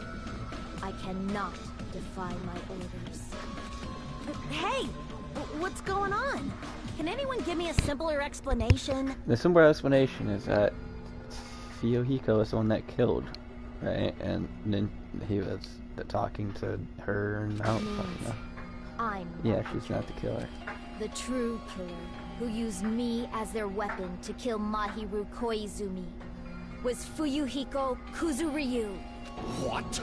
I cannot defy my orders. Hey! What's going on? Can anyone give me a simpler explanation? The simple explanation is that Fuyuhiko is the one that killed, right? And then he was talking to her and I don't fucking know. I'm Yeah, she's not the killer. the true killer who used me as their weapon to kill Mahiru Koizumi was Fuyuhiko Kuzuryu. What?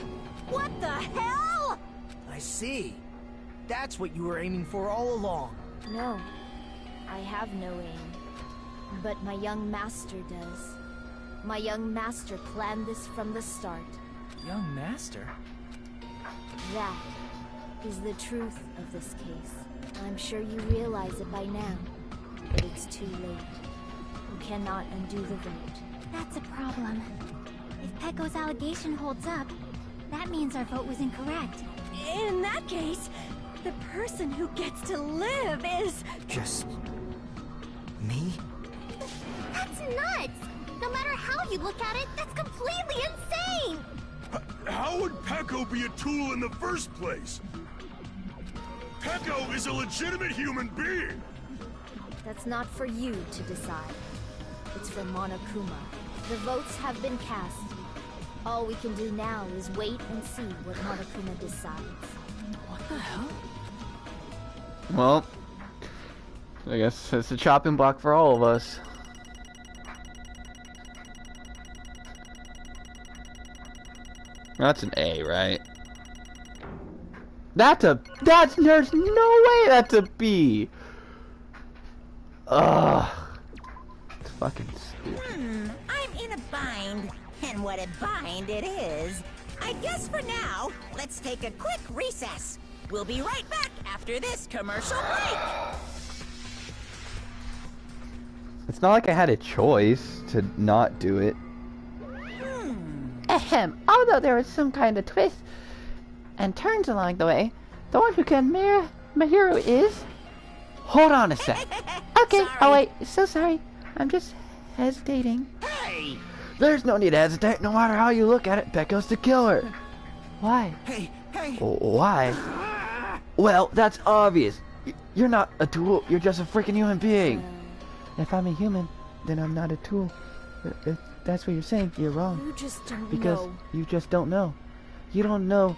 What the hell? I see. That's what you were aiming for all along. No, I have no aim. But my young master does. My young master planned this from the start. Young master? That is the truth of this case. I'm sure you realize it by now, but it's too late. You cannot undo the vote. That's a problem. If Peko's allegation holds up, that means our vote was incorrect. In that case, the person who gets to live is... Just... me? That's That's nuts! No matter how you look at it, that's completely insane! How would Pecco be a tool in the first place? Pecco is a legitimate human being! That's not for you to decide. It's for Monokuma. The votes have been cast. All we can do now is wait and see what Monokuma decides. What the hell? Well, I guess it's a chopping block for all of us. That's an A, right? There's no way that's a B! Ugh. It's fucking stupid. I'm in a bind. And what a bind it is. I guess for now, let's take a quick recess. We'll be right back after this commercial break. It's not like I had a choice to not do it. Ahem. Although there was some kind of twist and turns along the way, the one who can marry Mahiro is... Hold on a sec. Okay, oh wait, so sorry. I'm just hesitating. Hey! There's no need to hesitate. No matter how you look at it, Pecco's the killer. Why? Hey! Why? Well, that's obvious. You're not a tool. You're just a freaking human being. If I'm a human, then I'm not a tool. If that's what you're saying, you're wrong. You just don't because know. you just don't know. You don't know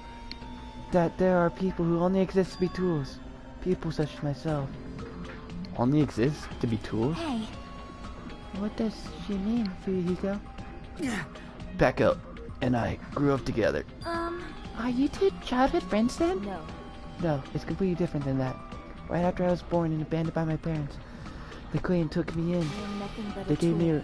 that there are people who only exist to be tools. People such as myself. Only exist to be tools? Hey. What does she mean, Fuyuhiko? Pecco and I grew up together. Are you two childhood friends then? No. No, it's completely different than that. Right after I was born and abandoned by my parents, the Queen took me in. I am nothing but They a gave me tool.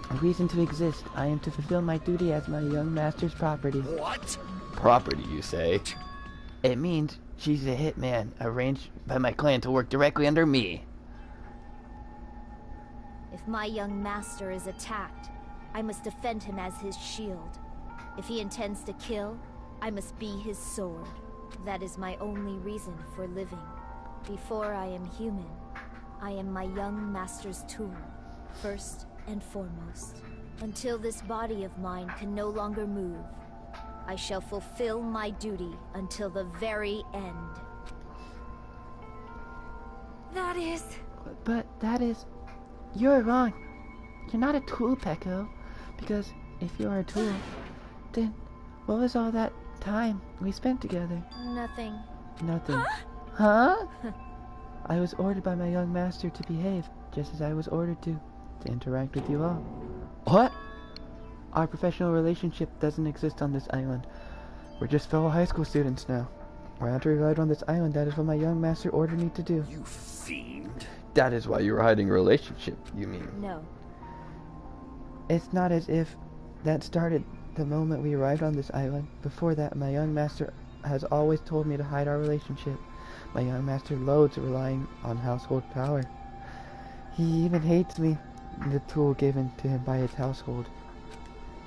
a reason to exist. I am to fulfill my duty as my young master's property. What? Property, you say? It means she's a hitman arranged by my clan to work directly under me. If my young master is attacked, I must defend him as his shield. If he intends to kill, I must be his sword. That is my only reason for living. Before I am human, I am my young master's tool, first and foremost. Until this body of mine can no longer move, I shall fulfill my duty until the very end. That is... But that is... You're wrong. You're not a tool, Pecco. Because if you're a tool, then what was all that time we spent together? Nothing. Nothing. Huh? I was ordered by my young master to behave, just as I was ordered to interact with you all. What? Our professional relationship doesn't exist on this island. We're just fellow high school students now. Right after we arrived on this island, that is what my young master ordered me to do. You fiend. That is why you were hiding a relationship, you mean? No. It's not as if that started the moment we arrived on this island. Before that, my young master has always told me to hide our relationship. My young master loathes relying on household power. He even hates me, the tool given to him by his household.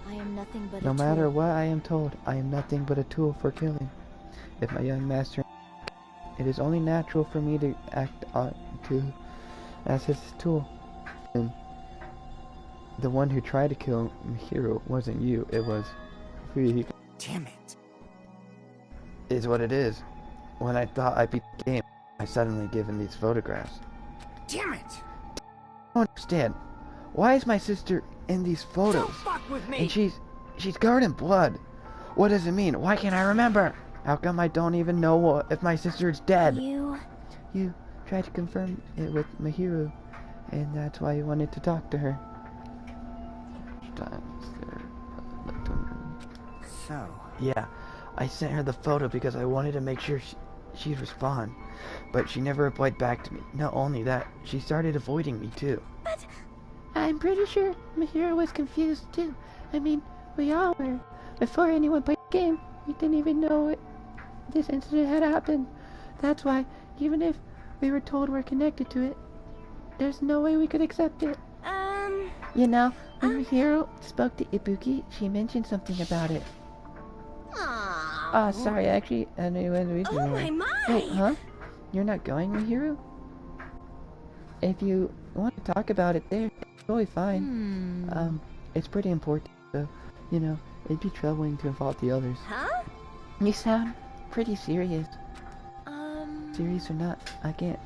I am nothing but No a matter tool. what I am told, I am nothing but a tool for killing. If my young master... It is only natural for me to act as his tool. And the one who tried to kill Mahiro wasn't you, it was Fuyuhiko. Damn it. Is what it is. When I thought I beat the game, I suddenly given these photographs. Damn it! I don't understand. Why is my sister in these photos? Don't fuck with me! And she's covered in blood. What does it mean? Why can't I remember? How come I don't even know if my sister is dead? You tried to confirm it with Mahiro, and that's why you wanted to talk to her. So... Yeah, I sent her the photo because I wanted to make sure she'd respond. But she never replied back to me. Not only that, she started avoiding me too. But... I'm pretty sure Mahiro was confused too. I mean, we all were. Before anyone played the game, we didn't even know this incident had happened. That's why, even if we were told we're connected to it, there's no way we could accept it. You know, when Mahiro spoke to Ibuki, she mentioned something about it. Oh, sorry, actually, I knew when we Oh my! Wait, huh? You're not going, Mahiro? If you want to talk about it there, totally fine. It's pretty important, so, you know, it'd be troubling to involve the others. Huh? You sound pretty serious. Serious or not, I can't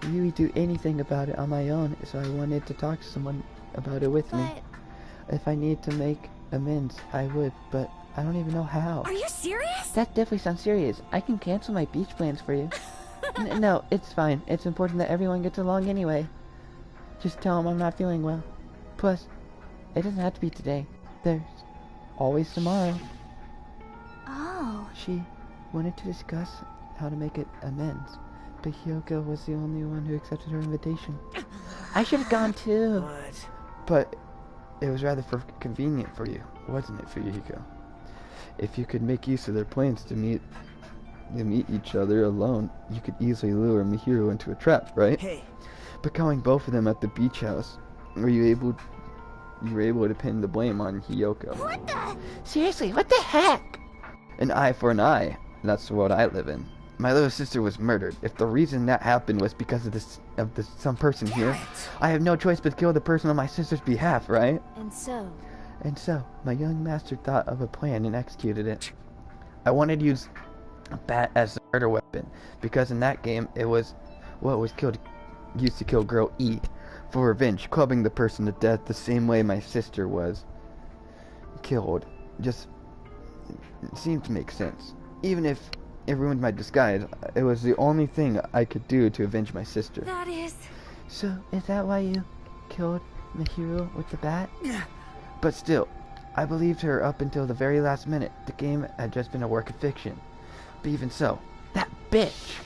really do anything about it on my own, so I wanted to talk to someone about it with me. If I need to make amends, I would, but I don't even know how. Are you serious? That definitely sounds serious. I can cancel my beach plans for you. No, it's fine. It's important that everyone gets along anyway. Just tell them I'm not feeling well. Plus, it doesn't have to be today. There's always tomorrow. Oh. She wanted to discuss how to make it amends, but Hyoko was the only one who accepted her invitation. I should have gone too. What? But it was rather convenient for you, wasn't it, Fuyuhiko? If you could make use of their plans to meet each other alone, you could easily lure Mihiro into a trap, right? Hey. But calling both of them at the beach house, you were able to pin the blame on Hyoko. What the? Seriously, what the heck? An eye for an eye. That's the world I live in. My little sister was murdered. If the reason that happened was because of some person here, I have no choice but to kill the person on my sister's behalf, right? And so, My young master thought of a plan and executed it. I wanted to use a bat as a murder weapon, because in that game, it was what was used to kill girl E for revenge, clubbing the person to death the same way my sister was killed. Just seemed to make sense. Even if it ruined my disguise, it was the only thing I could do to avenge my sister. That is... So, is that why you killed Mihiro with the bat? Yeah. But still, I believed her up until the very last minute. The game had just been a work of fiction. But even so, that bitch!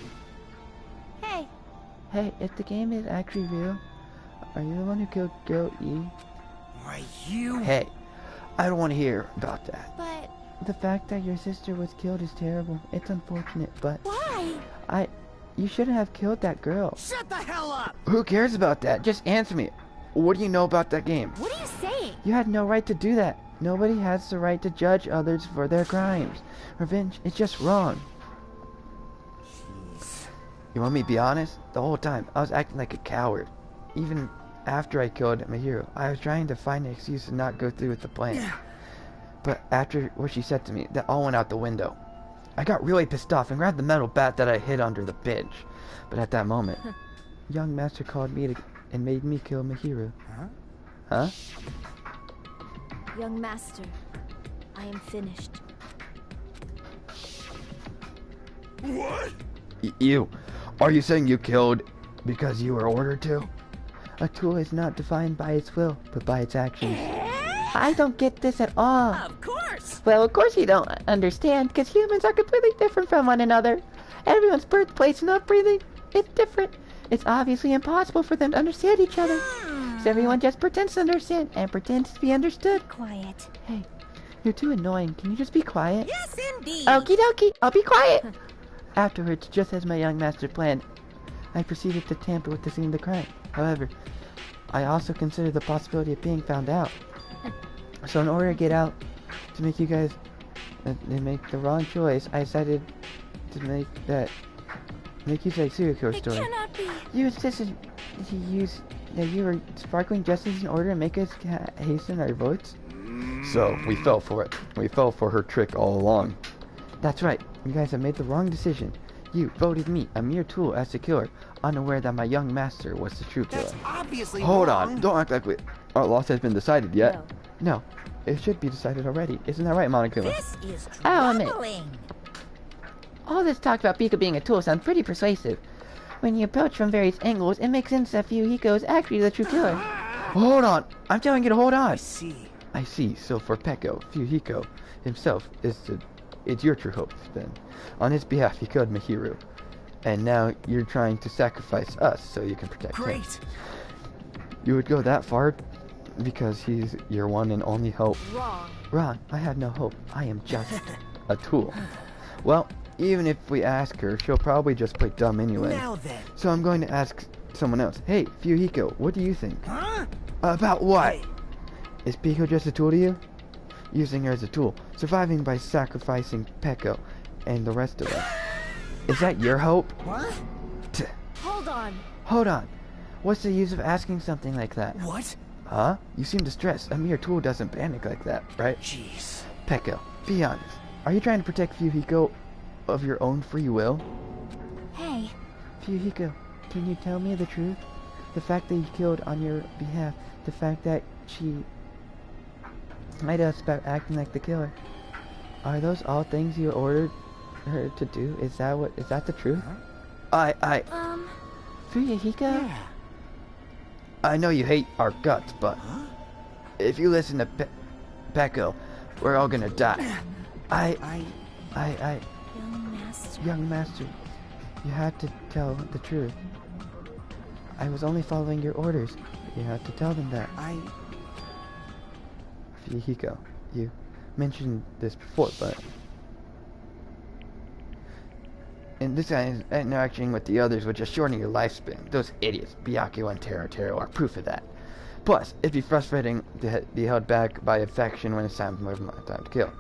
Hey. Hey, if the game is actually real, are you the one who killed Girl E? Why, you... Hey, I don't want to hear about that. But... The fact that your sister was killed is terrible. It's unfortunate, but... Why? You shouldn't have killed that girl. Shut the hell up! Who cares about that? Just answer me. What do you know about that game? What are you saying? You had no right to do that. Nobody has the right to judge others for their crimes. Revenge is just wrong. Jeez. You want me to be honest? The whole time, I was acting like a coward. Even after I killed Mihiro, I was trying to find an excuse to not go through with the plan. But after what she said to me, that all went out the window. I got really pissed off and grabbed the metal bat that I hid under the bench. But at that moment, young master called me and made me kill Mihiro. Huh? young master, I am finished. What? You. Are you saying you killed because you were ordered to? A tool is not defined by its will, but by its actions. I don't get this at all. Of course! Well, of course you don't understand, because humans are completely different from one another. Everyone's birthplace and upbringing is different. It's obviously impossible for them to understand each other. So everyone just pretends to understand and pretends to be understood. Quiet. Hey, you're too annoying. Can you just be quiet? Yes, indeed! Okie dokie, I'll be quiet. Afterwards, just as my young master planned, I proceeded to tamper with the scene of the crime. However, I also considered the possibility of being found out. So in order to get out, to make you guys make the wrong choice, I decided to make use of a Suiko's story. It cannot be. You insisted that you were sparkling justice in order to make us hasten our votes? So, we fell for it. We fell for her trick all along. That's right. You guys have made the wrong decision. You voted me, a mere tool, as the killer, unaware that my young master was the true killer. That's obviously Hold wrong. on. Don't act like our loss has been decided yet. No. It should be decided already. Isn't that right, Monica? This is I'll admit. troubling. All this talk about Pika being a tool sounds pretty persuasive. When you approach from various angles, it makes sense that Fuyuhiko is actually the true killer. Hold on! I'm telling you to hold on! I see. So for Peko, Fuyuhiko himself it's your true hope, then. On his behalf, he killed Mihiru. And now you're trying to sacrifice us so you can protect him. You would go that far because he's your one and only hope. Wrong. I have no hope. I am just a tool. Well, even if we ask her, she'll probably just play dumb anyway. Now then. So I'm going to ask someone else. Hey, Fuyuhiko, what do you think? About what? Is Piko just a tool to you? Using her as a tool, surviving by sacrificing Peko and the rest of us. Is that your hope? What? Hold on. Hold on. What's the use of asking something like that? What? Huh? You seem distressed. A mere tool doesn't panic like that, right? Jeez. Peko, be honest. Are you trying to protect Fuyuhiko of your own free will? Hey. Fuyuhiko, can you tell me the truth? The fact that you killed on your behalf, the fact that she lied to us about acting like the killer. Are those all things you ordered her to do? Is that the truth? Fuyuhiko? Yeah. I know you hate our guts, but if you listen to Peko, we're all gonna die. Young master, you had to tell the truth. I was only following your orders. You had to tell them that. Fuyuhiko, you mentioned this before, but in this interaction with the others would just shorten your lifespan. Those idiots, Byakuya and Taro, are proof of that. Plus, it'd be frustrating to be held back by affection when it's time to kill.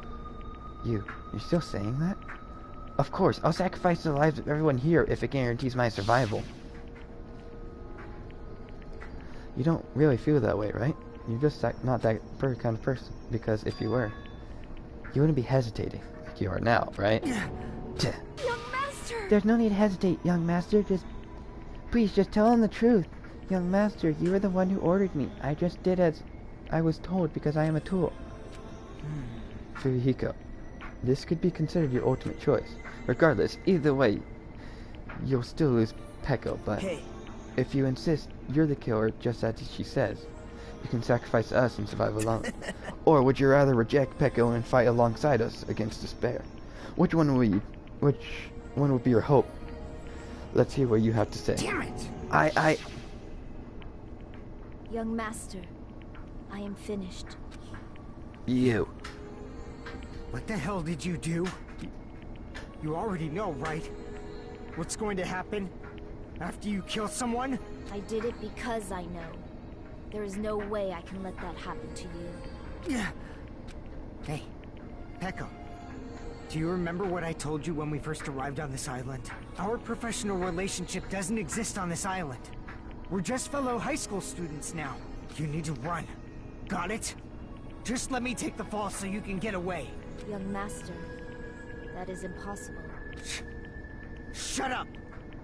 You're still saying that? Of course, I'll sacrifice the lives of everyone here if it guarantees my survival. You don't really feel that way, right? You're just not that kind of person. Because if you were, you wouldn't be hesitating like you are now, right? Young master! There's no need to hesitate, young master. Please, just tell him the truth. Young master, you were the one who ordered me. I just did as I was told because I am a tool. Fuyuhiko, this could be considered your ultimate choice. Regardless, either way, you'll still lose Peko, but if you insist you're the killer just as she says, you can sacrifice us and survive alone. Or would you rather reject Peko and fight alongside us against despair? Which one would be your hope? Let's hear what you have to say. Damn it! Young master, I am finished. You. What the hell did you do? You already know, right? What's going to happen after you kill someone? I did it because I know. There is no way I can let that happen to you. Yeah. Hey, Peko. Do you remember what I told you when we first arrived on this island? Our professional relationship doesn't exist on this island. We're just fellow high school students now. You need to run. Got it? Just let me take the fall so you can get away. Young master, that is impossible. Shut up!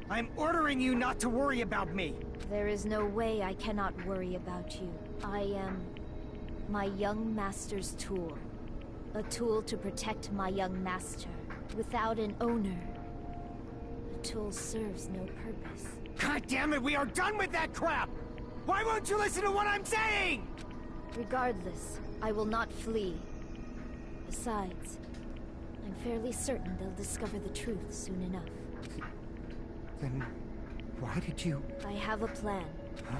I'm ordering you not to worry about me! There is no way I cannot worry about you. I am my young master's tool. A tool to protect my young master. Without an owner, the tool serves no purpose. God damn it, we are done with that crap! Why won't you listen to what I'm saying? Regardless, I will not flee. Besides, I'm fairly certain they'll discover the truth soon enough. Then why did you... I have a plan. Huh?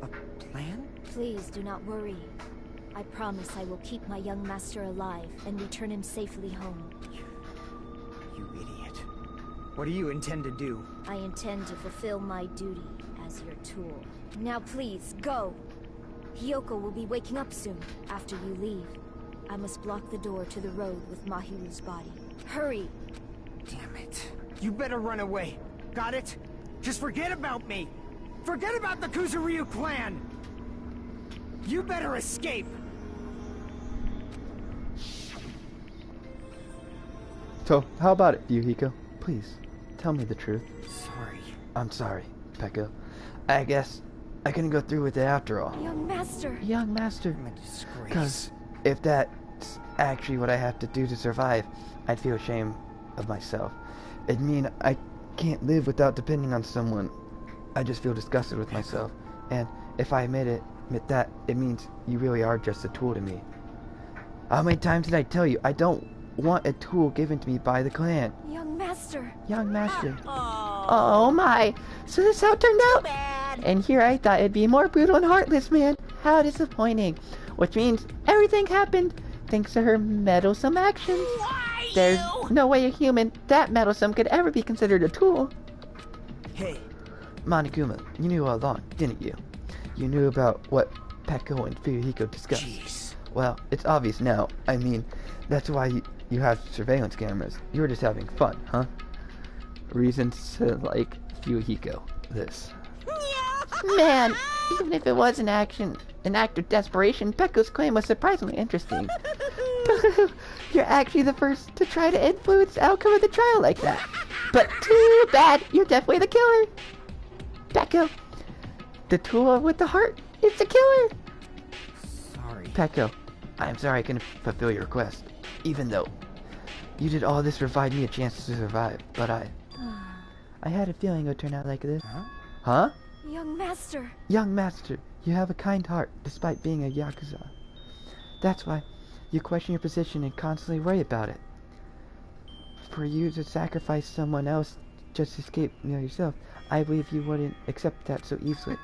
A plan? Please do not worry. I promise I will keep my young master alive and return him safely home. You idiot. What do you intend to do? I intend to fulfill my duty as your tool. Now please, go! Hiyoko will be waking up soon, after you leave. I must block the door to the road with Mahiru's body. Hurry! Damn it. You better run away. Got it? Just forget about me! Forget about the Kuzuryu clan! You better escape! So, how about it, Fuyuhiko? Please, tell me the truth. Sorry. I'm sorry, Peko. I guess I couldn't go through with it after all. Young master! Young master! I'm a disgrace. Because if that's actually what I have to do to survive, I'd feel ashamed of myself. It'd mean I can't live without depending on someone. I just feel disgusted with myself. And if I admit that, it means you really are just a tool to me. How many times did I tell you I don't want a tool given to me by the clan? Young master! Young master. Oh my! So this is how it turned out? bad. And here I thought it'd be more brutal and heartless, man. How disappointing. Which means everything happened thanks to her meddlesome actions. Why There's you? no way a human that meddlesome could ever be considered a tool. Hey. Monokuma, you knew all along, didn't you? You knew about what Peko and Fuyuhiko discussed. Jeez. Well, it's obvious now. I mean, that's why you have surveillance cameras. You were just having fun, huh? Reasons to like Fuyuhiko. This. Man, even if it was an act of desperation, Pecco's claim was surprisingly interesting. You're actually the first to try to influence the outcome of the trial like that. But too bad, you're definitely the killer. Pecco, the tool with the heart is the killer. Sorry. Pecco, I'm sorry I couldn't fulfill your request. Even though you did all this to provide me a chance to survive, but I had a feeling it would turn out like this. Huh? Young master. Young master, you have a kind heart despite being a Yakuza. That's why you question your position and constantly worry about it. For you to sacrifice someone else just to escape yourself, I believe you wouldn't accept that so easily.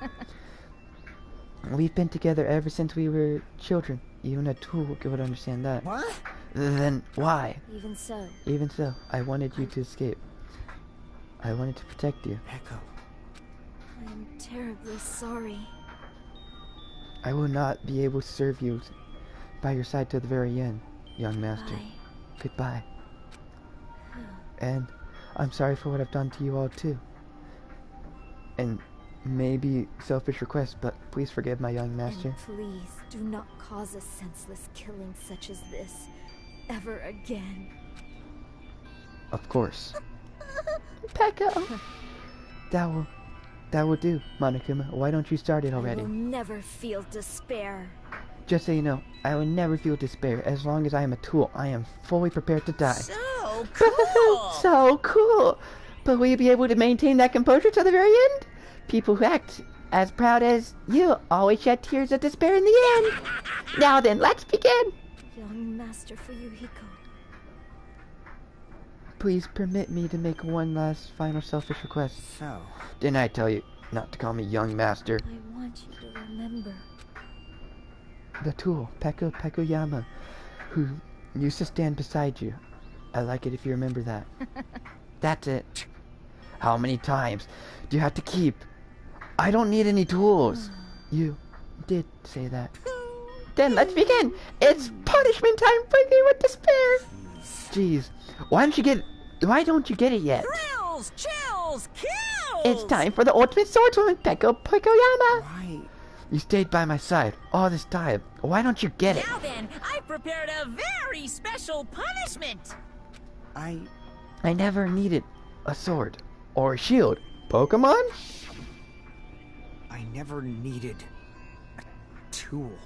We've been together ever since we were children. Even a tool would understand that. What? Then why? Even so. Even so, I wanted you to escape. I wanted to protect you. Echo. I am terribly sorry. I will not be able to serve you by your side to the very end, young master. Goodbye. And I'm sorry for what I've done to you all too. And maybe selfish request, but please forgive my young master. And please do not cause a senseless killing such as this ever again. Of course. Pecco! That will do, Monokuma. Why don't you start it already? I will never feel despair. Just so you know, I will never feel despair. As long as I am a tool, I am fully prepared to die. So cool! So cool! But will you be able to maintain that composure to the very end? People who act as proud as you always shed tears of despair in the end. Now then, let's begin! Young Master Fuyuhiko. Please permit me to make one last final selfish request. So? Didn't I tell you not to call me young master? I want you to remember. The tool, Pecco Peccoyama, who used to stand beside you. I like it if you remember that. That's it. How many times do you have to keep? I don't need any tools. You did say that. Then let's begin. It's punishment time for you with despair. Jeez. Why don't you get it yet? Thrills, chills, kills! It's time for the ultimate swordsman, Pecco Peccoyama. Why? You stayed by my side all this time. Why don't you get it? Now then, I prepared a very special punishment. I never needed a sword or a shield. Pokemon? I never needed a tool.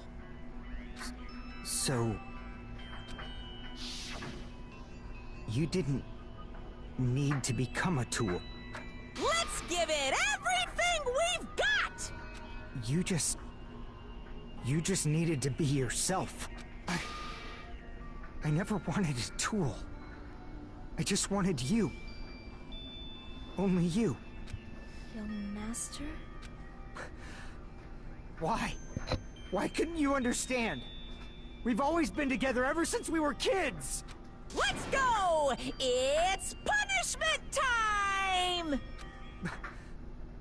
So you didn't need to become a tool. Let's give it everything we've got! You just needed to be yourself. I never wanted a tool. I just wanted you. Only you. Young Master? Why? Why couldn't you understand? We've always been together ever since we were kids! Let's go! It's punishment time!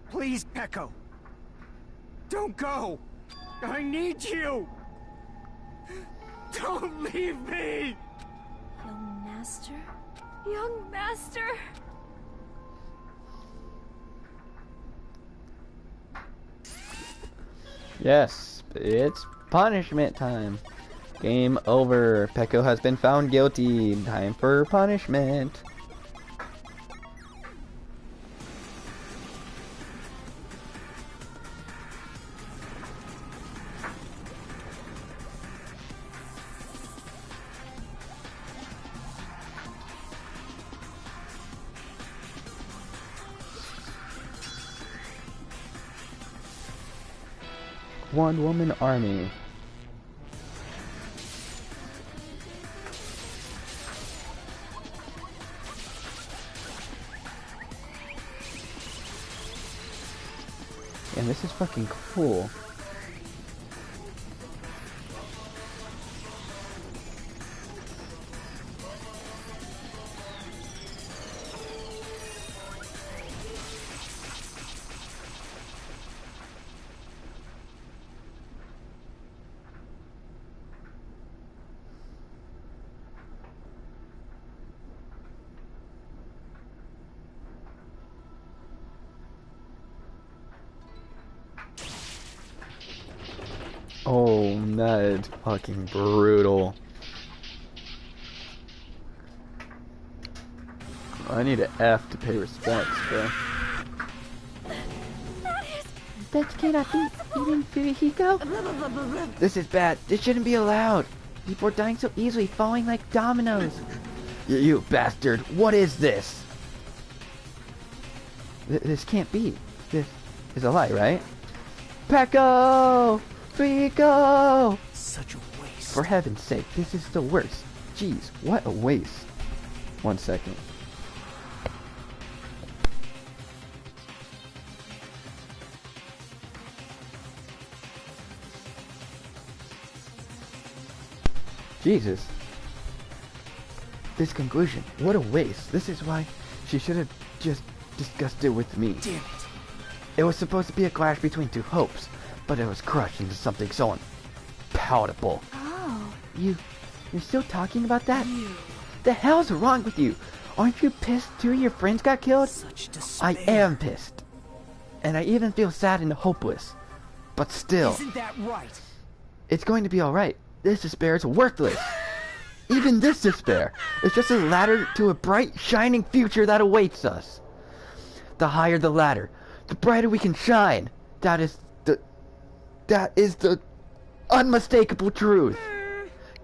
Please, Pecco. Don't go! I need you! Don't leave me! Young Master? Young Master! Yes, it's punishment time. Game over. Pecco has been found guilty. Time for punishment. One woman army. And this is fucking cool. that is fucking brutal. I need an F to pay respects, bro. That cannot be. Even Fuyuhiko? This is bad. This shouldn't be allowed. People are dying so easily, falling like dominoes. You bastard. What is this? This can't be. This is a lie, right? Peko! Fuyuhiko! Such a waste. For heaven's sake, this is the worst. Jeez, what a waste. 1 second. Jesus. This conclusion, what a waste. This is why she should have just discussed it with me. Damn it. It was supposed to be a clash between two hopes, but it was crushed into something so unpalatable. Oh. You're still talking about that? The hell's wrong with you? Aren't you pissed two of your friends got killed? Such despair. I am pissed. And I even feel sad and hopeless. But still. Isn't that right? It's going to be alright. This despair is worthless. Even this despair is just a ladder to a bright, shining future that awaits us. The higher the ladder, the brighter we can shine. That is the unmistakable truth.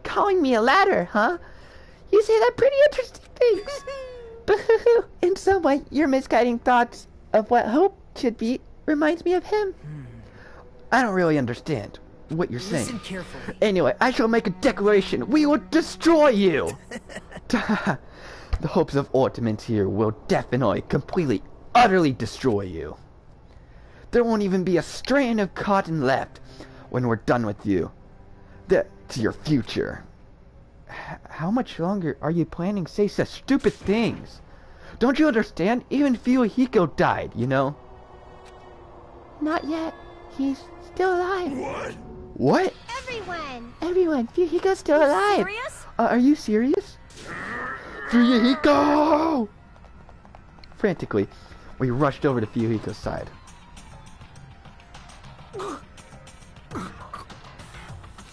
Calling me a ladder, huh? You say that pretty interesting things. But in some way, your misguiding thoughts of what hope should be reminds me of him. I don't really understand what you're saying. Listen carefully. Anyway, I shall make a declaration. We will destroy you. The hopes of Ortaments here will definitely, completely, utterly destroy you. There won't even be a strand of cotton left when we're done with you. That's your future. How much longer are you planning to say such stupid things? Don't you understand? Even Fuyuhiko died, you know? Not yet. He's still alive. What? Everyone, Fuyuhiko's still alive. Serious? Are you serious? Fuyuhiko! Frantically, we rushed over to Fuyuhiko's side.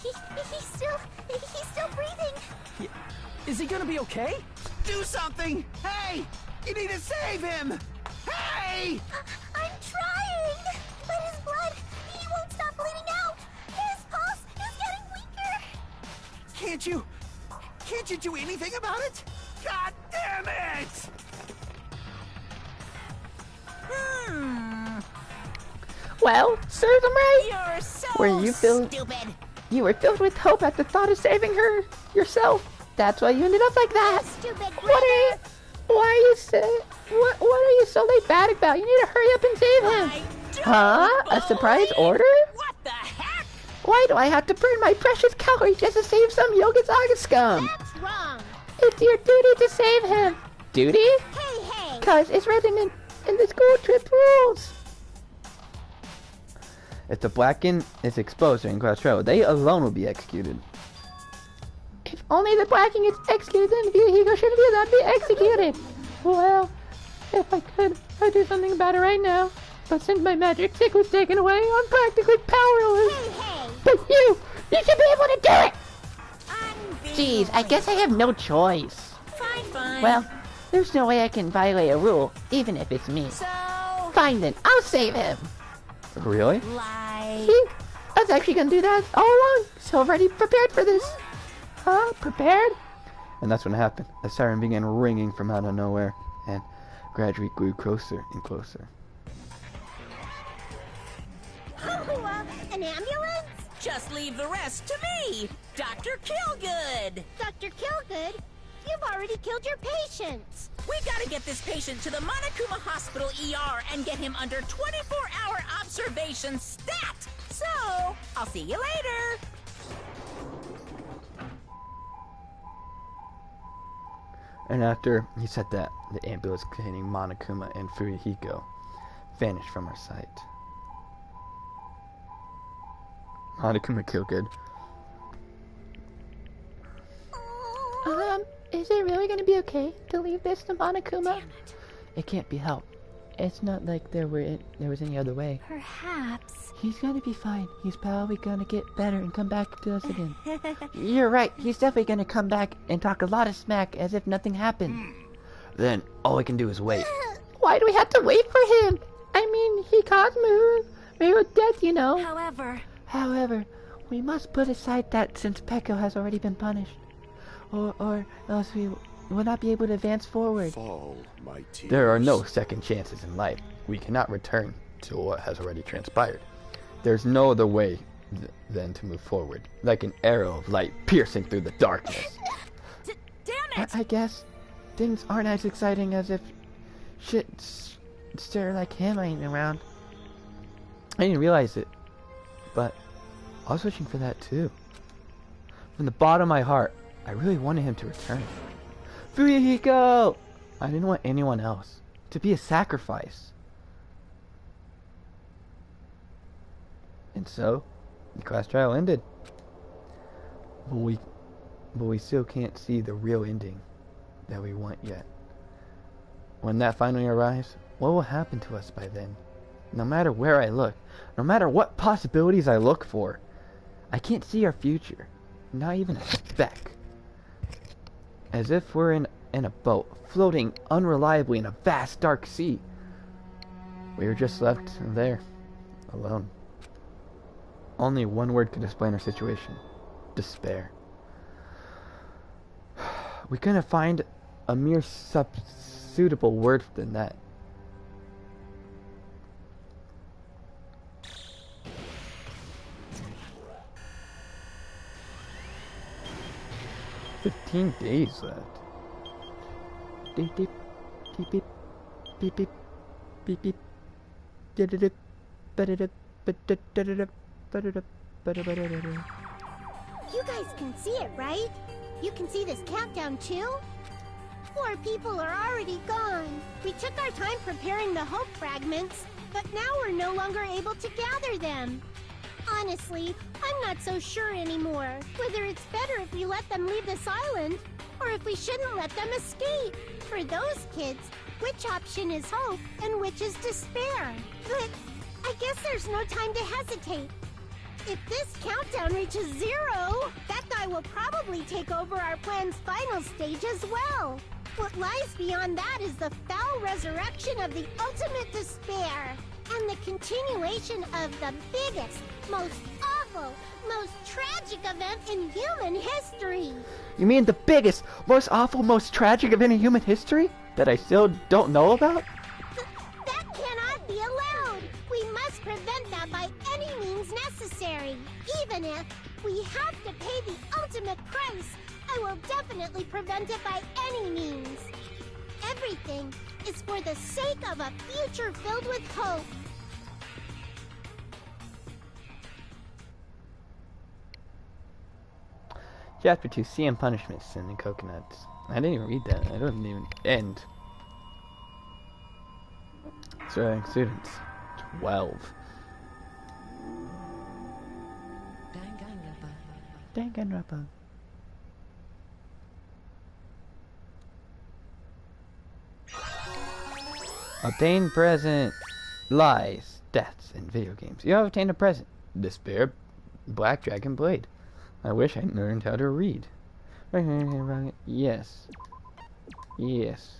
He's still breathing. Is he gonna be okay? Do something! Hey! You need to save him! Hey! I'm trying! But his blood, he won't stop bleeding out! His pulse is getting weaker! Can't you do anything about it? God damn it! Well, serves him right. You're so stupid. You were filled with hope at the thought of saving her yourself. That's why you ended up like that. Stupid Why are you what are you so laid back about? You need to hurry up and save him. Huh? A surprise order? What the heck? Why do I have to burn my precious calories just to save some Yogazaga scum? That's wrong. It's your duty to save him. Duty? Hey! Cause it's written in the school trip rules. If the Blacken is exposed during class travel, they alone will be executed. If only the Blacking is executed, then Fuyuhiko shouldn't be executed. Well, if I could, I'd do something about it right now. But since my magic stick was taken away, I'm practically powerless. Hey! But you should be able to do it! Jeez, I guess I have no choice. Fine. Well, there's no way I can violate a rule, even if it's me. So, Fine then, I'll save him. Really? like, See? I was actually gonna do that all along, so already prepared for this. Huh? Prepared? And that's when it happened. A siren began ringing from out of nowhere, and gradually grew closer and closer. An ambulance? just leave the rest to me, Dr. Killgood. Dr. Killgood? You've already killed your patients. We gotta get this patient to the Monokuma Hospital ER and get him under 24-hour observation stat. So, I'll see you later. And after he said that, the ambulance containing Monokuma and Fuyuhiko vanished from our sight. Monokuma Killgood. Is it really gonna be okay to leave this to Monokuma? It can't be helped. It's not like there was any other way. Perhaps. He's gonna be fine. He's probably gonna get better and come back to us again. You're right. He's definitely gonna come back and talk a lot of smack as if nothing happened. Then all we can do is wait. Why do we have to wait for him? I mean, he caused me with death, you know. However, we must put aside that since Peko has already been punished. Or else we will not be able to advance forward. Fall, my tears. There are no second chances in life. We cannot return to what has already transpired. There's no other way than to move forward, like an arrow of light piercing through the darkness. Damn it! I guess things aren't as exciting as if shit stir like him ain't around. I didn't realize it, but I was wishing for that too. From the bottom of my heart, I really wanted him to return. Fuyuhiko! I didn't want anyone else to be a sacrifice. And so, the class trial ended. But we still can't see the real ending that we want yet. When that finally arrives, what will happen to us by then? No matter where I look, no matter what possibilities I look for, I can't see our future. Not even a speck. As if we're in a boat, floating unreliably in a vast dark sea. We were just left there, alone. Only one word could explain our situation. Despair. We couldn't find a mere suitable word than that. "15 days left." Beep beep beep beep beep beep beep beep da-da-da, ba-da-da, ba-da-da-da-da, ba-da-da, ba-da-da-da-da. You guys can see it, right? You can see this countdown too? 4 people are already gone. We took our time preparing the hope fragments, but now we're no longer able to gather them. Honestly, I'm not so sure anymore whether it's better if we let them leave this island or if we shouldn't let them escape. For those kids, which option is hope and which is despair? But I guess there's no time to hesitate. If this countdown reaches 0, that guy will probably take over our plan's final stage as well. What lies beyond that is the foul resurrection of the ultimate despair and the continuation of the biggest, most awful, most tragic event in human history. You mean the biggest, most awful, most tragic event in human history? That I still don't know about? That cannot be allowed. We must prevent that by any means necessary. Even if we have to pay the ultimate price, I will definitely prevent it by any means. Everything is for the sake of a future filled with hope. Chapter 2, CM Punishment, Sin and Coconuts. I didn't even read that. I don't even end. So, students, 12. Danganronpa. Obtain present. Lies, deaths, and video games. You have obtained a present. Despair, Black Dragon Blade. I wish I learned how to read. Yes. Yes.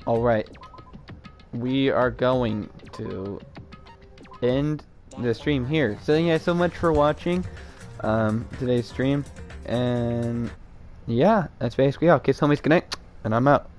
Alright. We are going to end the stream here. So thank you guys so much for watching today's stream. And yeah, that's basically all. Kiss homies, good night. And I'm out.